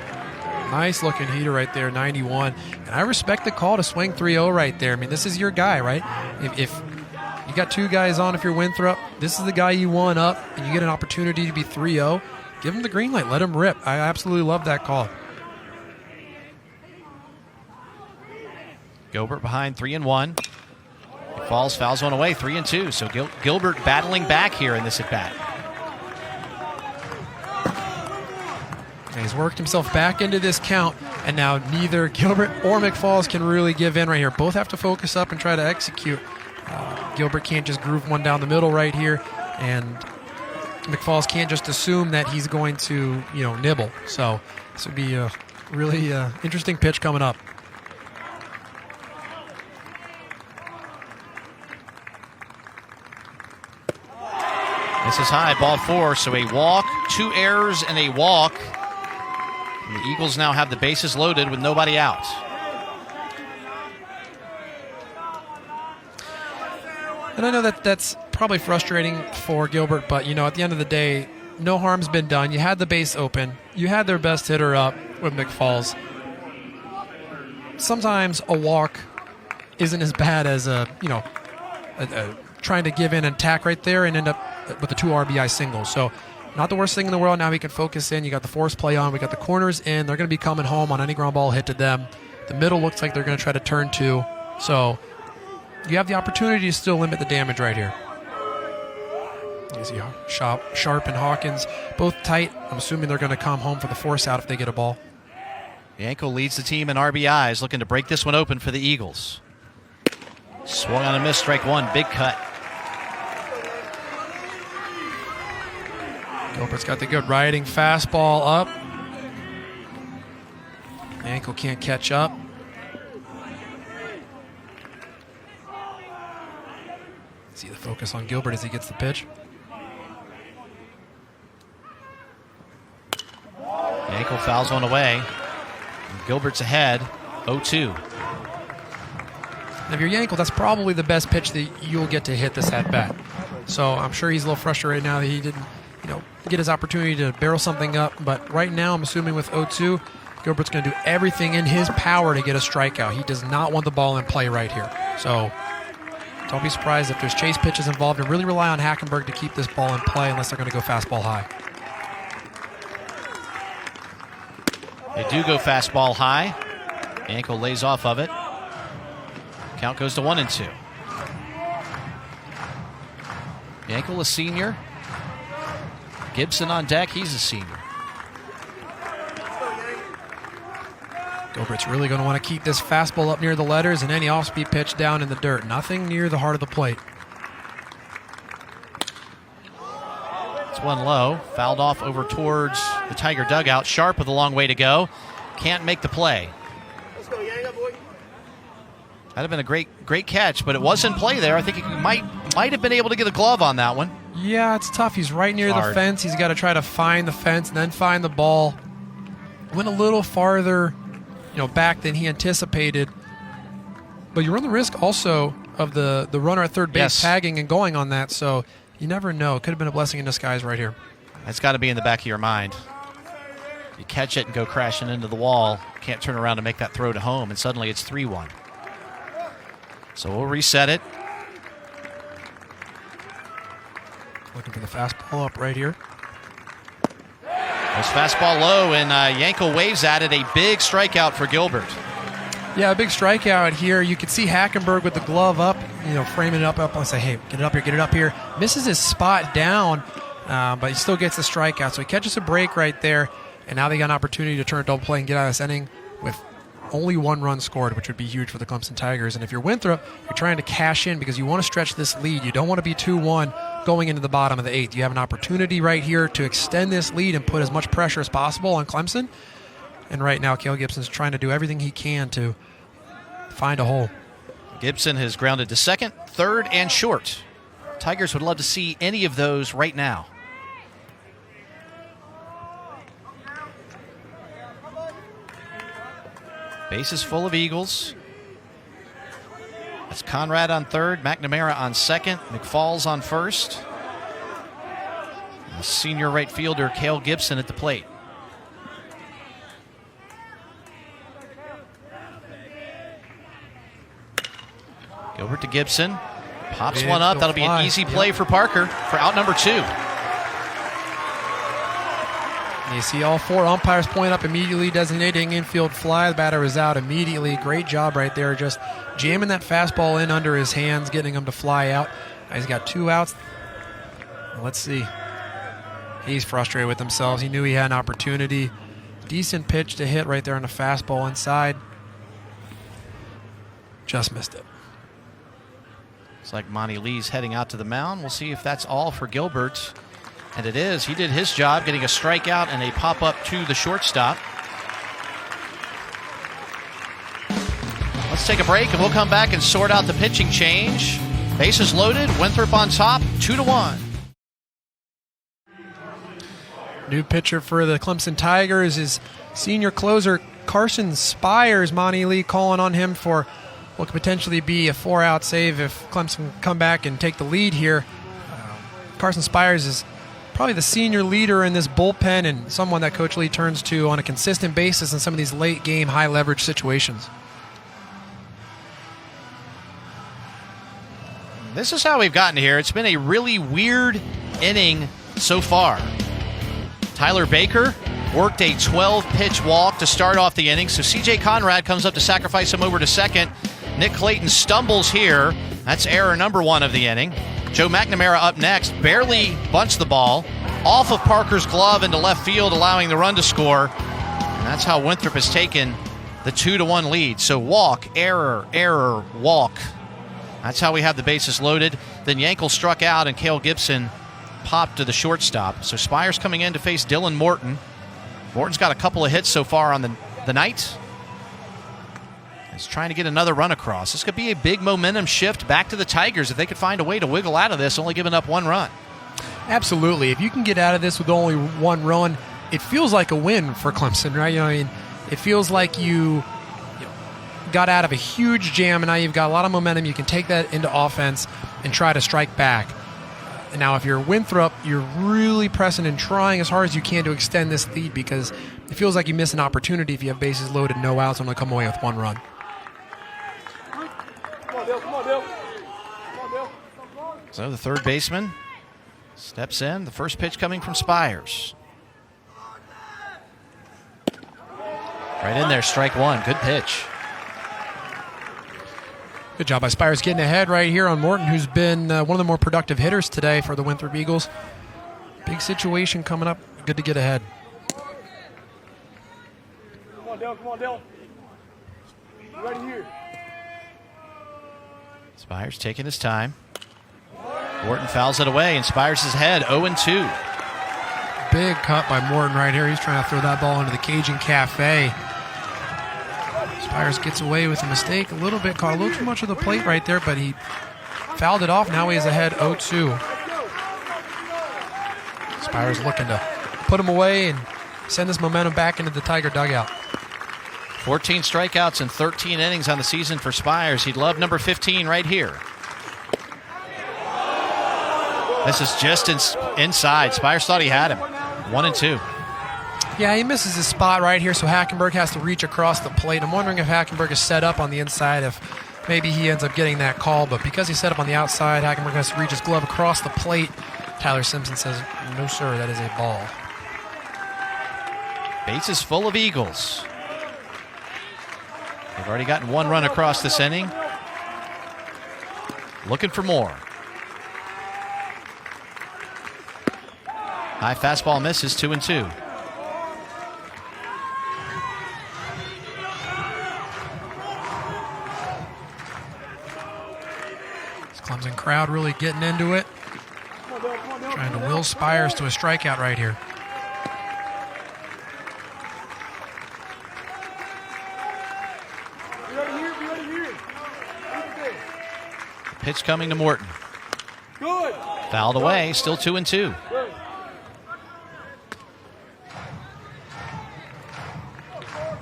Nice looking heater right there, 91. And I respect the call to swing 3-0 right there. I mean, this is your guy, right? If you got 2 guys on, if you're Winthrop, this is the guy you want up, and you get an opportunity to be 3-0. Give him the green light. Let him rip. I absolutely love that call. Gilbert behind 3-1. McFalls fouls one away, 3-2. So Gilbert battling back here in this at-bat. And he's worked himself back into this count, and now neither Gilbert or McFalls can really give in right here. Both have to focus up and try to execute. Gilbert can't just groove one down the middle right here, and McFalls can't just assume that he's going to, nibble. So this would be a really interesting pitch coming up. This is high, ball 4. So a walk, 2 errors, and a walk. And the Eagles now have the bases loaded with nobody out. And I know that's probably frustrating for Gilbert, but, at the end of the day, no harm's been done. You had the base open. You had their best hitter up with McFalls. Sometimes a walk isn't as bad as trying to give in and tack right there and end up with a 2 RBI single. So not the worst thing in the world. Now we can focus in. You got the force play on. We got the corners in. They're going to be coming home on any ground ball hit to them. The middle looks like they're going to try to turn 2. So you have the opportunity to still limit the damage right here. You see Sharp and Hawkins both tight. I'm assuming they're going to come home for the force out if they get a ball. Yankel leads the team in RBIs, looking to break this one open for the Eagles. Swung on a miss, strike 1, big cut. Gilbert's got the good riding fastball up. Yankel can't catch up. See the focus on Gilbert as he gets the pitch. Yankel fouls one away. Gilbert's ahead, 0-2. Now, if you're Yankel, that's probably the best pitch that you'll get to hit this at-bat. So I'm sure he's a little frustrated now that he didn't, get his opportunity to barrel something up. But right now, I'm assuming with 0-2, going Gilbert's going to do everything in his power to get a strikeout. He does not want the ball in play right here. So don't be surprised if there's chase pitches involved, and really rely on Hackenberg to keep this ball in play unless they're going to go fastball high. They do go fastball high. Yankel lays off of it. Count goes to 1-2. Yankel, a senior. Gibson on deck. He's a senior. Gilbert's really going to want to keep this fastball up near the letters and any off-speed pitch down in the dirt. Nothing near the heart of the plate. It's one low. Fouled off over towards the Tiger dugout. Sharp with a long way to go. Can't make the play. Let's go, Yang, boy. That'd have been a great catch, but it was in play there. I think he might have been able to get a glove on that one. Yeah, it's tough. He's right near the fence. He's got to try to find the fence and then find the ball. Went a little farther, back than he anticipated. But you run the risk also of the runner at third base tagging and going on that, so you never know. Could have been a blessing in disguise right here. That's got to be in the back of your mind. You catch it and go crashing into the wall. Can't turn around and make that throw to home, and suddenly it's 3-1. So we'll reset it. Looking for the fastball up right here. Goes fastball low, and Yankel waves at it. A big strikeout for Gilbert. Yeah, a big strikeout here. You can see Hackenberg with the glove up, framing it up. I say, hey, get it up here. Misses his spot down, but he still gets the strikeout. So he catches a break right there, and now they got an opportunity to turn a double play and get out of this inning with only 1 run scored, which would be huge for the Clemson Tigers. And if you're Winthrop, you're trying to cash in because you want to stretch this lead. You don't want to be 2-1 going into the bottom of the 8th. You have an opportunity right here to extend this lead and put as much pressure as possible on Clemson. And right now, Cale Gibson's trying to do everything he can to find a hole. Gibson has grounded to second, third, and short. Tigers would love to see any of those right now. Bases full of Eagles. That's Conrad on third, McNamara on second, McFalls on first. And the senior right fielder, Cale Gibson, at the plate. Gilbert to Gibson. Pops one up. That'll be an easy play for Parker for out number 2. You see all 4 umpires point up immediately, designating infield fly. The batter is out immediately. Great job right there, just jamming that fastball in under his hands, getting him to fly out. He's got 2 outs. Let's see. He's frustrated with himself. He knew he had an opportunity. Decent pitch to hit right there on the fastball inside. Just missed it. Looks like Monty Lee's heading out to the mound. We'll see if that's all for Gilbert. And it is. He did his job, getting a strikeout and a pop-up to the shortstop. Let's take a break, and we'll come back and sort out the pitching change. Bases loaded. Winthrop on top, 2-1. New pitcher for the Clemson Tigers is senior closer Carson Spires. Monty Lee calling on him for what could potentially be a 4-out save if Clemson come back and take the lead here. Carson Spires is probably the senior leader in this bullpen and someone that Coach Lee turns to on a consistent basis in some of these late-game, high-leverage situations. This is how we've gotten here. It's been a really weird inning so far. Tyler Baker worked a 12-pitch walk to start off the inning, so C.J. Conrad comes up to sacrifice him over to second. Nick Clayton stumbles here. That's error number 1 of the inning. Joe McNamara up next, barely bunched the ball off of Parker's glove into left field, allowing the run to score. And that's how Winthrop has taken the 2-1 lead. So walk, error, error, walk. That's how we have the bases loaded. Then Yankel struck out and Cale Gibson popped to the shortstop. So Spires coming in to face Dylan Morton. Morton's got a couple of hits so far on the night. He's trying to get another run across. This could be a big momentum shift back to the Tigers if they could find a way to wiggle out of this, only giving up 1 run. Absolutely. If you can get out of this with only 1 run, it feels like a win for Clemson, right? It feels like you got out of a huge jam, and now you've got a lot of momentum. You can take that into offense and try to strike back. Now, if you're Winthrop, you're really pressing and trying as hard as you can to extend this lead because it feels like you miss an opportunity if you have bases loaded, no outs, and only come away with 1 run. So the third baseman steps in. The first pitch coming from Spires. Right in there, strike 1. Good pitch. Good job by Spires getting ahead right here on Morton, who's been one of the more productive hitters today for the Winthrop Eagles. Big situation coming up. Good to get ahead. Come on, Dale. Right here. Spires taking his time. Morton fouls it away, and Spires is ahead, 0-2. Big cut by Morton right here. He's trying to throw that ball into the Cajun Cafe. Spires gets away with a mistake. A little bit, caught a little too much of the plate right there, but he fouled it off. Now he's ahead 0-2. Spires looking to put him away and send this momentum back into the Tiger dugout. 14 strikeouts and 13 innings on the season for Spires. He'd love number 15 right here. This is just inside. Spires thought he had him. 1-2. Yeah, he misses his spot right here, so Hackenberg has to reach across the plate. I'm wondering if Hackenberg is set up on the inside, if maybe he ends up getting that call. But because he's set up on the outside, Hackenberg has to reach his glove across the plate. Tyler Simpson says, no, sir, that is a ball. Bases full of Eagles. They've already gotten 1 run across this inning. Looking for more. High fastball misses, 2-2. This Clemson crowd really getting into it. Trying to will Spires to a strikeout right here. Pitch coming to Morton. Good. Fouled away, still 2-2.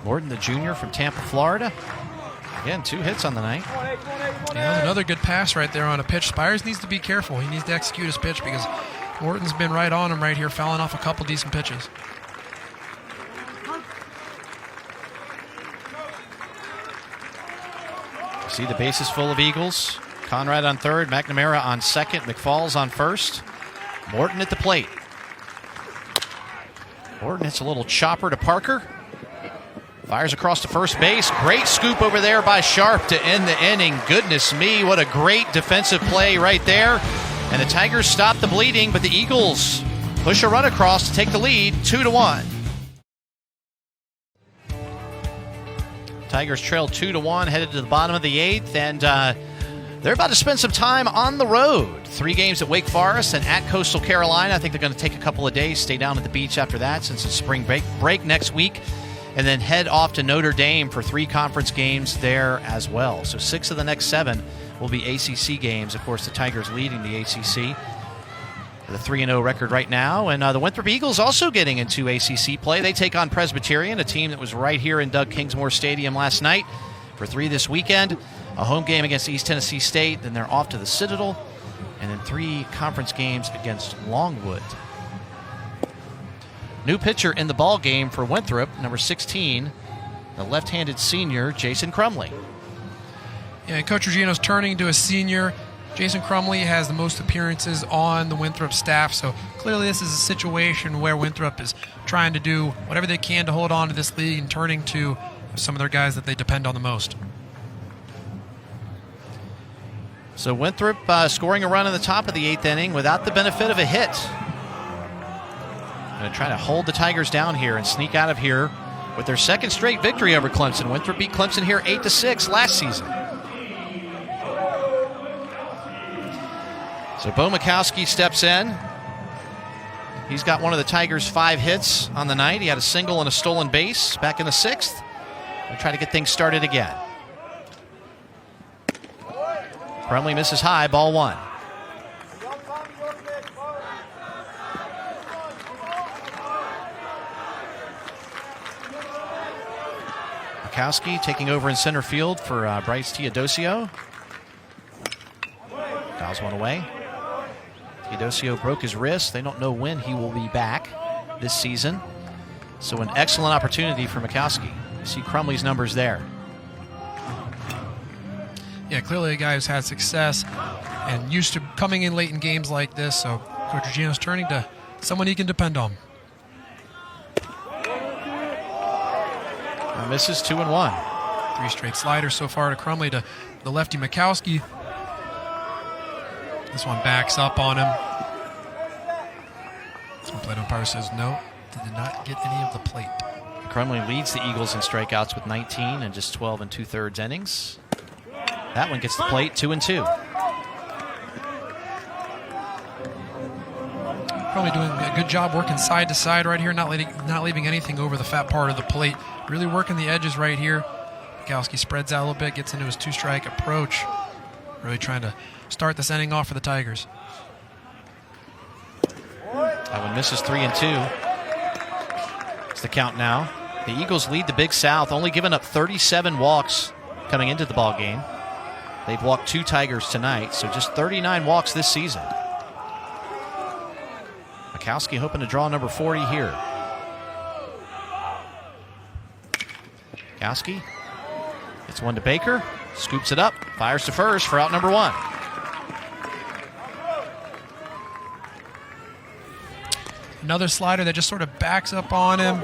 Morton, the junior from Tampa, Florida. Again, 2 hits on the night. Yeah, another good pass right there on a pitch. Spires needs to be careful. He needs to execute his pitch because Morton's been right on him right here, fouling off a couple decent pitches. See the bases full of Eagles. Conrad on third, McNamara on second, McFalls on first. Morton at the plate. Morton hits a little chopper to Parker. Fires across to first base. Great scoop over there by Sharp to end the inning. Goodness me, what a great defensive play right there. And the Tigers stop the bleeding, but the Eagles push a run across to take the lead, 2-1. Tigers trail 2-1, headed to the bottom of the 8th, and they're about to spend some time on the road. 3 games at Wake Forest and at Coastal Carolina. I think they're going to take a couple of days, stay down at the beach after that since it's spring break next week, and then head off to Notre Dame for 3 conference games there as well. So 6 of the next 7 will be ACC games. Of course, the Tigers leading the ACC. The 3-0 record right now. And the Winthrop Eagles also getting into ACC play. They take on Presbyterian, a team that was right here in Doug Kingsmore Stadium last night for 3 this weekend. A home game against East Tennessee State. Then they're off to the Citadel. And then 3 conference games against Longwood. New pitcher in the ball game for Winthrop, number 16, the left-handed senior, Jason Crumley. Yeah, Coach Regino's turning to a senior. Jason Crumley has the most appearances on the Winthrop staff, so clearly this is a situation where Winthrop is trying to do whatever they can to hold on to this league and turning to some of their guys that they depend on the most. So Winthrop scoring a run in the top of the 8th inning without the benefit of a hit. Going to try to hold the Tigers down here and sneak out of here with their second straight victory over Clemson. Winthrop beat Clemson here 8-6 last season. So Bo Mikowski steps in. He's got one of the Tigers' 5 hits on the night. He had a single and a stolen base back in the 6th. We'll try to get things started again. Crumley misses high, ball 1. Mikowski taking over in center field for Bryce Teodosio. Fouls one away. Theodosio broke his wrist. They don't know when he will be back this season. So an excellent opportunity for Mikowski. See Crumley's numbers there. Yeah, clearly a guy who's had success and used to coming in late in games like this. So Coach Regino's turning to someone he can depend on. And misses 2-1. 3 straight sliders so far to Crumley, to the lefty Mikowski. This one backs up on him. Some plate umpire says no, did not get any of the plate. Crumley leads the Eagles in strikeouts with 19 and just 12 2/3 innings. That one gets the plate, 2-2. Probably doing a good job working side to side right here, not leaving anything over the fat part of the plate. Really working the edges right here. Mikowski spreads out a little bit, gets into his 2-strike approach. Really trying to start this inning off for the Tigers. That one misses 3-2. It's the count now. The Eagles lead the Big South, only giving up 37 walks coming into the ball game. They've walked 2 Tigers tonight, so just 39 walks this season. Mikowski hoping to draw number 40 here. Mikowski gets one to Baker, scoops it up, fires to first for out number 1. Another slider that just sort of backs up on him.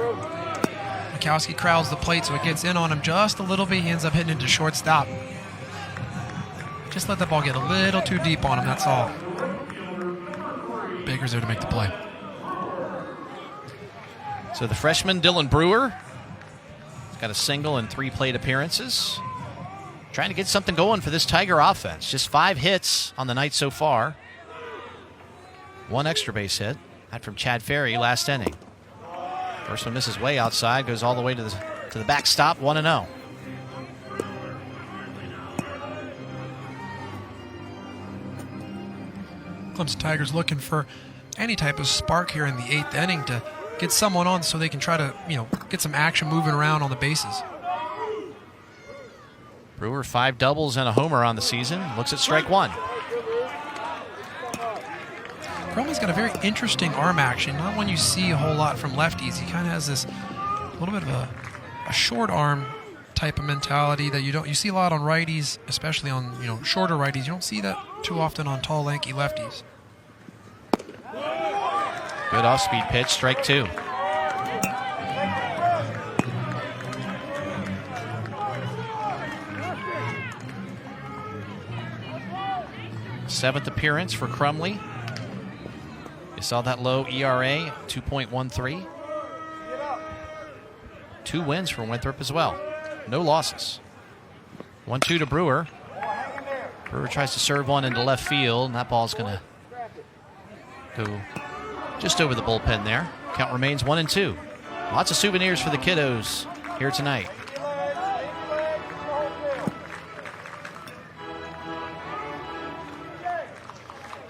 Mikowski crowds the plate, so it gets in on him just a little bit. He ends up hitting into shortstop. Just let the ball get a little too deep on him, that's all. Baker's there to make the play. So the freshman, Dylan Brewer, has got a single and 3 plate appearances. Trying to get something going for this Tiger offense. Just 5 hits on the night so far. 1 extra base hit. That from Chad Ferry last inning. First one misses way outside, goes all the way to the backstop, 1-0. Clemson Tigers looking for any type of spark here in the 8th inning to get someone on so they can try to, get some action moving around on the bases. Brewer 5 doubles and a homer on the season. Looks at strike 1. Crumley's got a very interesting arm action, not one you see a whole lot from lefties. He kind of has this little bit of a short arm type of mentality that you see a lot on righties, especially on shorter righties. You don't see that too often on tall, lanky lefties. Good off-speed pitch, strike 2. Seventh appearance for Crumley. You saw that low ERA, 2.13. 2 wins for Winthrop as well. No losses. 1-2 to Brewer. Brewer tries to serve one into left field, and that ball's going to go just over the bullpen there. Count remains 1-2. Lots of souvenirs for the kiddos here tonight.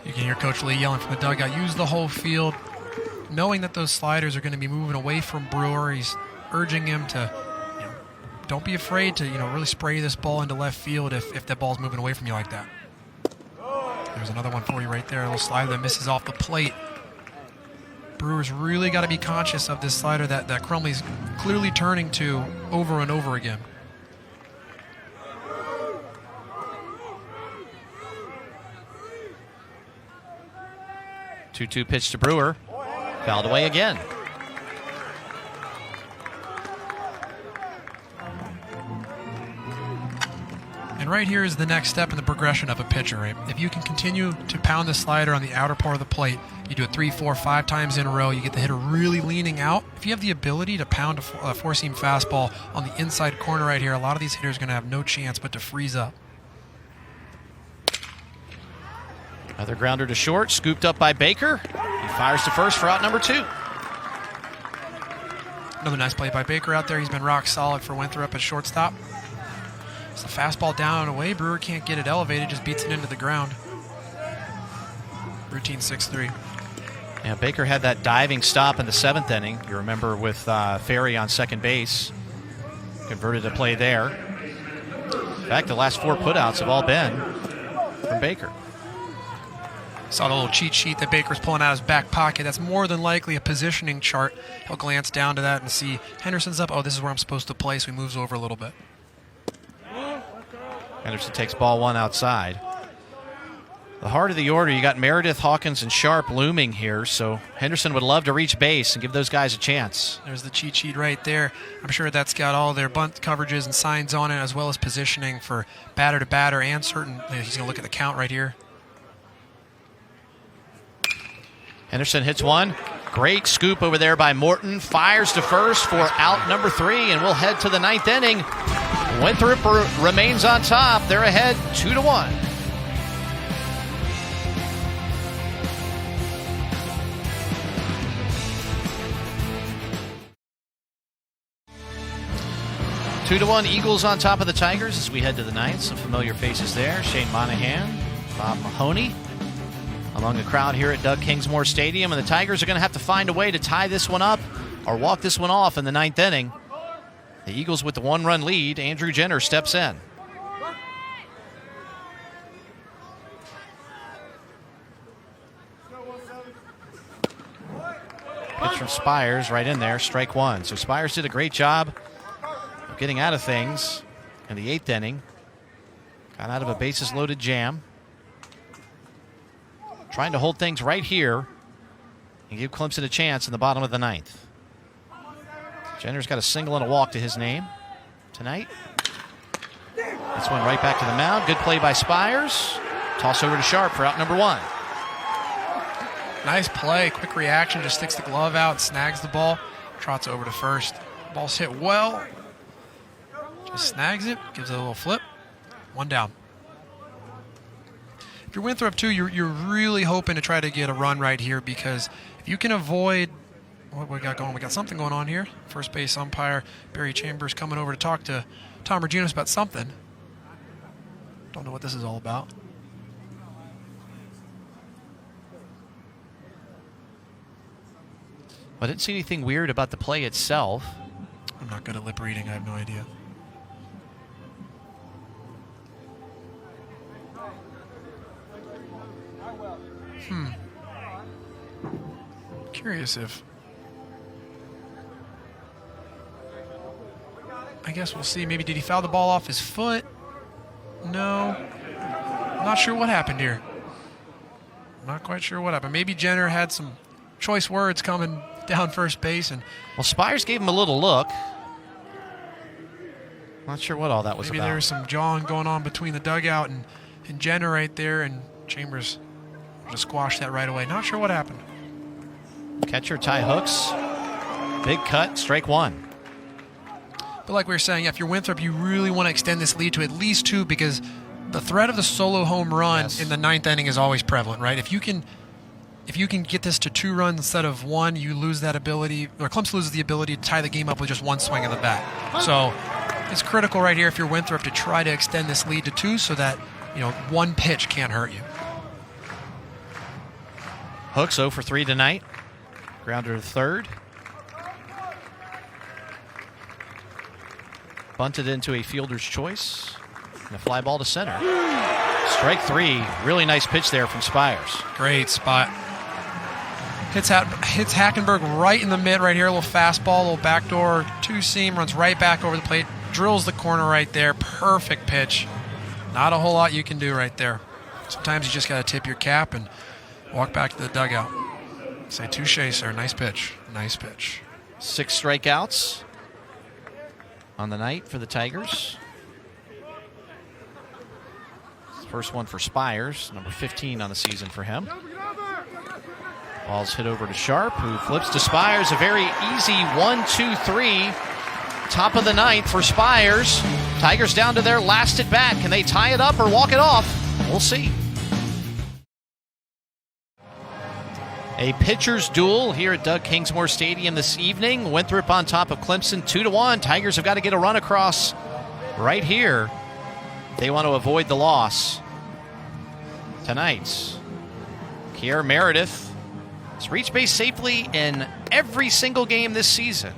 You can hear Coach Lee yelling from the dugout, use the whole field. Knowing that those sliders are going to be moving away from Brewer, he's urging him to, don't be afraid to, really spray this ball into left field if that ball's moving away from you like that. There's another one for you right there, a little slider that misses off the plate. Brewer's really got to be conscious of this slider that Crumley's clearly turning to over and over again. Two pitch to Brewer. Fouled away again. And right here is the next step in the progression of a pitcher, right? If you can continue to pound the slider on the outer part of the plate, you do it 3, 4, 5 times in a row, you get the hitter really leaning out. If you have the ability to pound a four-seam fastball on the inside corner right here, a lot of these hitters are going to have no chance but to freeze up. Another grounder to short, scooped up by Baker. He fires to first for out number 2. Another nice play by Baker out there. He's been rock solid for Winthrop at shortstop. It's a fastball down and away. Brewer can't get it elevated, just beats it into the ground. Routine 6-3. Yeah, Baker had that diving stop in the 7th inning. You remember with Ferry on second base. Converted a play there. In fact, the last 4 putouts have all been from Baker. Saw the little cheat sheet that Baker's pulling out of his back pocket. That's more than likely a positioning chart. He'll glance down to that and see Henderson's up. Oh, this is where I'm supposed to play, so he moves over a little bit. Henderson takes ball 1 outside. The heart of the order, you got Meredith, Hawkins, and Sharp looming here, so Henderson would love to reach base and give those guys a chance. There's the cheat sheet right there. I'm sure that's got all their bunt coverages and signs on it, as well as positioning for batter to batter and certain. He's going to look at the count right here. Henderson hits one. Great scoop over there by Morton. Fires to first for out number 3, and we'll head to the 9th inning. Winthrop remains on top. They're ahead 2-1. Two to 1, Eagles on top of the Tigers as we head to the 9th. Some familiar faces there. Shane Monahan, Bob Mahoney, among the crowd here at Doug Kingsmore Stadium. And the Tigers are going to have to find a way to tie this one up or walk this one off in the 9th inning. The Eagles with the 1-run lead. Andrew Jenner steps in. Pitch from Spires right in there, strike 1. So Spires did a great job of getting out of things in the 8th inning. Got out of a bases-loaded jam. Trying to hold things right here and give Clemson a chance in the bottom of the 9th. Jenner's got a single and a walk to his name tonight. This one right back to the mound. Good play by Spires. Toss over to Sharp for out number 1. Nice play, quick reaction, just sticks the glove out, snags the ball, trots over to first. Ball's hit well, just snags it, gives it a little flip, 1 down. If you're Winthrop too, you're really hoping to try to get a run right here, because if you can avoid what we got going, we got something going on here. First base umpire Barry Chambers coming over to talk to Tom Reginos about something. Don't know what this is all about. I didn't see anything weird about the play itself. I'm not good at lip reading, I have no idea. Curious if... I guess we'll see. Maybe did he foul the ball off his foot? No. Not sure what happened here. Not quite sure what happened. Maybe Jenner had some choice words coming down first base, and well, Spires gave him a little look. Not sure what all that was maybe about. there was some jawing going on between the dugout and Jenner right there, and Chambers just squashed that right away. Not sure what happened. Catcher Ty Hooks, big cut, strike 1. But like we were saying, if you're Winthrop, you really want to extend this lead to at least 2, because the threat of the solo home run in the 9th inning is always prevalent, right? If you can get this to 2 runs instead of 1, you lose that ability, or Clemson loses the ability to tie the game up with just 1 swing of the bat. So it's critical right here if you're Winthrop to try to extend this lead to 2 so that, 1 pitch can't hurt you. Hooks 0 for 3 tonight. Grounder to third. Bunted into a fielder's choice. And a fly ball to center. Strike 3. Really nice pitch there from Spires. Great spot. Hits Hackenberg right in the mid right here. A little fastball, a little backdoor 2-seam. Runs right back over the plate. Drills the corner right there. Perfect pitch. Not a whole lot you can do right there. Sometimes you just got to tip your cap and walk back to the dugout. Say, touche, sir. Nice pitch. Nice pitch. 6 strikeouts on the night for the Tigers. First one for Spires, number 15 on the season for him. Ball's hit over to Sharp, who flips to Spires. A very easy 1-2-3. Top of the 9th for Spires. Tigers down to their last at bat. Can they tie it up or walk it off? We'll see. A pitcher's duel here at Doug Kingsmore Stadium this evening. Winthrop on top of Clemson 2-1. Tigers have got to get a run across right here. They want to avoid the loss tonight. Kier Meredith has reached base safely in every single game this season.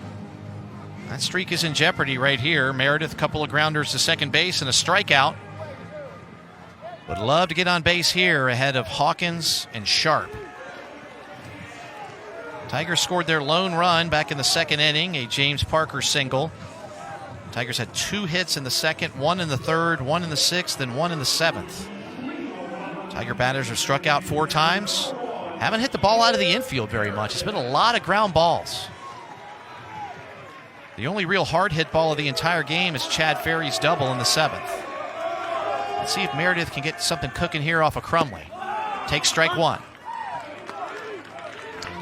That streak is in jeopardy right here. Meredith, a couple of grounders to second base and a strikeout. Would love to get on base here ahead of Hawkins and Sharp. Tigers scored their lone run back in the second inning, a James Parker single. Tigers had 2 hits in the second, 1 in the third, 1 in the sixth, and 1 in the seventh. Tiger batters are struck out 4 times. Haven't hit the ball out of the infield very much. It's been a lot of ground balls. The only real hard hit ball of the entire game is Chad Ferry's double in the 7th. Let's see if Meredith can get something cooking here off of Crumley. Take strike 1.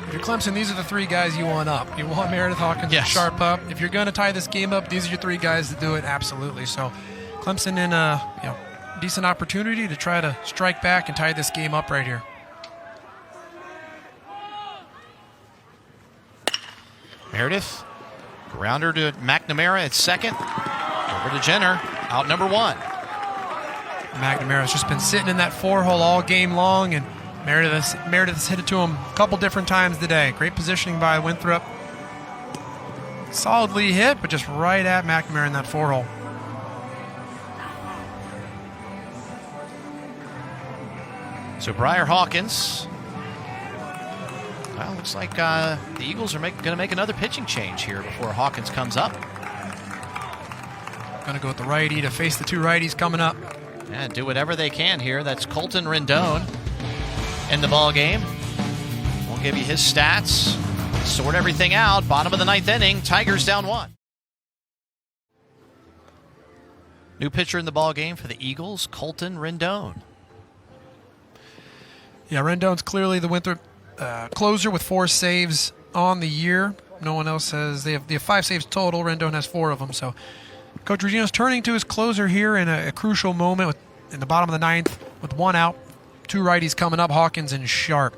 If you're Clemson, these are the 3 guys you want up. You want Meredith, Hawkins, Yes. and Sharp up. If you're going to tie this game up, these are your 3 guys to do it, absolutely. So Clemson in a decent opportunity to try to strike back and tie this game up right here. Meredith, grounder to McNamara at second. Over to Jenner, out number 1. McNamara's just been sitting in that 4-hole all game long, and Meredith's hit it to him a couple different times today. Great positioning by Winthrop. Solidly hit, but just right at McNamara in that 4-hole. So Briar Hawkins. Well, looks like the Eagles are going to make another pitching change here before Hawkins comes up. Going to go with the righty to face the 2 righties coming up. And do whatever they can here. That's Colton Rendon in the ball game. We'll give you his stats. Sort everything out. Bottom of the 9th inning. Tigers down 1. New pitcher in the ball game for the Eagles, Colton Rendon. Yeah, Rendon's clearly the Winthrop closer with 4 saves on the year. No one else has. They have 5 saves total. Rendon has 4 of them. So Coach Regino's turning to his closer here in a crucial moment in the bottom of the 9th with 1 out. 2 righties coming up, Hawkins and Sharp.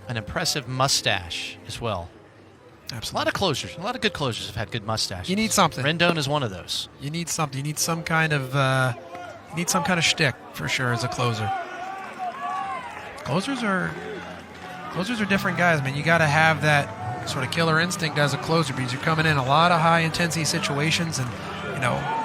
An impressive mustache as well. Absolutely. A lot of closers, a lot of good closers have had good mustaches. You need something. Rendon is one of those. You need something. You need some kind of shtick for sure as a closer. Closers are different guys, man. You got to have that sort of killer instinct as a closer because you're coming in a lot of high intensity situations, and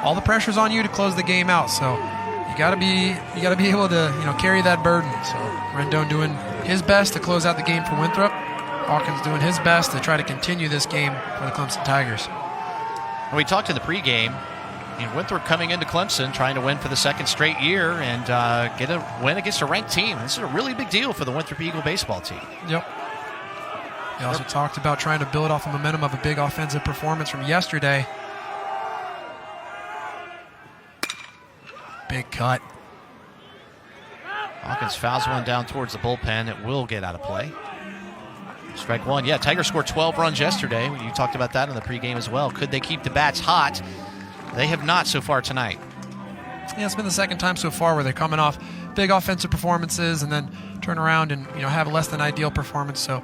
all the pressure's on you to close the game out. So you got to be able to carry that burden. So Rendon doing his best to close out the game for Winthrop. Hawkins doing his best to try to continue this game for the Clemson Tigers. When we talked in the pregame, Winthrop coming into Clemson trying to win for the 2nd straight year and get a win against a ranked team. This is a really big deal for the Winthrop Eagle baseball team. Yep. They also talked about trying to build off the momentum of a big offensive performance from yesterday. Big cut. Hawkins fouls one down towards the bullpen. It will get out of play. Strike 1. Yeah, Tigers scored 12 runs yesterday. You talked about that in the pregame as well. Could they keep the bats hot? They have not so far tonight. Yeah, it's been the 2nd time so far where they're coming off big offensive performances and then turn around and have a less than ideal performance. So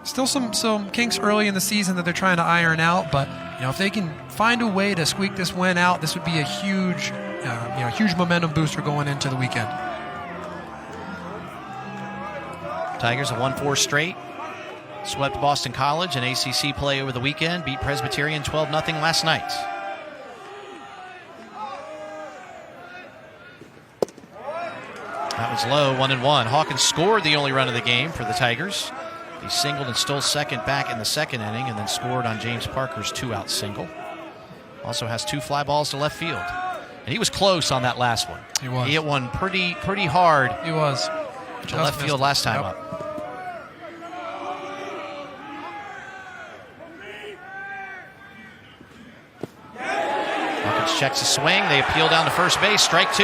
still some kinks early in the season that they're trying to iron out. But if they can find a way to squeak this win out, this would be a huge momentum booster going into the weekend. Tigers have won 4 straight. Swept Boston College in ACC play over the weekend. Beat Presbyterian 12-0 last night. That was low, 1-1. Hawkins scored the only run of the game for the Tigers. He singled and stole second back in the 2nd inning and then scored on James Parker's 2-out single. Also has 2 fly balls to left field. And he was close on that last one. He was. He hit one pretty hard. He was. To left field last time up. Hawkins checks the swing. They appeal down to first base. Strike 2.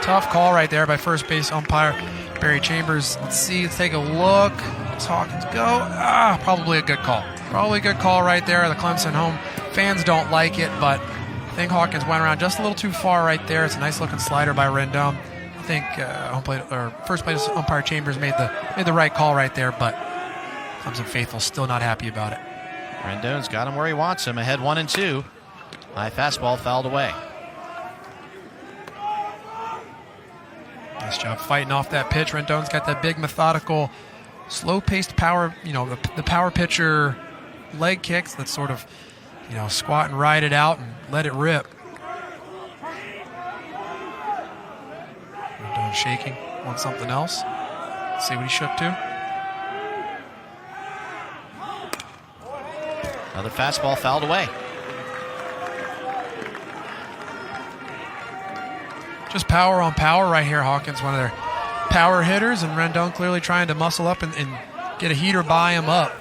Tough call right there by first base umpire Barry Chambers. Let's take a look. Does Hawkins go? Probably a good call. Probably a good call right there. The Clemson home fans don't like it, but I think Hawkins went around just a little too far right there. It's a nice looking slider by Rendon. I think first base umpire Chambers made the right call right there, but Clemson faithful still not happy about it. Rendon's got him where he wants him. Ahead 1-2. High fastball fouled away. Nice job fighting off that pitch. Rendon's got that big, methodical, slow-paced power, the power pitcher leg kicks that sort of, squat and ride it out and let it rip. shaking on something else. Let's see what he shook to. Another fastball fouled away. Just power on power right here. Hawkins, one of their power hitters, and Rendon clearly trying to muscle up and get a heater by him up.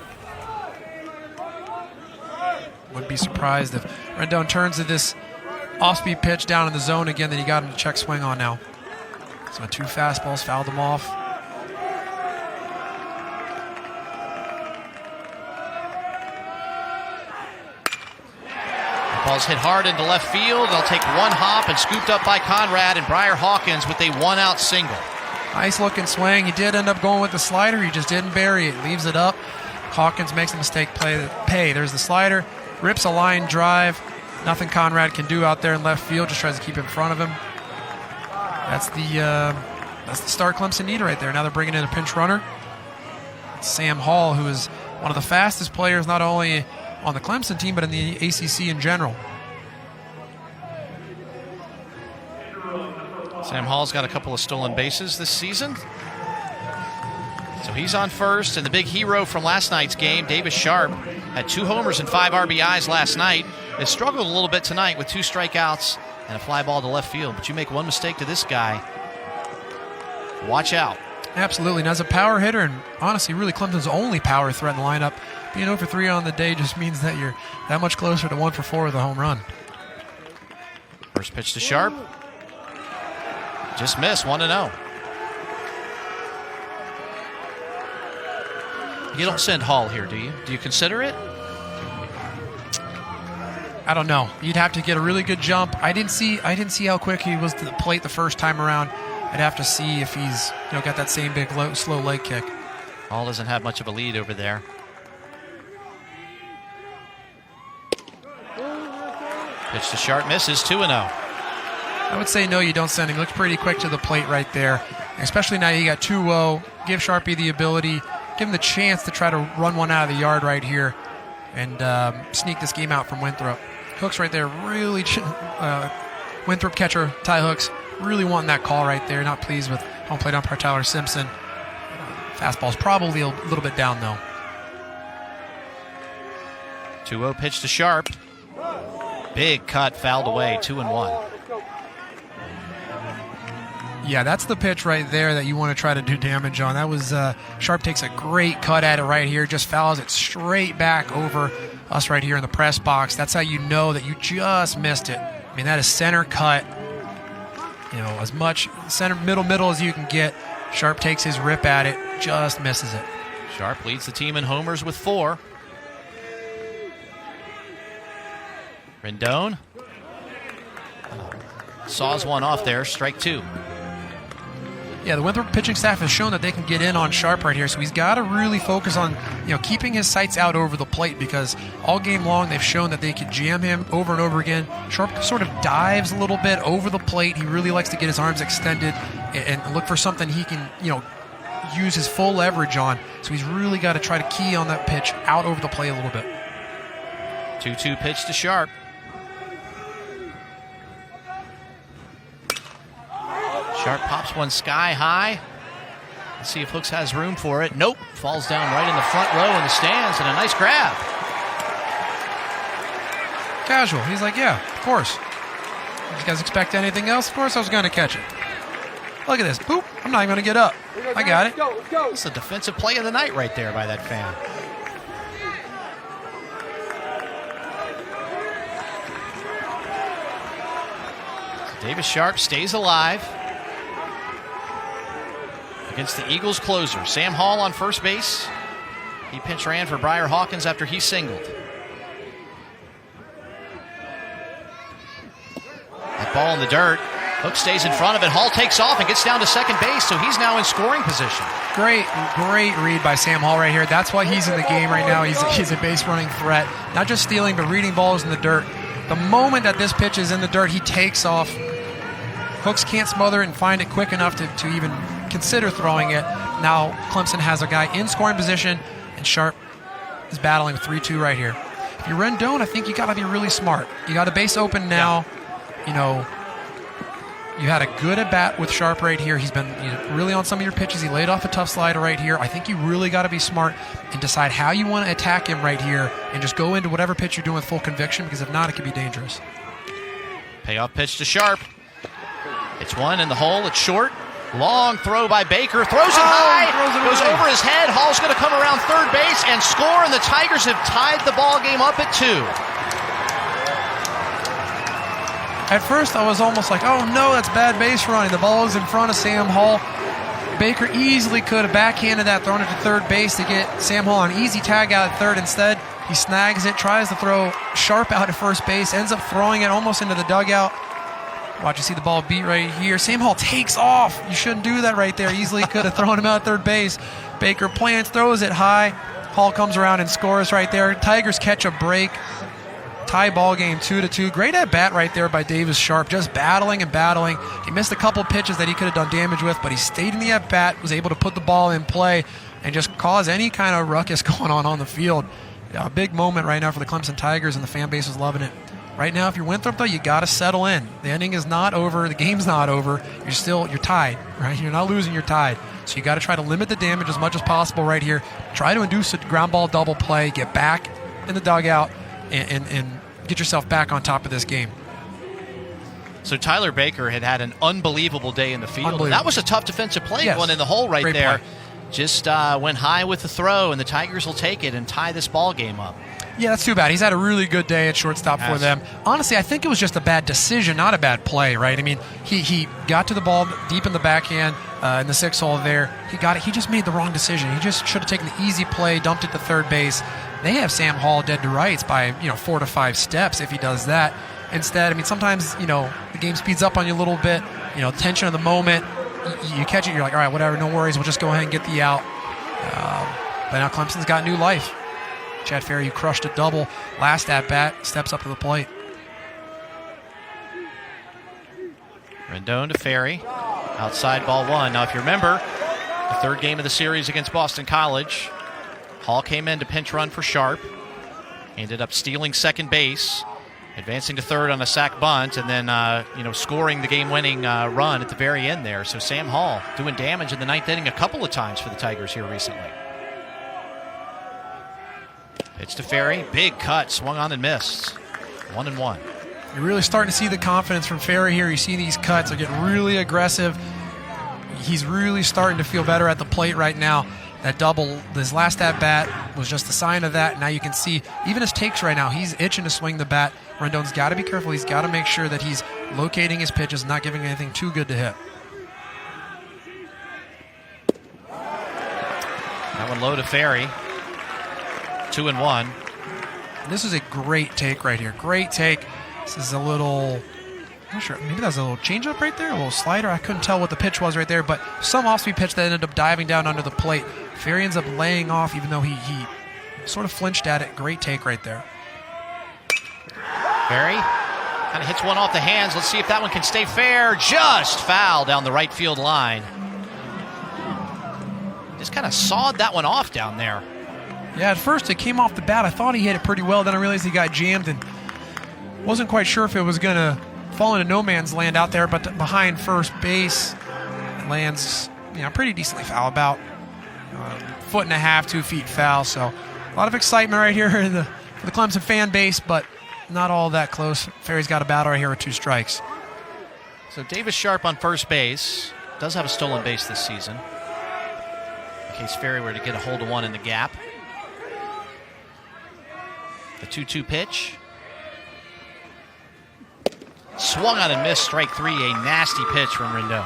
Wouldn't be surprised if Rendon turns to this off-speed pitch down in the zone again that he got him to check swing on now. So 2 fastballs fouled him off. Ball's hit hard into left field. They'll take one hop and scooped up by Conrad, and Briar Hawkins with a one-out single. Nice looking swing. He did end up going with the slider. He just didn't bury it. Leaves it up. Hawkins makes a mistake. Pay. There's the slider. Rips a line drive. Nothing Conrad can do out there in left field. Just tries to keep in front of him. That's the start Clemson need right there. Now they're bringing in a pinch runner. It's Sam Hall, who is one of the fastest players not only on the Clemson team but in the ACC in general. Sam Hall's got a couple of stolen bases this season. So he's on first, and the big hero from last night's game, Davis Sharp, had 2 homers and 5 RBIs last night. Has struggled a little bit tonight with 2 strikeouts and a fly ball to left field. But you make one mistake to this guy, watch out. Absolutely. And as a power hitter, and honestly, really Clemson's only power threat in the lineup, being 0 for 3 on the day just means that you're that much closer to 1 for 4 with a home run. First pitch to Sharp. Just missed, 1-0. You don't send Hall here, do you? Do you consider it? I don't know. You'd have to get a really good jump. I didn't see how quick he was to the plate the first time around. I'd have to see if he's got that same big slow leg kick. Hall doesn't have much of a lead over there. Pitch to Sharp, misses, 2-0. I would say no, you don't send him. He looks pretty quick to the plate right there. Especially now you got 2-0. Give Sharpie the ability, give him the chance to try to run one out of the yard right here and sneak this game out from Winthrop. Hooks right there, really Winthrop catcher Ty Hooks really wanting that call right there. Not pleased with home plate umpire Tyler Simpson. Fastball's probably a little bit down though. 2-0 pitch to Sharp. Big cut, fouled away, 2-1. Yeah, that's the pitch right there that you want to try to do damage on. That was Sharp takes a great cut at it right here, just fouls it straight back over us right here in the press box. That's how you know that you just missed it. I mean, that is center cut. As much center middle as you can get. Sharp takes his rip at it, just misses it. Sharp leads the team in homers with 4. Rendon saws one off there, strike 2. Yeah, the Winthrop pitching staff has shown that they can get in on Sharp right here, so he's got to really focus on keeping his sights out over the plate, because all game long they've shown that they can jam him over and over again. Sharp sort of dives a little bit over the plate. He really likes to get his arms extended and look for something he can use his full leverage on. So he's really got to try to key on that pitch out over the plate a little bit. 2-2 pitch to Sharp. Sharp pops one sky high. Let's see if Hooks has room for it. Nope. Falls down right in the front row in the stands, and a nice grab. Casual. He's like, yeah, of course. Did you guys expect anything else? Of course I was going to catch it. Look at this. Boop. I'm not even going to get up. I got it. That's the defensive play of the night right there by that fan. Davis Sharp stays alive against the Eagles closer. Sam Hall on first base. He pinch ran for Briar Hawkins after he singled. That ball in the dirt. Hook stays in front of it. Hall takes off and gets down to second base, so he's now in scoring position. Great read by Sam Hall right here. That's why he's in the game right now. He's a base running threat. Not just stealing, but reading balls in the dirt. The moment that this pitch is in the dirt, he takes off. Hooks can't smother it and find it quick enough to even consider throwing it. Now Clemson has a guy in scoring position, and Sharp is battling with 3-2 right here. If you're Rendon, I think you got to be really smart. You got a base open now. You had a good at-bat with Sharp right here. He's been really on some of your pitches. He laid off a tough slider right here. I think you really got to be smart and decide how you want to attack him right here and just go into whatever pitch you're doing with full conviction, because if not, it could be dangerous. Payoff pitch to Sharp. It's one in the hole. It's short. Long throw by Baker. Throws it high. Goes over his head. Hall's going to come around third base and score, and the Tigers have tied the ball game up at 2. At first, I was almost like, oh no, that's bad base running. The ball is in front of Sam Hall. Baker easily could have backhanded that, thrown it to third base to get Sam Hall an easy tag out at third. Instead, he snags it, tries to throw Sharp out at first base, ends up throwing it almost into the dugout. Watch, you see the ball beat right here. Sam Hall takes off. You shouldn't do that right there. Easily could have thrown him out at third base. Baker plants, throws it high. Hall comes around and scores right there. Tigers catch a break. Tie ball game 2-2. Great at bat right there by Davis Sharp, just battling and battling. He missed a couple pitches that he could have done damage with, but he stayed in the at bat, was able to put the ball in play and just cause any kind of ruckus going on the field. Yeah, a big moment right now for the Clemson Tigers, and the fan base is loving it. Right now, if you're Winthrop, though, you got to settle in. The inning is not over. The game's not over. You're tied, right? You're not losing. You're tied. So you got to try to limit the damage as much as possible right here. Try to induce a ground ball double play. Get back in the dugout and get yourself back on top of this game. So Tyler Baker had an unbelievable day in the field. That was a tough defensive play going in the hole right there. Play. Just went high with the throw, and the Tigers will take it and tie this ball game up. Yeah, that's too bad. He's had a really good day at shortstop for them. Honestly, I think it was just a bad decision, not a bad play, right? I mean, he got to the ball deep in the backhand in the 6 hole there. He got it. He just made the wrong decision. He just should have taken the easy play, dumped it to third base. They have Sam Hall dead to rights by 4 to 5 steps if he does that. Instead, I mean, sometimes the game speeds up on you a little bit. Tension of the moment. You catch it, you're like, all right, whatever, no worries. We'll just go ahead and get the out. But now Clemson's got new life. Chad Ferry, who crushed a double last at bat, steps up to the plate. Rendon to Ferry. Outside ball 1. Now, if you remember, the third game of the series against Boston College, Hall came in to pinch run for Sharp. Ended up stealing second base, advancing to third on a sac bunt, and then scoring the game-winning run at the very end there. So Sam Hall doing damage in the 9th inning a couple of times for the Tigers here recently. Pitch to Ferry, big cut, swung on and missed. 1-1. You're really starting to see the confidence from Ferry here. You see these cuts are getting really aggressive. He's really starting to feel better at the plate right now. That double, his last at-bat was just a sign of that. Now you can see even his takes right now, he's itching to swing the bat. Rendon's got to be careful. He's got to make sure that he's locating his pitches, not giving anything too good to hit. That one low to Ferry. 2-1. This is a great take right here. Great take. This is a little, I'm not sure, maybe that was a little changeup right there, a little slider. I couldn't tell what the pitch was right there, but some off-speed pitch that ended up diving down under the plate. Ferry ends up laying off, even though he sort of flinched at it. Great take right there. Ferry kind of hits one off the hands. Let's see if that one can stay fair. Just foul down the right field line. Just kind of sawed that one off down there. Yeah, at first it came off the bat. I thought he hit it pretty well. Then I realized he got jammed and wasn't quite sure if it was going to fall into no man's land out there, but behind first base, it lands pretty decently foul, about 1.5 2 feet foul. So a lot of excitement right here for the Clemson fan base, but not all that close. Ferry's got a battle right here with 2 strikes. So Davis Sharp on first base. Does have a stolen base this season, in case Ferry were to get a hold of one in the gap. The 2-2 pitch. Swung on and missed, strike 3. A nasty pitch from Rendon.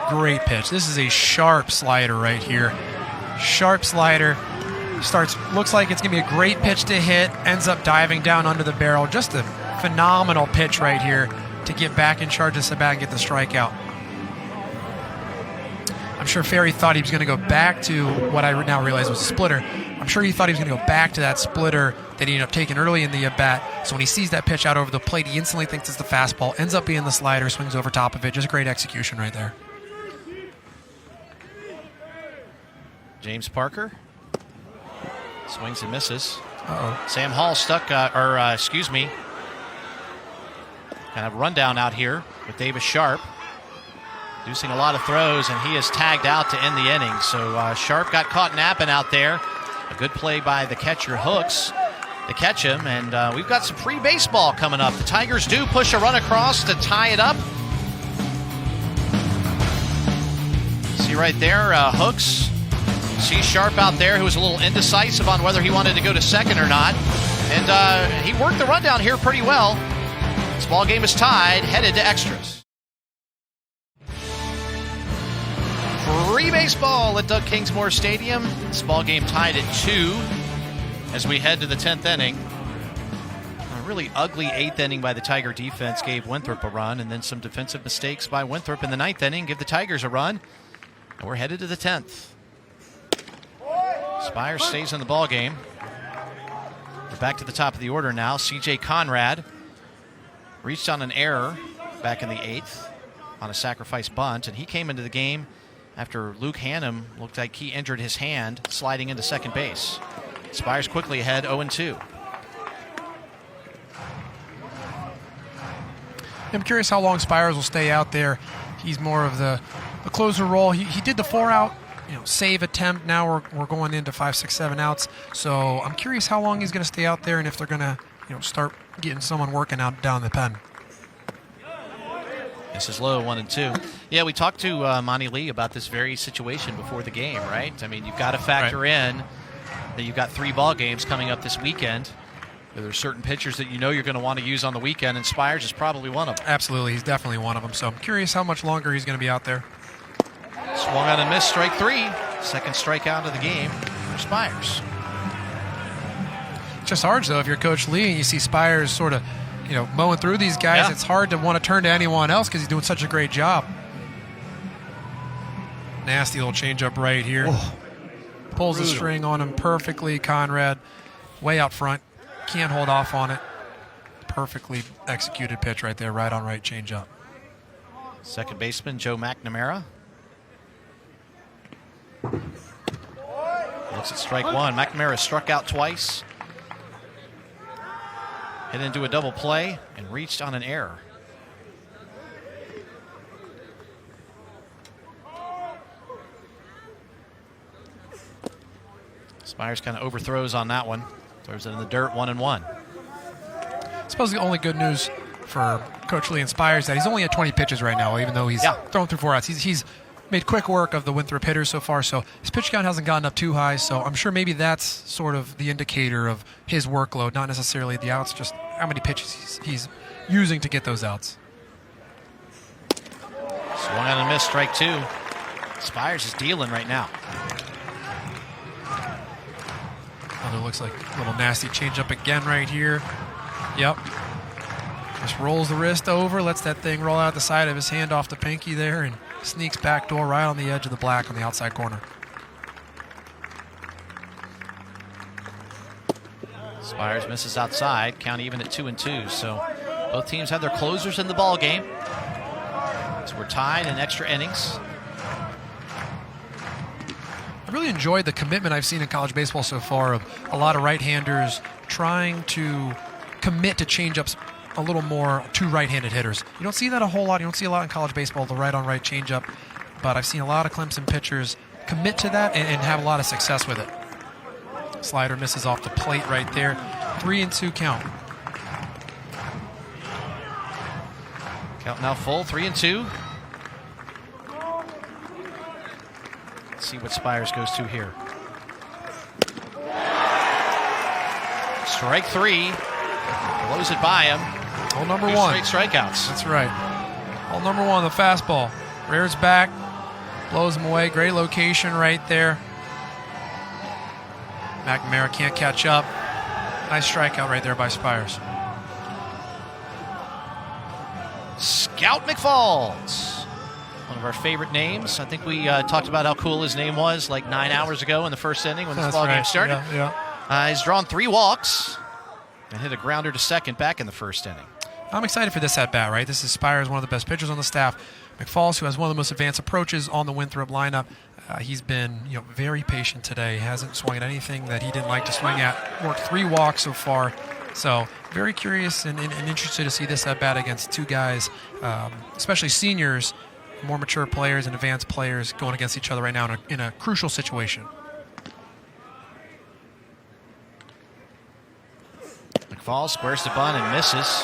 Great pitch. This is a sharp slider right here. Sharp slider. Looks like it's going to be a great pitch to hit. Ends up diving down under the barrel. Just a phenomenal pitch right here to get back in charge of the bat and get the strikeout. I'm sure Ferry thought he was going to go back to what I now realize was a splitter. I'm sure he thought he was going to go back to that splitter that he ended up taking early in the at-bat. So when he sees that pitch out over the plate, he instantly thinks it's the fastball, ends up being the slider, swings over top of it. Just great execution right there. James Parker swings and misses. Uh-oh. Sam Hall stuck, kind of rundown out here with Davis Sharp. Producing a lot of throws, and he is tagged out to end the inning. So Sharp got caught napping out there. A good play by the catcher, Hooks, to catch him. And we've got some free baseball coming up. The Tigers do push a run across to tie it up. See right there, Hooks. See Sharp out there, who was a little indecisive on whether he wanted to go to second or not. And he worked the run down here pretty well. This ball game is tied, headed to extras. Free baseball at Doug Kingsmore Stadium. This ball game tied at 2 as we head to the 10th inning. A really ugly 8th inning by the Tiger defense gave Winthrop a run, and then some defensive mistakes by Winthrop in the 9th inning give the Tigers a run. And we're headed to the 10th. Spires stays in the ball game. We're back to the top of the order now. C.J. Conrad reached on an error back in the 8th on a sacrifice bunt, and he came into the game after Luke Hannum looked like he injured his hand sliding into second base. Spires quickly ahead, 0-2. I'm curious how long Spires will stay out there. He's more of the closer role. He did the 4-out save attempt. Now we're going into 5, 6, 7 outs. So I'm curious how long he's going to stay out there and if they're going to start getting someone working out down the pen. This is low, 1-2. Yeah, we talked to Monty Lee about this very situation before the game, right? I mean, you've got to factor in that you've got 3 ball games coming up this weekend. There are certain pitchers that you're going to want to use on the weekend, and Spires is probably one of them. Absolutely, he's definitely one of them. So I'm curious how much longer he's going to be out there. Swung on and missed, strike 3. Second strikeout of the game for Spires. It's just hard, though, if you're Coach Lee and you see Spires sort of mowing through these guys. Yeah. It's hard to want to turn to anyone else because he's doing such a great job. Nasty little changeup right here. Oh, pulls the string on him perfectly. Conrad way out front. Can't hold off on it. Perfectly executed pitch right there. Right on right changeup. Second baseman Joe McNamara. Looks at strike 1. McNamara struck out twice. Hit into a double play and reached on an error. Spires kind of overthrows on that one. Throws it in the dirt, 1-1. I suppose the only good news for Coach Lee and Spires is that he's only at 20 pitches right now, even though he's thrown through 4 outs. He's made quick work of the Winthrop hitters so far, so his pitch count hasn't gotten up too high, so I'm sure maybe that's sort of the indicator of his workload, not necessarily the outs, just how many pitches he's using to get those outs. Swung on and missed, strike 2. Spires is dealing right now. Another looks like a little nasty changeup again right here. Yep. Just rolls the wrist over, lets that thing roll out the side of his hand off the pinky there, and sneaks backdoor right on the edge of the black on the outside corner. Spires misses outside, count even at 2-2. So both teams have their closers in the ball game. So we're tied in extra innings. I really enjoyed the commitment I've seen in college baseball so far of a lot of right-handers trying to commit to changeups a little more to right-handed hitters. You don't see that a whole lot. You don't see a lot in college baseball, the right-on-right changeup. But I've seen a lot of Clemson pitchers commit to that and have a lot of success with it. Slider misses off the plate right there. 3-2 count. Count now full, 3-2. Let's see what Spires goes to here. Strike 3. Blows it by him. Hole number 1. Straight strikeouts. That's right. Hole number 1, the fastball. Rears back. Blows him away. Great location right there. McNamara can't catch up. Nice strikeout right there by Spires. Scout McFalls. One of our favorite names. I think we talked about how cool his name was like 9 hours ago in the first inning when this ball game started. Yeah. He's drawn 3 walks and hit a grounder to second back in the first inning. I'm excited for this at-bat, right? This is Spires, one of the best pitchers on the staff. McFalls, who has one of the most advanced approaches on the Winthrop lineup. He's been very patient today. Hasn't swung at anything that he didn't like to swing at. Worked 3 walks so far. So very curious and interested to see this at-bat against 2 guys, especially seniors, more mature players and advanced players going against each other right now in a crucial situation. McFall squares the bunt and misses.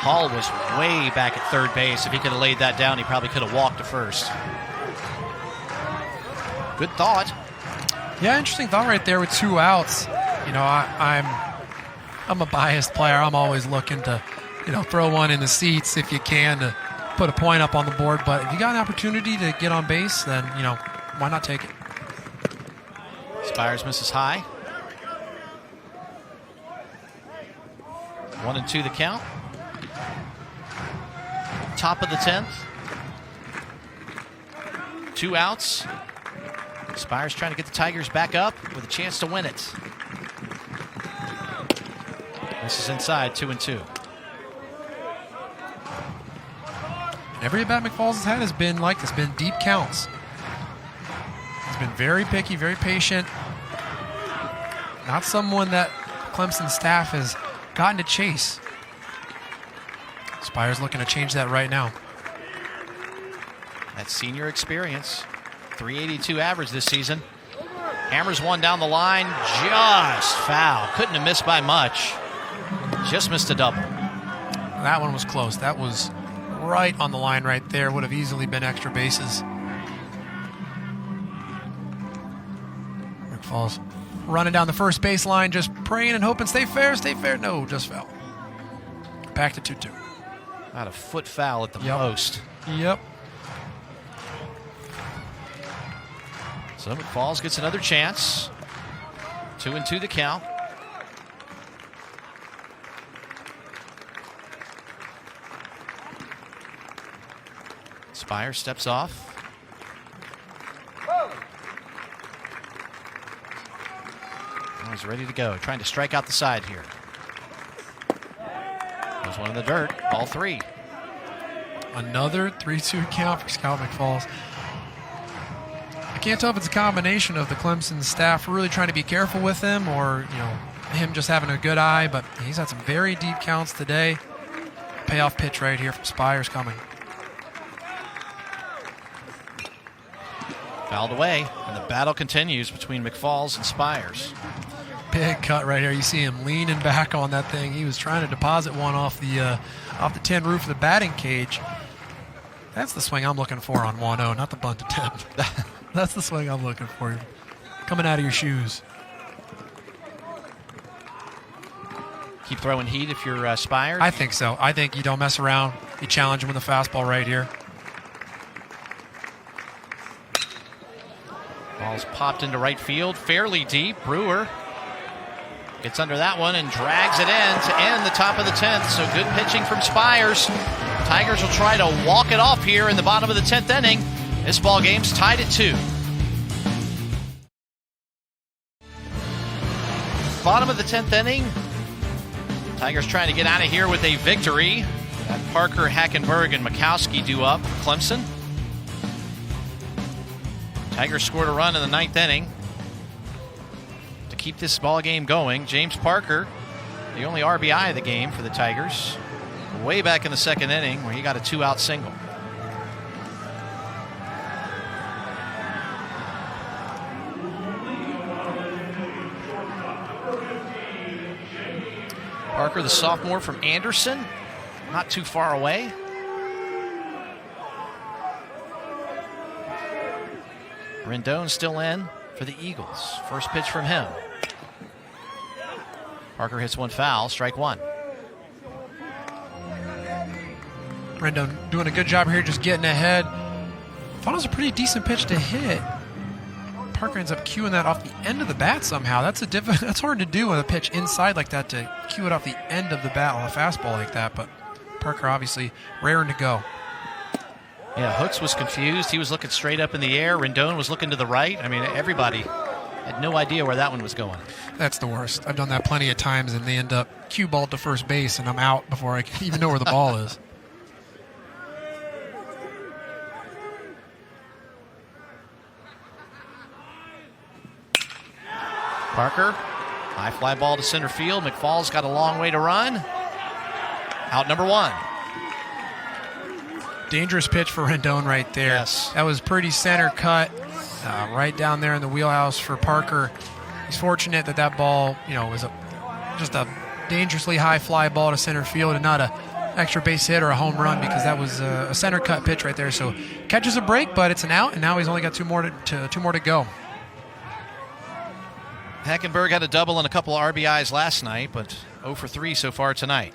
Hall was way back at third base. If he could have laid that down, he probably could have walked to first. Good thought. Yeah, interesting thought right there with 2 outs. You know, I'm a biased player. I'm always looking to, throw one in the seats if you can to put a point up on the board. But if you got an opportunity to get on base, then, why not take it? Spires misses high. 1-2 the count. Top of the 10th. 2 outs. Spires trying to get the Tigers back up with a chance to win it. This is inside, 2-2. Every at-bat McFalls has had has been like this, been deep counts. He's been very picky, very patient. Not someone that Clemson staff has gotten to chase. Spires looking to change that right now. That senior experience. 382 average this season. Hammers one down the line. Just foul. Couldn't have missed by much. Just missed a double. That one was close. That was right on the line right there. Would have easily been extra bases. McFalls running down the first baseline, just praying and hoping, stay fair, stay fair. No, just foul. Back to 2-2. About a foot foul at the most. Yep. So McFalls gets another chance. 2-2 the count. Spires steps off. He's ready to go. Trying to strike out the side here. There's one in the dirt. Ball 3. Another 3-2 count for Scout McFalls. I can't tell if it's a combination of the Clemson staff really trying to be careful with him or, him just having a good eye, but he's had some very deep counts today. Payoff pitch right here from Spires coming. Fouled away, and the battle continues between McFalls and Spires. Big cut right here. You see him leaning back on that thing. He was trying to deposit one off the tin roof of the batting cage. That's the swing I'm looking for on 1-0, not the bunt attempt. That's the swing I'm looking for. Coming out of your shoes. Keep throwing heat if you're Spires? I think so. I think you don't mess around. You challenge him with a fastball right here. Ball's popped into right field, fairly deep. Brewer gets under that one and drags it in to end the top of the 10th. So good pitching from Spires. Tigers will try to walk it off here in the bottom of the 10th inning. This ball game's tied at 2. Bottom of the 10th inning. Tigers trying to get out of here with a victory. Got Parker, Hackenberg, and Mikowski due up for Clemson. Tigers scored a run in the 9th inning to keep this ball game going. James Parker, the only RBI of the game for the Tigers, way back in the 2nd inning where he got a 2-out single. Parker, the sophomore from Anderson, not too far away. Rendon still in for the Eagles. First pitch from him. Parker hits one foul, strike 1. Rendon doing a good job here, just getting ahead. Thought it was a pretty decent pitch to hit. Parker ends up cueing that off the end of the bat somehow. That's hard to do with a pitch inside like that, to cue it off the end of the bat on a fastball like that. But Parker obviously raring to go. Yeah, Hooks was confused. He was looking straight up in the air. Rendon was looking to the right. I mean, everybody had no idea where that one was going. That's the worst. I've done that plenty of times, and they end up cue balled to first base, and I'm out before I can even know where the ball is. Parker, high fly ball to center field. McFall's got a long way to run. Out number 1. dangerous pitch for Rendon right there. Yes. That was pretty center cut, right down there in the wheelhouse for Parker. He's fortunate that that ball, was just a dangerously high fly ball to center field and not a extra base hit or a home run, because that was a center cut pitch right there. So catches a break, but it's an out, and now he's only got two more to go. Hackenberg had a double and a couple of RBIs last night, but 0 for 3 so far tonight.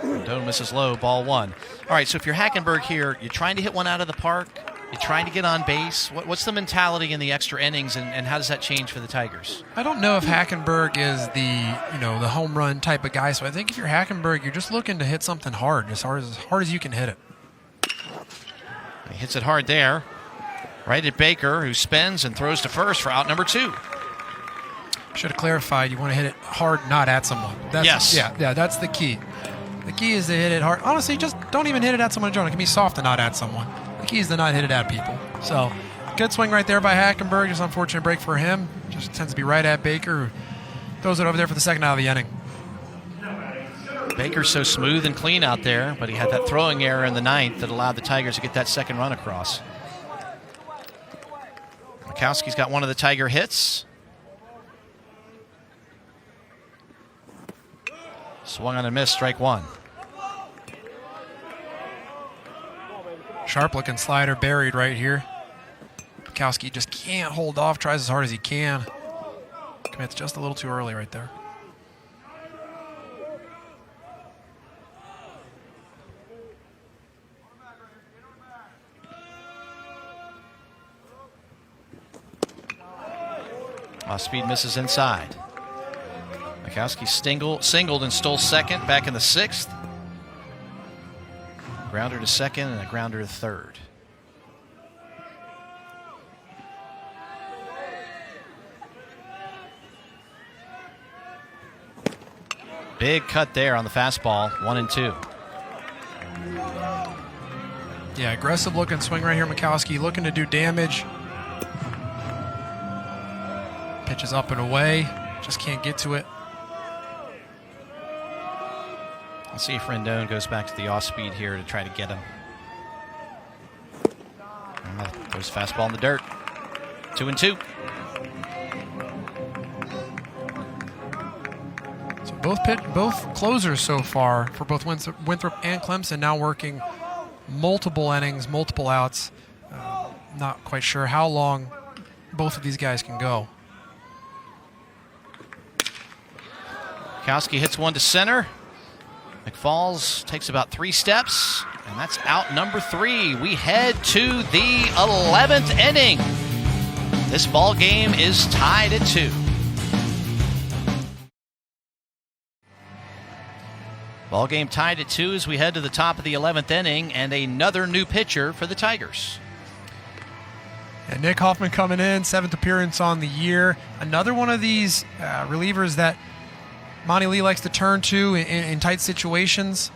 Rendon misses low, ball 1. All right, so if you're Hackenberg here, you're trying to hit one out of the park, you're trying to get on base. What's the mentality in the extra innings, and how does that change for the Tigers? I don't know if Hackenberg is the home run type of guy. So I think if you're Hackenberg, you're just looking to hit something hard, as hard as you can hit it. He hits it hard there, right at Baker, who spins and throws to first for out number 2. Should have clarified. You want to hit it hard, not at someone. Yes. Yeah, that's the key. The key is to hit it hard. Honestly, just don't even hit it at someone in general. It can be soft and not at someone. The key is to not hit it at people. So, good swing right there by Hackenberg. Just unfortunate break for him. Just tends to be right at Baker, who throws it over there for the second out of the inning. Baker's so smooth and clean out there, but he had that throwing error in the 9th that allowed the Tigers to get that second run across. Mikowski's got one of the Tiger hits. Swung on and missed, strike 1. Sharp looking slider buried right here. Mikowski just can't hold off, tries as hard as he can. Commits just a little too early right there. Off-speed misses inside. Mikowski singled and stole second back in the 6th. Grounder to second and a grounder to third. Big cut there on the fastball, 1-2. Yeah, aggressive looking swing right here. Mikowski looking to do damage. Pitches up and away, just can't get to it. Let's see if Rendon goes back to the off-speed here to try to get him. Goes fastball in the dirt. 2-2. So both closers so far for both Winthrop and Clemson now working multiple innings, multiple outs. Not quite sure how long both of these guys can go. Mikowski hits one to center. McFalls takes about 3 steps, and that's out number 3. We head to the 11th inning. This ball game is tied at 2. Ball game tied at 2 as we head to the top of the 11th inning, and another new pitcher for the Tigers. And Nick Hoffman coming in, 7th appearance on the year. Another one of these relievers that Monty Lee likes to turn to in tight situations.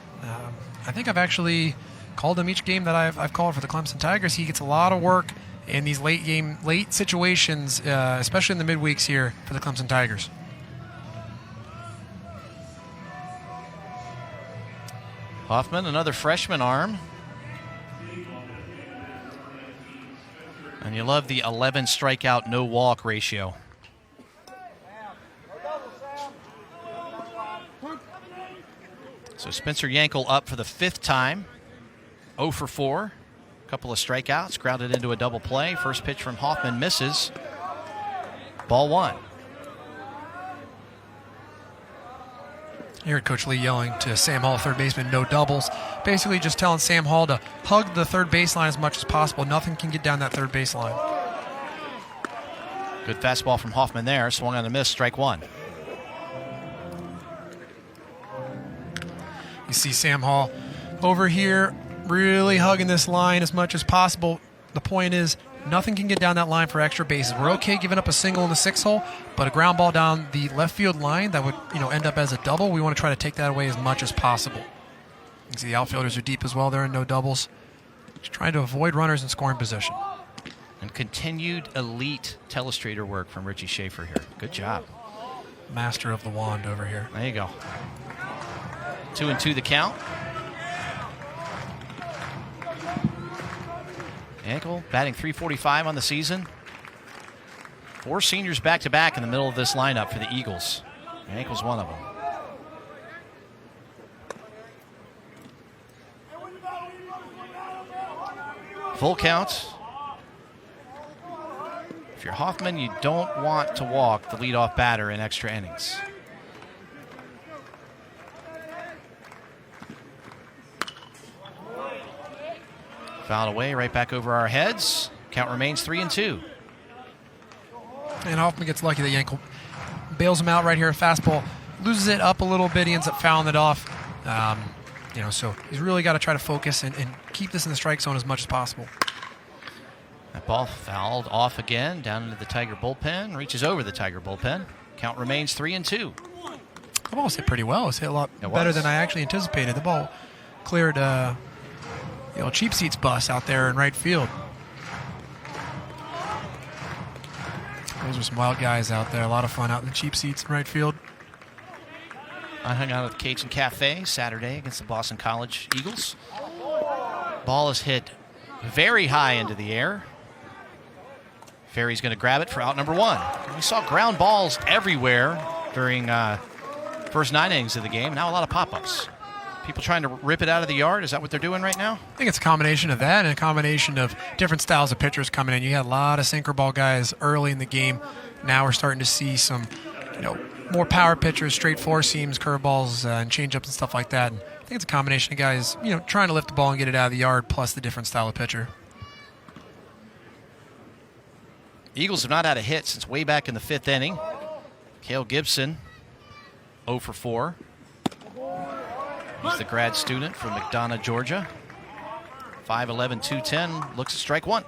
I think I've actually called him each game that I've called for the Clemson Tigers. He gets a lot of work in these late situations, especially in the midweeks here for the Clemson Tigers. Hoffman, another freshman arm. And you love the 11 strikeout, no walk ratio. So Spencer Yankel up for the 5th time. 0 for 4. A couple of strikeouts, grounded into a double play. First pitch from Hoffman misses. Ball 1. You heard Coach Lee yelling to Sam Hall, third baseman, no doubles. Basically just telling Sam Hall to hug the third baseline as much as possible. Nothing can get down that third baseline. Good fastball from Hoffman there. Swung on a miss, strike 1. You see Sam Hall over here really hugging this line as much as possible. The point is, nothing can get down that line for extra bases. We're okay giving up a single in the 6th hole, but a ground ball down the left field line that would end up as a double, we want to try to take that away as much as possible. You can see the outfielders are deep as well. There are no doubles. Just trying to avoid runners in scoring position. And continued elite telestrator work from Richie Schaefer here. Good job. master of the wand over here. There you go. 2-2 the count. Yankel batting .345 on the season. 4 seniors back-to-back in the middle of this lineup for the Eagles. Yankel's one of them. Full count. If you're Hoffman, you don't want to walk the leadoff batter in extra innings. Fouled away, right back over our heads. Count remains 3-2. And Hoffman gets lucky that Yankel bails him out right here. Fastball loses it up a little bit. He ends up fouling it off. So he's really got to try to focus and keep this in the strike zone as much as possible. That ball fouled off again, down into the Tiger bullpen, reaches over the Tiger bullpen. Count remains 3-2. The ball was hit pretty well. It was hit a lot better than I actually anticipated. The ball cleared the old cheap seats bus out there in right field. Those are some wild guys out there. A lot of fun out in the cheap seats in right field. I hung out at the Cajun Cafe Saturday against the Boston College Eagles. Ball is hit very high into the air. Ferry's going to grab it for out number 1. We saw ground balls everywhere during first 9 innings of the game. Now a lot of pop-ups. People trying to rip it out of the yard. Is that what they're doing right now? I think it's a combination of that and a combination of different styles of pitchers coming in. You had a lot of sinker ball guys early in the game. Now we're starting to see some, more power pitchers, straight four seams, curveballs, and changeups and stuff like that. And I think it's a combination of guys, trying to lift the ball and get it out of the yard, plus the different style of pitcher. Eagles have not had a hit since way back in the 5th inning. Cale Gibson, 0 for 4. He's the grad student from McDonough, Georgia. 5'11", 210, looks at strike 1.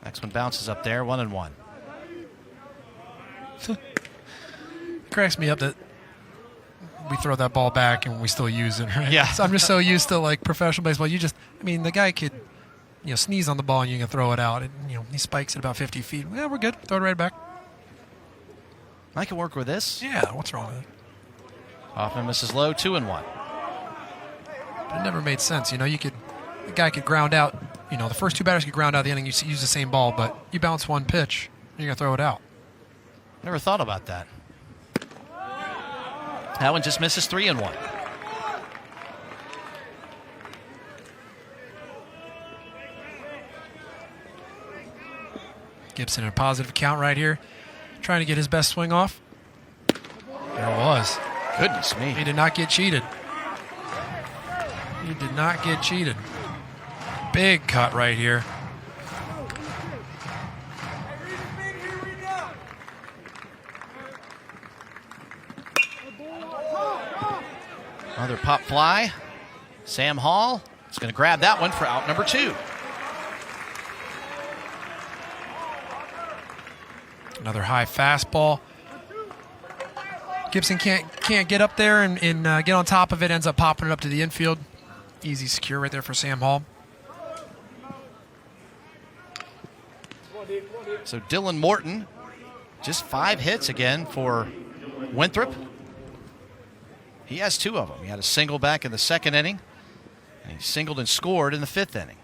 Next one bounces up there, 1-1. It cracks me up that we throw that ball back and we still use it, right? Yeah. So I'm just so used to professional baseball. The guy could, sneeze on the ball and you can throw it out. He spikes at about 50 feet. Yeah, we're good. Throw it right back. I can work with this. Yeah, what's wrong with it? Hoffman misses low, 2-1. But it never made sense. The guy could ground out. The first 2 batters could ground out the inning. You use the same ball, but you bounce 1 pitch, you're going to throw it out. Never thought about that. That one just misses 3-1. Gibson in a positive count right here. Trying to get his best swing off. There it was. Goodness me. He did not get cheated. He did not get cheated. Big cut right here. Another pop fly. Sam Hall is going to grab that one for out number 2. Another high fastball. Gibson can't get up there and get on top of it. Ends up popping it up to the infield. Easy secure right there for Sam Hall. So Dylan Morton, just 5 hits again for Winthrop. He has 2 of them. He had a single back in the 2nd inning, and he singled and scored in the 5th inning.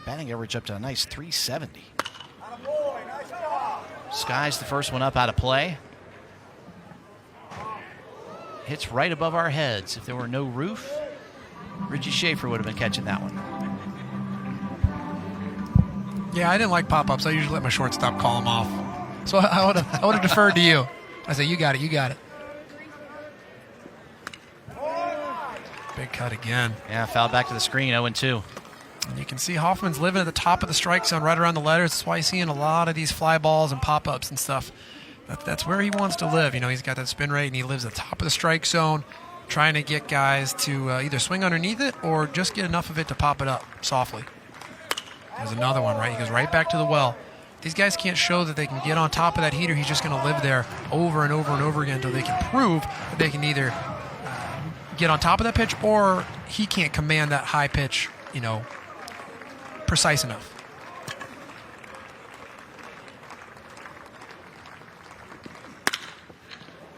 Batting average up to a nice 370. Skies the first one up out of play. Hits right above our heads. If there were no roof, Richie Schaefer would have been catching that one. Yeah, I didn't like pop-ups. I usually let my shortstop call them off. So I would have deferred to you. I said, you got it. Big cut again. Yeah, foul back to the screen, 0-2. And you can see Hoffman's living at the top of the strike zone, right around the letters. That's why he's seeing a lot of these fly balls and pop-ups and stuff. That's where he wants to live. He's got that spin rate, and he lives at the top of the strike zone, trying to get guys to either swing underneath it or just get enough of it to pop it up softly. There's another one, right? He goes right back to the well. These guys can't show that they can get on top of that heater. He's just going to live there over and over and over again until they can prove that they can either get on top of that pitch or he can't command that high pitch, precise enough.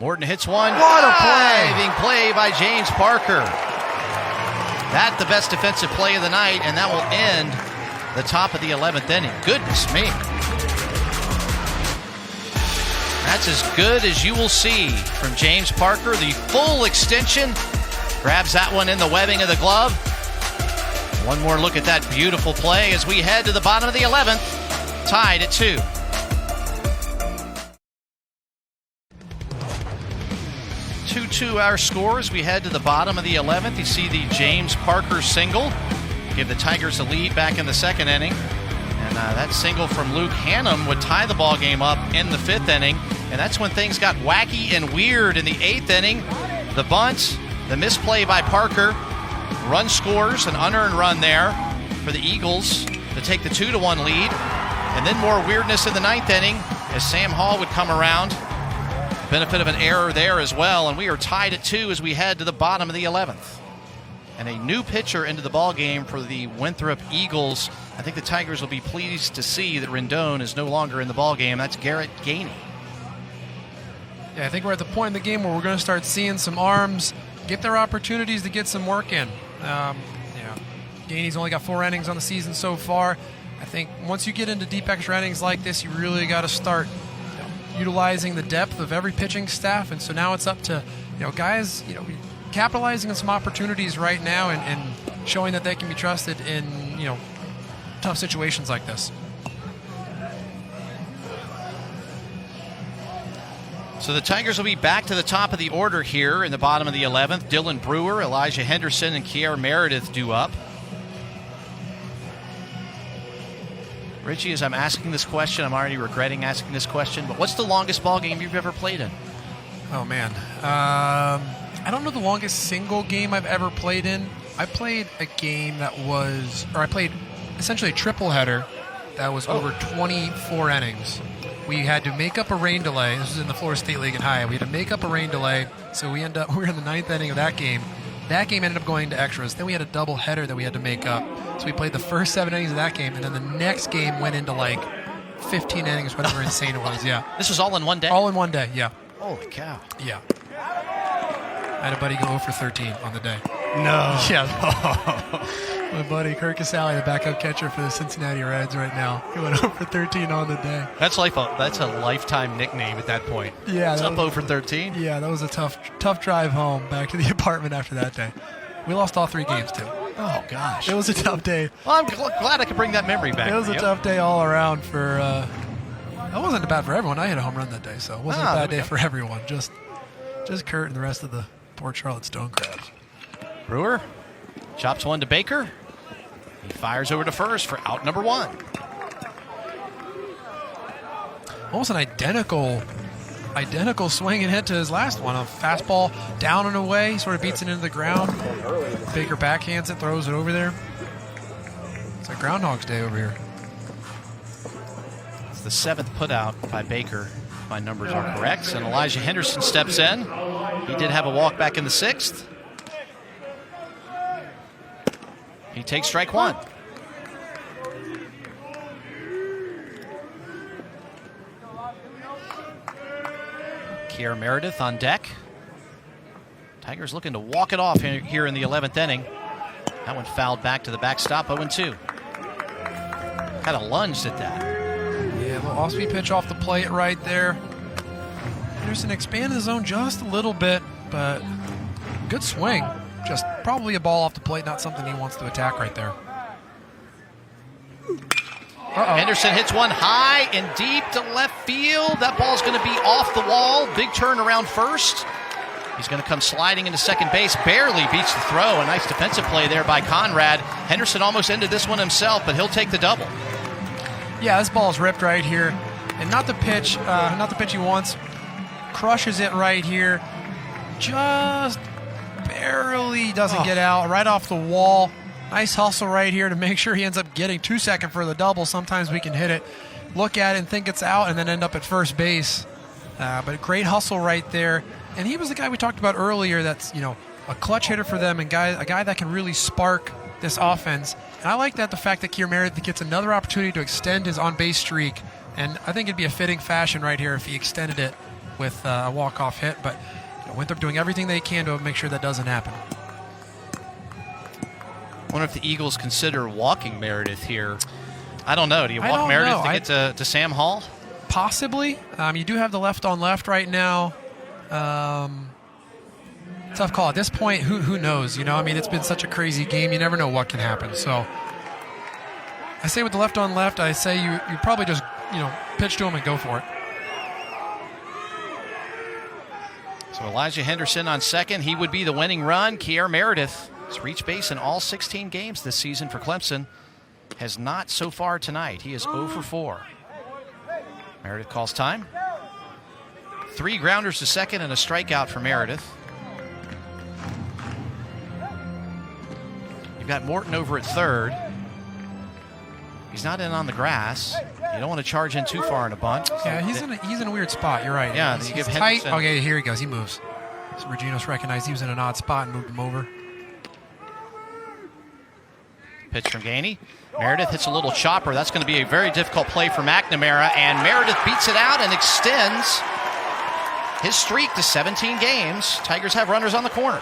Morton hits one. What a play! Diving play by James Parker. That's the best defensive play of the night, and that will end the top of the 11th inning. Goodness me. That's as good as you will see from James Parker. The full extension. Grabs that one in the webbing of the glove. One more look at that beautiful play as we head to the bottom of the 11th, tied at 2. Our score as we head to the bottom of the 11th. You see the James Parker single give the Tigers the lead back in the second inning, and that single from Luke Hannum would tie the ball game up in the 5th inning, and that's when things got wacky and weird in the 8th inning. The bunt, the misplay by Parker, run scores, an unearned run there for the Eagles to take the 2-1 lead, and then more weirdness in the 9th inning as Sam Hall would come around. Benefit of an error there as well, and we are tied at 2 as we head to the bottom of the 11th. And a new pitcher into the ball game for the Winthrop Eagles. I think the Tigers will be pleased to see that Rendon is no longer in the ball game. That's Garrett Gainey. Yeah, I think we're at the point in the game where we're going to start seeing some arms get their opportunities to get some work in. Gainey's only got 4 innings on the season so far. I think once you get into deep extra innings like this, you really got to start utilizing the depth of every pitching staff, and so now it's up to guys capitalizing on some opportunities right now and showing that they can be trusted in tough situations like this. So the Tigers will be back to the top of the order here in the bottom of the 11th. Dylan Brewer, Elijah Henderson, and Kier Meredith due up. Richie, as I'm asking this question, I'm already regretting asking this question, but what's the longest ball game you've ever played in? Oh, man. I don't know the longest single game I've ever played in. I played a game I played essentially a triple header that was over 24 innings. We had to make up a rain delay. This was in the Florida State League in high. We had to make up a rain delay, so we were in the 9th inning of that game. That game ended up going to extras. Then we had a double header that we had to make up. So we played the first 7 innings of that game, and then the next game went into 15 innings, whatever insane it was. Yeah. This was all in one day? All in one day, yeah. Holy cow. Yeah. I had a buddy go 0 for 13 on the day. No. Yeah. My buddy Kirk Casale, the backup catcher for the Cincinnati Reds right now, he went 0 for 13 on the day. That's a lifetime nickname at that point. Yeah. It's up 0 for 13. Yeah, that was a tough drive home back to the apartment after that day. We lost all 3 games, too. Oh, gosh. It was a tough day. Well, I'm glad I could bring that memory back. It was a tough day all around for it wasn't bad for everyone. I hit a home run that day, so it wasn't a bad day for everyone. Just Kurt and the rest of the Port Charlotte Stone Crabs. Brewer chops one to Baker. He fires over to first for out number 1. Almost an identical swing and hit to his last one. A fastball down and away. He sort of beats it into the ground. Baker backhands it, throws it over there. It's like Groundhog's Day over here. It's the 7th putout by Baker, if my numbers are correct. And Elijah Henderson steps in. He did have a walk back in the 6th. He takes strike 1. Kier Meredith on deck. Tigers looking to walk it off here in the 11th inning. That one fouled back to the backstop, 0-2. Kind of lunged at that. Yeah, a little off-speed pitch off the plate right there. Henderson expanded the zone just a little bit, but good swing. Just probably a ball off the plate, not something he wants to attack right there. Henderson hits one high and deep to left field. That ball's going to be off the wall. Big turn around first. He's going to come sliding into second base. Barely beats the throw. A nice defensive play there by Conrad. Henderson almost ended this one himself, but he'll take the double. Yeah, this ball's ripped right here. And not the pitch he wants. Crushes it right here. Just barely doesn't get out. Right off the wall. Nice hustle right here to make sure he ends up getting 2-second for the double. Sometimes we can hit it, look at it and think it's out, and then end up at first base. But great hustle right there. And he was the guy we talked about earlier that's, a clutch hitter for them and a guy that can really spark this offense. And I like that the fact that Kier Meredith gets another opportunity to extend his on-base streak. And I think it'd be a fitting fashion right here if he extended it with a walk-off hit. But Winthrop doing everything they can to make sure that doesn't happen. I wonder if the Eagles consider walking Meredith here. I don't know. Do you walk Meredith to get to Sam Hall? Possibly. You do have the left on left right now. Tough call. At this point, who knows? I mean, it's been such a crazy game. You never know what can happen. So I say with the left on left, I say you probably just, pitch to him and go for it. So Elijah Henderson on second. He would be the winning run. Kier Meredith has reached base in all 16 games this season for Clemson. Has not so far tonight. He is 0 for 4. Meredith calls time. 3 grounders to second and a strikeout for Meredith. You've got Morton over at third. He's not in on the grass. You don't want to charge in too far in a bunt. Yeah, he's in a weird spot. You're right. Yeah, he's you give tight. Henderson. Okay, here he goes. He moves. So Reginos recognized he was in an odd spot and moved him over. Pitch from Gainey. Meredith hits a little chopper. That's going to be a very difficult play for McNamara, and Meredith beats it out and extends his streak to 17 games. Tigers have runners on the corner.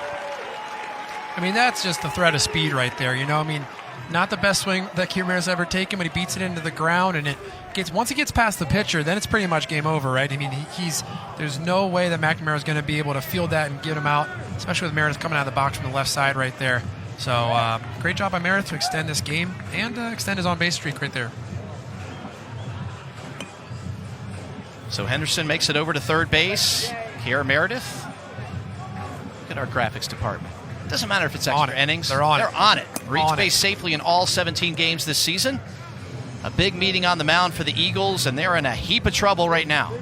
I mean, that's just the threat of speed right there. I mean, not the best swing that Kier Meredith's ever taken, but he beats it into the ground, and once he gets past the pitcher, then it's pretty much game over, right? I mean, there's no way that McNamara's going to be able to field that and get him out, especially with Meredith coming out of the box from the left side right there. So great job by Meredith to extend this game and extend his on-base streak right there. So Henderson makes it over to third base. Kier Meredith. Look at our graphics department. Doesn't matter if it's extra innings. They're on it. Reached base safely in all 17 games this season. A big meeting on the mound for the Eagles, and they're in a heap of trouble right now.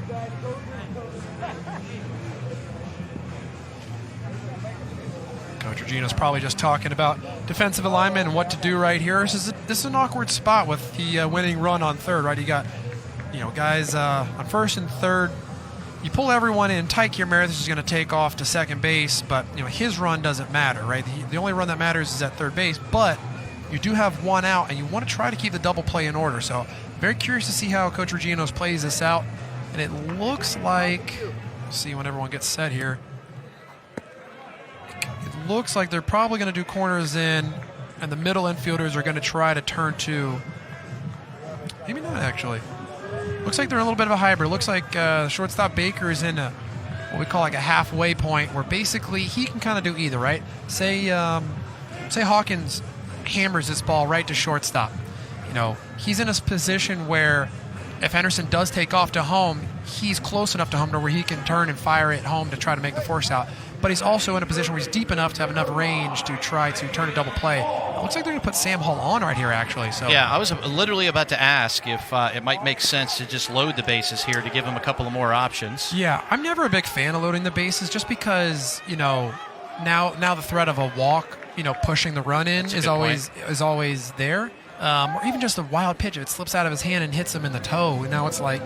Coach Regino's probably just talking about defensive alignment and what to do right here. This is an awkward spot with the winning run on third, right? You got, guys on first and third. You pull everyone in tight here. Meredith is going to take off to second base, but his run doesn't matter, right? The only run that matters is at third base, but you do have one out, and you want to try to keep the double play in order. So very curious to see how Coach Regino's plays this out. And it looks like, see when everyone gets set here, it looks like they're probably going to do corners in, and the middle infielders are going to try to turn to, maybe not actually. Looks like they're in a little bit of a hybrid. Looks like shortstop Baker is in what we call like a halfway point, where basically he can kind of do either, right? Say Hawkins hammers this ball right to shortstop. He's in a position where if Henderson does take off to home, he's close enough to home to where he can turn and fire it home to try to make the force out. But he's also in a position where he's deep enough to have enough range to try to turn a double play. It looks like they're going to put Sam Hall on right here, actually. So yeah, I was literally about to ask if it might make sense to just load the bases here to give him a couple of more options. Yeah, I'm never a big fan of loading the bases just because, now the threat of a walk, pushing the run in is always there. Or even just a wild pitch, if it slips out of his hand and hits him in the toe. Now it's like,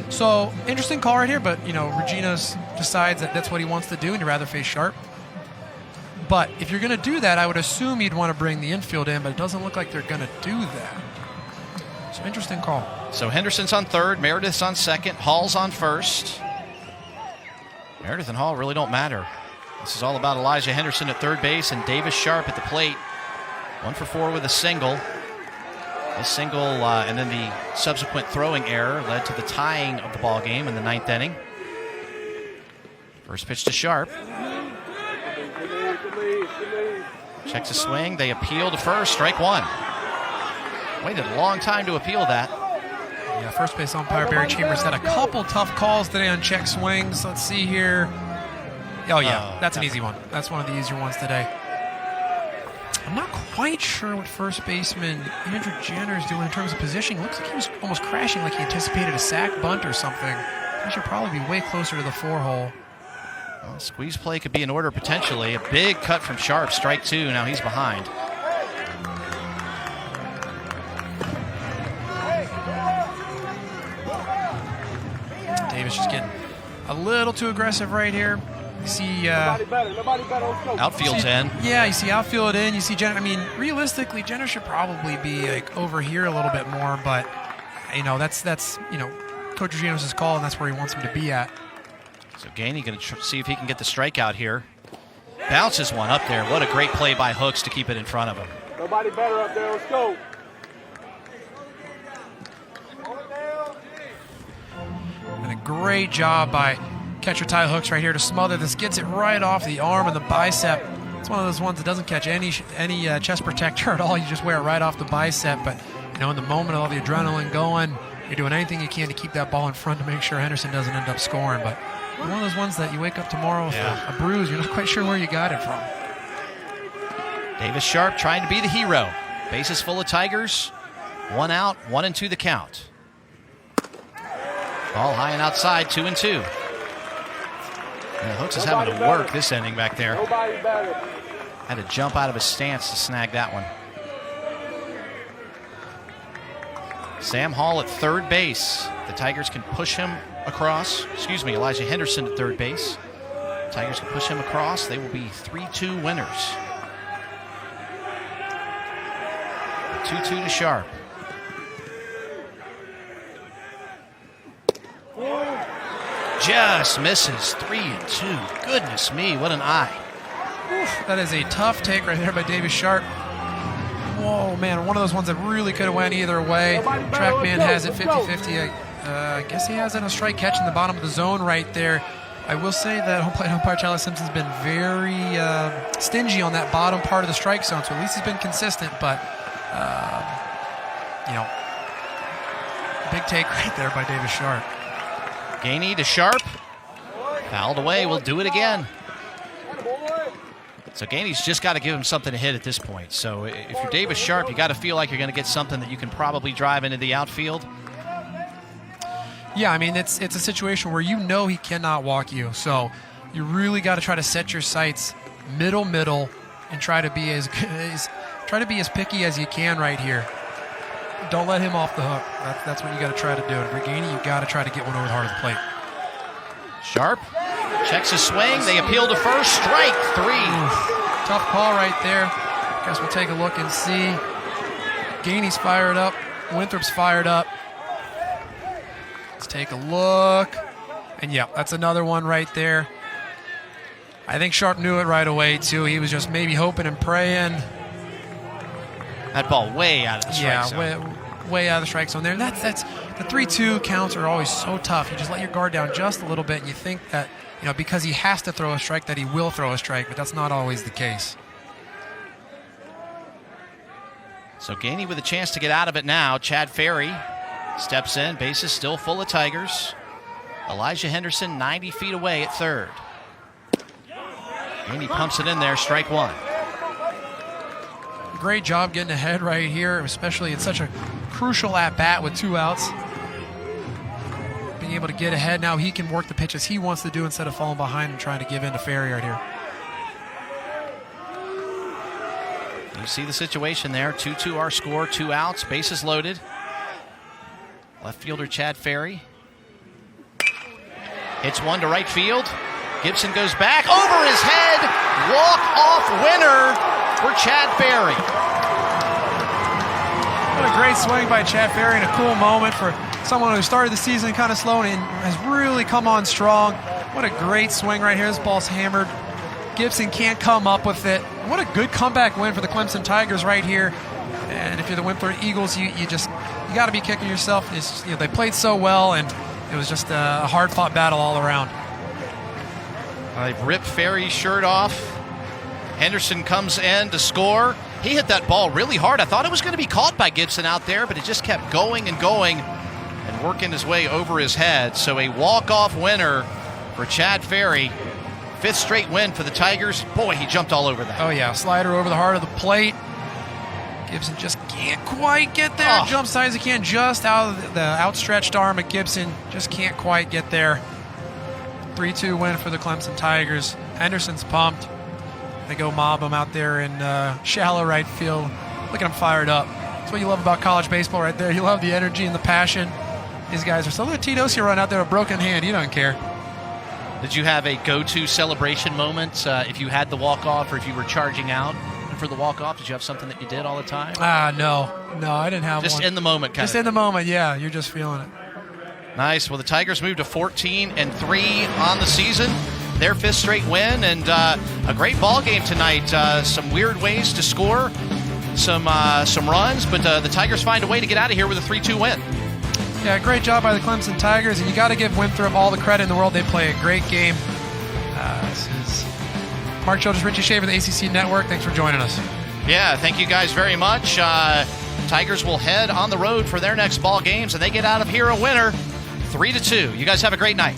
So, interesting call right here, but, Regino's decides that that's what he wants to do, and he'd rather face Sharp. But if you're going to do that, I would assume you'd want to bring the infield in, but it doesn't look like they're going to do that. So, interesting call. So, Henderson's on third, Meredith's on second, Hall's on first. Meredith and Hall really don't matter. This is all about Elijah Henderson at third base and Davis Sharp at the plate. 1 for 4 with a single. A single and then the subsequent throwing error led to the tying of the ball game in the 9th inning. First pitch to Sharp. Checks a swing. They appeal to first. Strike one. Waited a long time to appeal that. Yeah, first base umpire Barry Chambers had a couple tough calls today on check swings. Let's see here. Oh, yeah, that's an easy one. That's one of the easier ones today. I'm not quite sure what first baseman Andrew Jenner is doing in terms of positioning. Looks like he was almost crashing, like he anticipated a sack bunt or something. He should probably be way closer to the 4-hole. Well, squeeze play could be in order potentially. A big cut from Sharp. Strike 2. Now he's behind. Davis just getting a little too aggressive right here. You see Outfield's in. Yeah, you see outfield in. You see Jenner. I mean, realistically, Jenner should probably be like over here a little bit more, but that's Coach Reginos' call, and that's where he wants him to be at. So Gainey going to see if he can get the strikeout here. Bounces one up there. What a great play by Hooks to keep it in front of him. Nobody better up there. Let's go. And a great job by catcher Ty Hooks right here to smother this. Gets it right off the arm and the bicep. It's one of those ones that doesn't catch any chest protector at all. You just wear it right off the bicep. But, in the moment of all the adrenaline going, you're doing anything you can to keep that ball in front to make sure Henderson doesn't end up scoring. But one of those ones that you wake up tomorrow with a bruise, you're not quite sure where you got it from. Davis Sharp trying to be the hero. Bases full of Tigers. 1 out, 1-2 the count. Ball high and outside, 2-2. Yeah, Hooks is having to work this inning back there. Had to jump out of his stance to snag that one. Sam Hall at third base. The Tigers can push him across. Elijah Henderson at third base. Tigers can push him across. They will be 3-2 winners. 2-2 to Sharp. Just misses. 3-2. Goodness me, what an eye. Oof, that is a tough take right there by Davis Sharp. Whoa, man, one of those ones that really could have went either way. Trackman has it 50-50. I guess he has it on a strike catch in the bottom of the zone right there. I will say that home plate umpire Charlie Simpson's been very stingy on that bottom part of the strike zone, so at least he's been consistent, but, big take right there by Davis Sharp. Gainey to Sharp. Fouled away. We'll do it again. So Gainey's just got to give him something to hit at this point. So if you're Davis Sharp, you got to feel like you're going to get something that you can probably drive into the outfield. Yeah, I mean, it's a situation where he cannot walk you. So you really got to try to set your sights middle, and try to be as picky as you can right here. Don't let him off the hook. That's what you got to try to do. And Gainey, you got to try to get one over the heart of the plate. Sharp checks his swing. They appeal to first. Strike 3. Oof. Tough call right there. Guess we'll take a look and see. Gainey's fired up. Winthrop's fired up. Let's take a look. And yeah, that's another one right there. I think Sharp knew it right away, too. He was just maybe hoping and praying. That ball way out of the strike zone. Yeah, way out of the strike zone there. And that's the 3-2 counts are always so tough. You just let your guard down just a little bit, and you think that, because he has to throw a strike, that he will throw a strike, but that's not always the case. So Gainey with a chance to get out of it now. Chad Ferry steps in. Bases still full of Tigers. Elijah Henderson 90 feet away at third. Gainey pumps it in there. Strike 1. Great job getting ahead right here, especially in such a crucial at-bat with 2 outs. Being able to get ahead, now he can work the pitches he wants to do instead of falling behind and trying to give in to Ferry right here. You see the situation there. 2-2 our score, 2 outs, bases loaded. Left fielder Chad Ferry hits one to right field. Gibson goes back over his head. Walk-off winner for Chad Ferry. What a great swing by Chad Ferry and a cool moment for someone who started the season kind of slow and has really come on strong. What a great swing right here. This ball's hammered. Gibson can't come up with it. What a good comeback win for the Clemson Tigers right here. And if you're the Winthrop Eagles, you got to be kicking yourself. It's, they played so well, and it was just a hard-fought battle all around. They've ripped Ferry's shirt off. Henderson comes in to score. He hit that ball really hard. I thought it was going to be caught by Gibson out there, but it just kept going and working his way over his head. So a walk-off winner for Chad Ferry. 5th straight win for the Tigers. Boy, he jumped all over that. Oh, yeah. Slider over the heart of the plate. Gibson just can't quite get there. Jumps high as he can, just out of the outstretched arm of Gibson. Just can't quite get there. 3-2 win for the Clemson Tigers. Henderson's pumped. They go mob him out there in shallow right field. Look at him fired up. That's what you love about college baseball right there. You love the energy and the passion. These guys are so. Look at Tito's here run out there with a broken hand. He doesn't care. Did you have a go-to celebration moment if you had the walk-off or if you were charging out for the walk-off? Did you have something that you did all the time? No, I didn't have one. Just in the moment, kind of. Just in the moment, yeah. You're just feeling it. Nice. Well, the Tigers moved to 14-3 on the season. Their 5th straight win, and a great ball game tonight. Some weird ways to score, some runs, but the Tigers find a way to get out of here with a 3-2 win. Yeah, great job by the Clemson Tigers, and you got to give Winthrop all the credit in the world. They play a great game. This is Mark Childress, Richie Shaver, the ACC Network. Thanks for joining us. Yeah, thank you guys very much. Tigers will head on the road for their next ball games, and they get out of here a winner, 3-2. You guys have a great night.